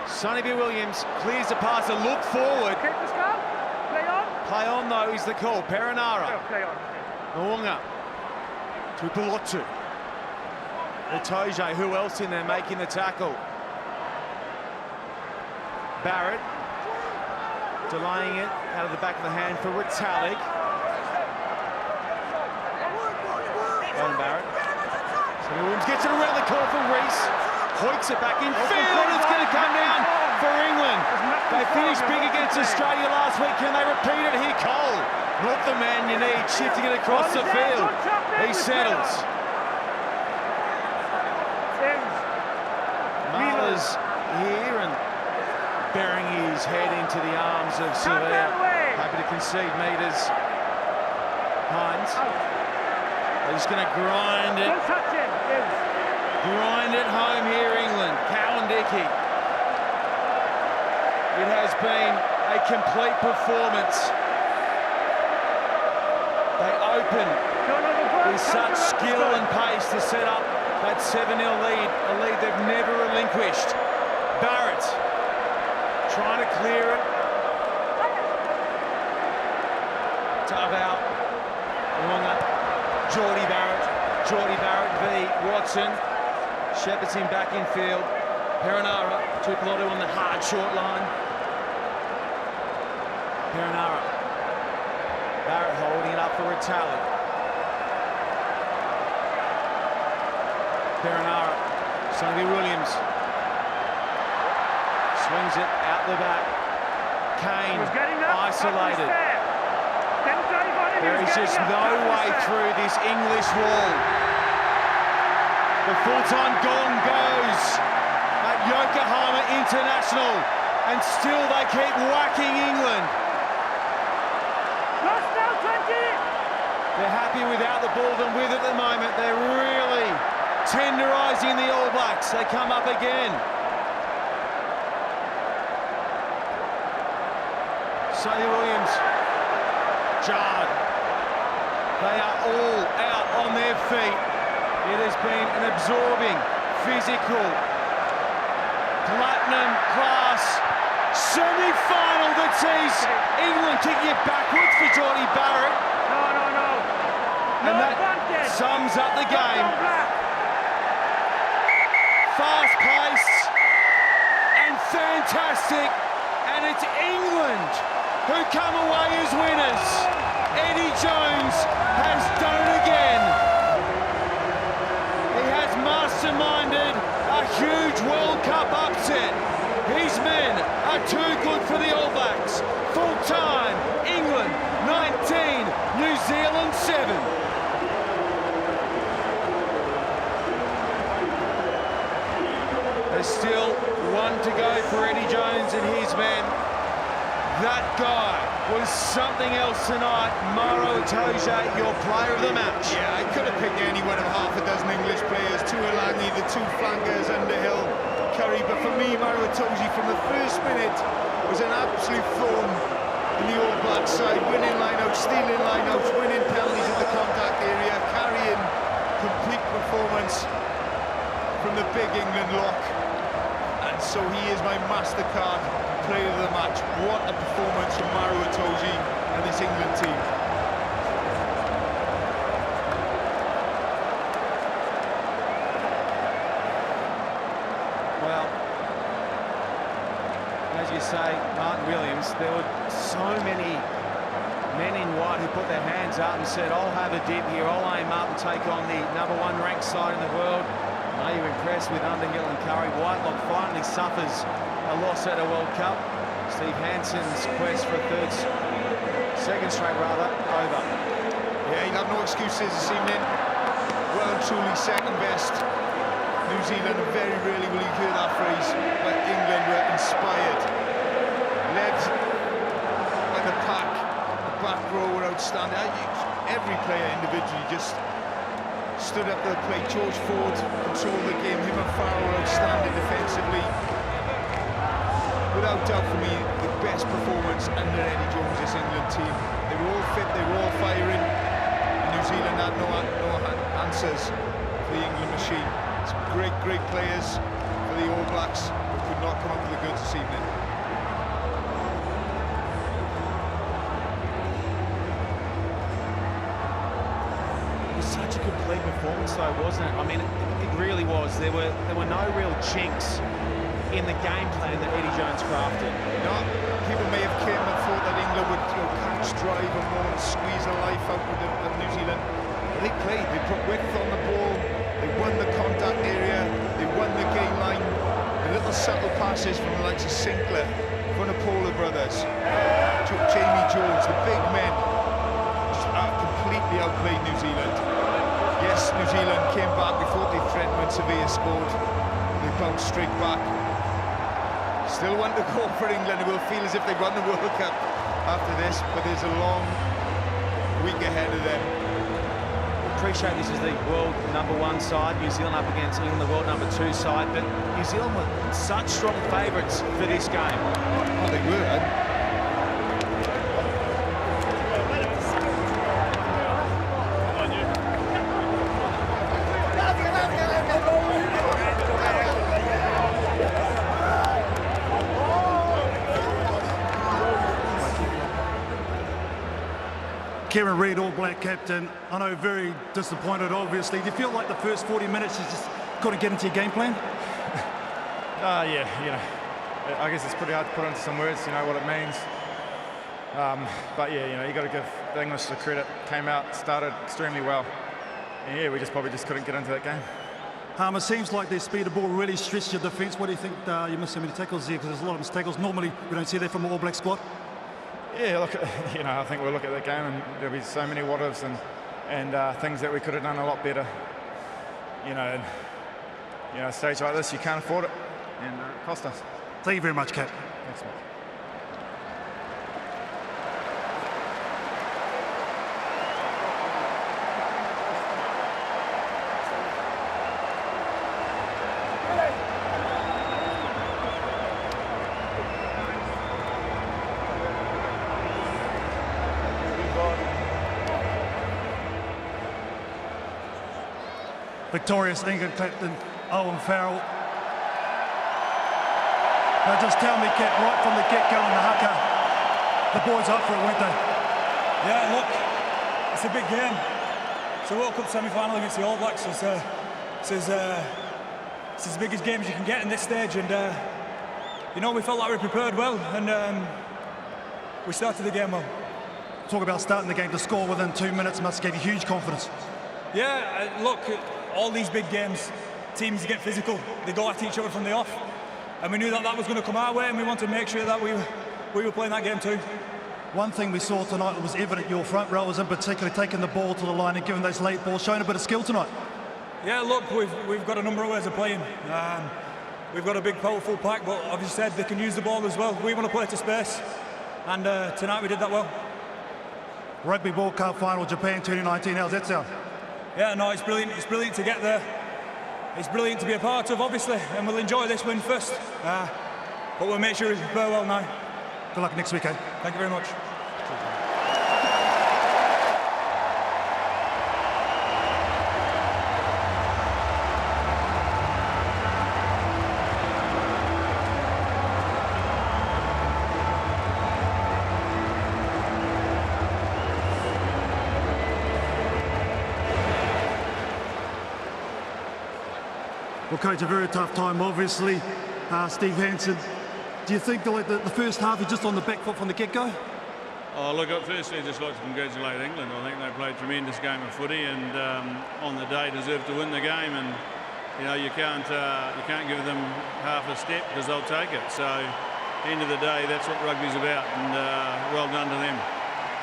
A: Sonny B. Williams clears the pass and look forward.
F: Play on.
A: Play on though is the call. Perinara.
F: Play on.
A: Nwonga to Pelotu. Itoje, who else in there making the tackle? Barrett delaying it out of the back of the hand for Retallick. Barrett. So Williams gets it around the corner for Reese. Hoiks it back in field. It's going to come down for England. They finished big against Australia last week. Can they repeat it here? Cole, not the man you need, shifting it across the field. He settles. Marler's here and burying his head into the arms of Sevilla. Happy to concede meters. Hines. They're just going to grind it. Grind it home here, England. Cowan Dickey. It has been a complete performance. They open with such skill and pace to set up that 7-0 lead, a lead they've never relinquished. Barrett trying to clear it. Tough out. Geordie Barrett v Watson. Shepard's him back in field. Perinara, Tuipulotu on the hard short line. Perinara. Barrett holding it up for Retallick. Perinara. Sonny Williams. Swings it out the back. Kane isolated. There is just no way through this English wall. The full-time gong goes at Yokohama International, and still they keep whacking England.
F: Lost now, 20!
A: They're happy without the ball than with at the moment. They're really tenderising the All Blacks. They come up again. Sonny Williams, jarred. They are all out on their feet. It has been an absorbing, physical, platinum class semi-final that sees England kicking it backwards for Jordy Barrett. And that sums up the game. Fast-paced and fantastic. And it's England who come away as winners. Eddie Jones has done it again. He has masterminded a huge World Cup upset. His men are too good for the All Blacks. Full time, England 19, New Zealand 7. There's still one to go for Eddie Jones and his men. That guy was something else tonight. Maro Itoje, your player of the match.
B: Yeah, I could have picked any one of half a dozen English players. Tuilagi, the two flankers, Underhill, Curry. But for me, Maro Itoje from the first minute was an absolute thorn in the All Black side. Winning line-outs, stealing line-outs, winning penalties at the contact area, carrying complete performance from the big England lock. And so he is my MasterCard player of the match. What a performance from Maro Itoje and this England team.
A: Well, as you say, Martin Williams, there were so many men in white who put their hands up and said, I'll have a dip here, I'll aim up and take on the #1 ranked side in the world. Are you impressed with Underhill and Curry? Whitelock finally suffers a loss at a World Cup. Steve Hansen's quest for second straight rather, over.
B: Yeah, he'll have no excuses this evening. Well and truly second best. New Zealand, very rarely will you hear that phrase, but England were inspired. Led by the pack, the back row were outstanding. Every player individually just stood up to the plate. George Ford controlled the game. Him and Farrell were outstanding defensively. Without doubt for me, the best performance under Eddie Jones' this England team. They were all fit, they were all firing. And New Zealand had no answers for the England machine. It's great players for the All Blacks, but could not come up with the goods this evening.
A: Such a complete performance though, wasn't it? I mean, it really was. There were no real chinks in the game plan that Eddie Jones crafted.
B: No, people may have came and thought that England would catch, drive and more and squeeze the life out of New Zealand. They played, they put width on the ball, they won the contact area, they won the game line. The little subtle passes from the likes of Sinclair, Vunipola brothers, Jamie Jones, the big men, just completely outplayed New Zealand. Yes, New Zealand came back before they threatened when Sevilla scored. They bounced straight back. Still one to go for England. It will feel as if they won the World Cup after this, but there's a long week ahead of them.
A: Appreciate this is the world #1 side, New Zealand up against England, the world #2 side, but New Zealand were such strong favourites for this game.
B: Oh, they were.
E: Kieran Reid, All Black captain. I know, very disappointed, obviously. Do you feel like the first 40 minutes you just couldn't get into your game plan?
H: Yeah, you know, I guess it's pretty hard to put into some words, you know, what it means. But yeah, you know, you got to give the English the credit. Came out, started extremely well. And yeah, we probably just couldn't get into that game.
E: It seems like their speed of ball really stretched your defence. What do you think you missed so many tackles there? Because there's a lot of tackles. Normally, we don't see that from the All Black squad.
H: Yeah, look, you know, I think we'll look at the game and there'll be so many what-ifs and things that we could have done a lot better. You know, a stage like this, you can't afford it, and it cost us.
E: Thank you very much, Cap.
H: Thanks, mate.
E: victorious England captain Owen Farrell. Now just tell me, Cap, right from the get-go in the haka, the boys up for it, weren't they?
I: Yeah, look, it's a big game. It's a World Cup semi-final against the All Blacks. It's as big a game as you can get in this stage, and you know, we felt like we prepared well, and we started the game well.
E: Talk about starting the game to score within 2 minutes must give you huge confidence.
I: Yeah, look, all these big games, teams get physical. They go at each other from the off, and we knew that that was going to come our way, and we wanted to make sure that we were playing that game too.
E: One thing we saw tonight that was evident, your front rowers in particular, taking the ball to the line and giving those late balls, showing a bit of skill tonight.
I: Yeah, look, we've got a number of ways of playing. We've got a big, powerful pack, but as you said, they can use the ball as well. We want to play to space, and tonight we did that well.
E: Rugby World Cup final, Japan 2019, how's that sound?
I: Yeah, no, it's brilliant. It's brilliant to get there. It's brilliant to be a part of, obviously, and we'll enjoy this win first. But we'll make sure we prepare well now.
E: Good luck next weekend.
I: Thank you very much.
E: Well, Coach, a very tough time, obviously. Steve Hansen, do you think the first half is just on the back foot from the get-go?
J: Oh, look, firstly, I'd just like to congratulate England. I think they played a tremendous game of footy and on the day deserved to win the game. And, you know, you can't give them half a step because they'll take it. So, end of the day, that's what rugby's about, and well done to them.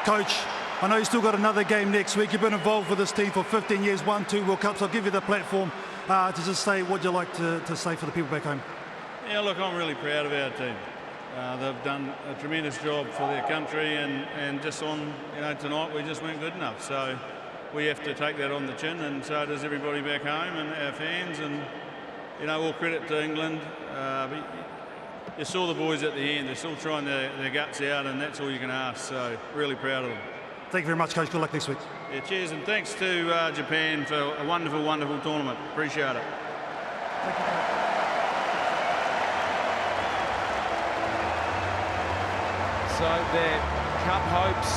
E: Coach, I know you've still got another game next week. You've been involved with this team for 15 years, won 2 World Cups. I'll give you the platform to just say what you'd like to say for the people back home.
J: Yeah, look, I'm really proud of our team. They've done a tremendous job for their country, and just on, you know, tonight we just weren't good enough. So we have to take that on the chin, and so does everybody back home and our fans. And, you know, all credit to England. But you saw the boys at the end. They're still trying their guts out, and that's all you can ask. So really proud of them.
E: Thank you very much, Coach. Good luck next week.
J: Yeah, cheers, and thanks to Japan for a wonderful, wonderful tournament. Appreciate it.
E: Thank you, Coach.
A: So their cup hopes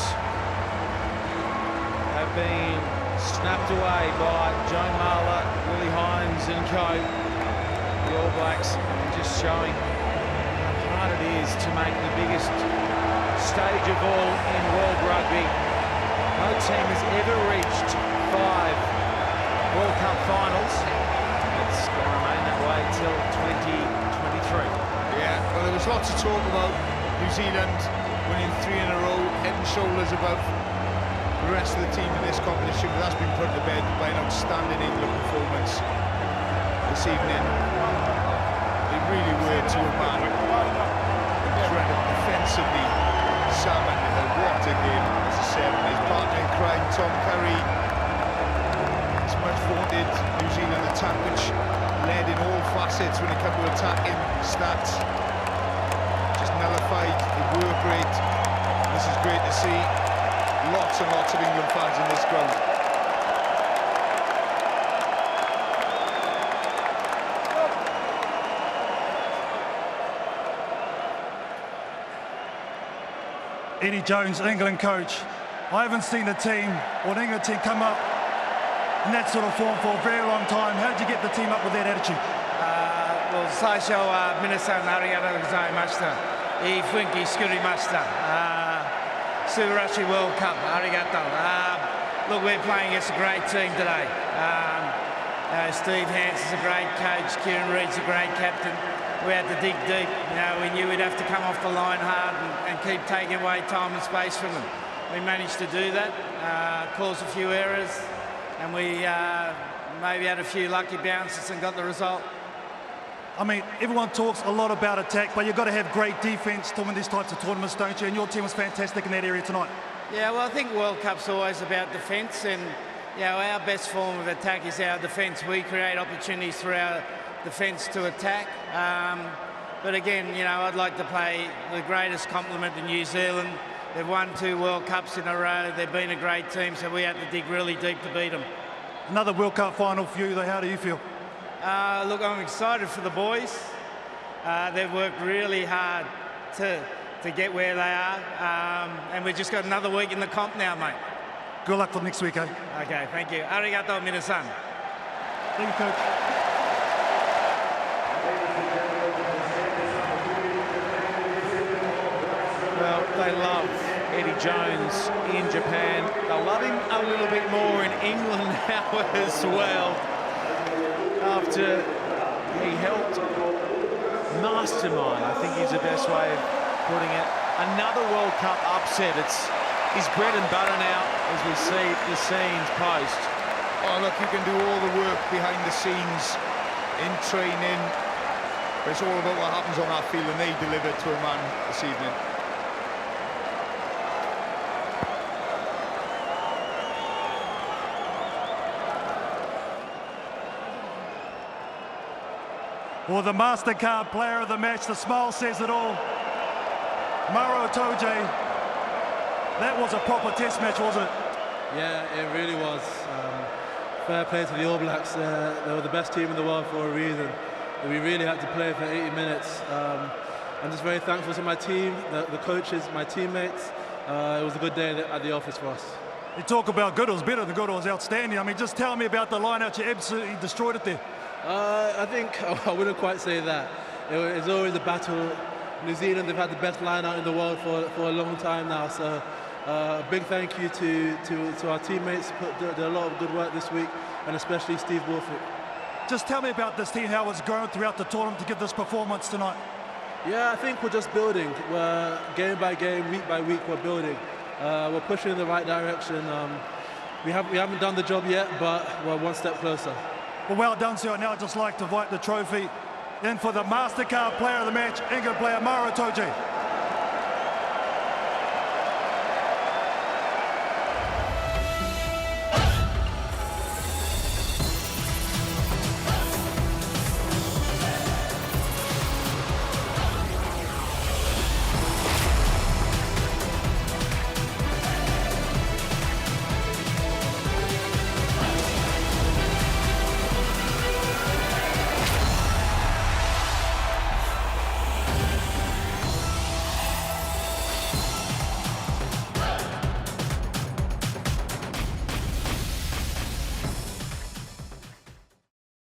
A: have been snapped away by Joe Marler, Willie Hines and co. The All Blacks just showing how hard it is to make the biggest stage of all in world rugby. No team has ever reached 5 World Cup finals. It's going to remain that way till 2023.
B: Yeah, well, there was lots of talk about New Zealand winning 3 in a row, head and shoulders above the rest of the team in this competition, but that's been put to bed by an outstanding England performance this evening. They really were to a man. Incredible defensively. Sam Underhill, what a game, as I said. His partner in crime, Tom Curry, his much vaunted New Zealand attack, which led in all facets when it comes to attacking stats. Just nullified the work rate. This is great to see. Lots and lots of England fans in this ground.
E: Eddie Jones, England coach. I haven't seen a team or an England team come up in that sort of form for a very long time. How did you get the team up with that attitude?
K: 最初は皆さんありがとうございました。いい雰囲気作りました。素晴らしい World Cup ありがとう。Look, we're playing against a great team today. Steve Hanson's a great coach. Kieran Reid's a great captain. We had to dig deep. You know, we knew we'd have to come off the line hard and keep taking away time and space from them. We managed to do that, caused a few errors, and we maybe had a few lucky bounces and got the result.
E: I mean, everyone talks a lot about attack, but you've got to have great defence to win these types of tournaments, don't you? And your team was fantastic in that area tonight.
K: Yeah, well, I think World Cup's always about defence, and you know, our best form of attack is our defence. We create opportunities through our defence to attack. But again, you know, I'd like to pay the greatest compliment to New Zealand. They've won 2 World Cups in a row. They've been a great team, so we had to dig really deep to beat them.
E: Another World Cup final for you, though. How do you feel?
K: Look, I'm excited for the boys. They've worked really hard to get where they are, and we've just got another week in the comp now, mate.
E: Good luck for next week, eh?
K: Okay, thank you. Arigato, minasan.
E: Thank you, Coach.
A: Well, they love Eddie Jones in Japan. They'll love him a little bit more in England now as well. After he helped mastermind, I think is the best way of putting it. Another World Cup upset. It's his bread and butter now as we see the scenes post.
B: Oh, look, you can do all the work behind the scenes in training. But it's all about what happens on that field, and they delivered to a man this evening.
E: Well, the MasterCard player of the match, the smile says it all. Maro Itoje, that was a proper test match, wasn't it?
L: Yeah, it really was. Fair play to the All Blacks. They were the best team in the world for a reason. We really had to play for 80 minutes. I'm just very thankful to my team, the coaches, my teammates. It was a good day at the office for us.
E: You talk about good, it was better than good, it was outstanding. I mean, just tell me about the line-out, you absolutely destroyed it there.
L: I think I wouldn't quite say that. It's always a battle. New Zealand, they've had the best line-out in the world for a long time now. So a big thank you to our teammates who did a lot of good work this week, and especially Steve Wolford.
E: Just tell me about this team, how it's grown throughout the tournament to get this performance tonight.
L: Yeah, I think we're just building. We're game by game, week by week, we're building. We're pushing in the right direction. We haven't done the job yet, but we're one step closer.
E: Well done, sir. Now I'd just like to invite the trophy in for the MasterCard player of the match, England player Maro Itoje.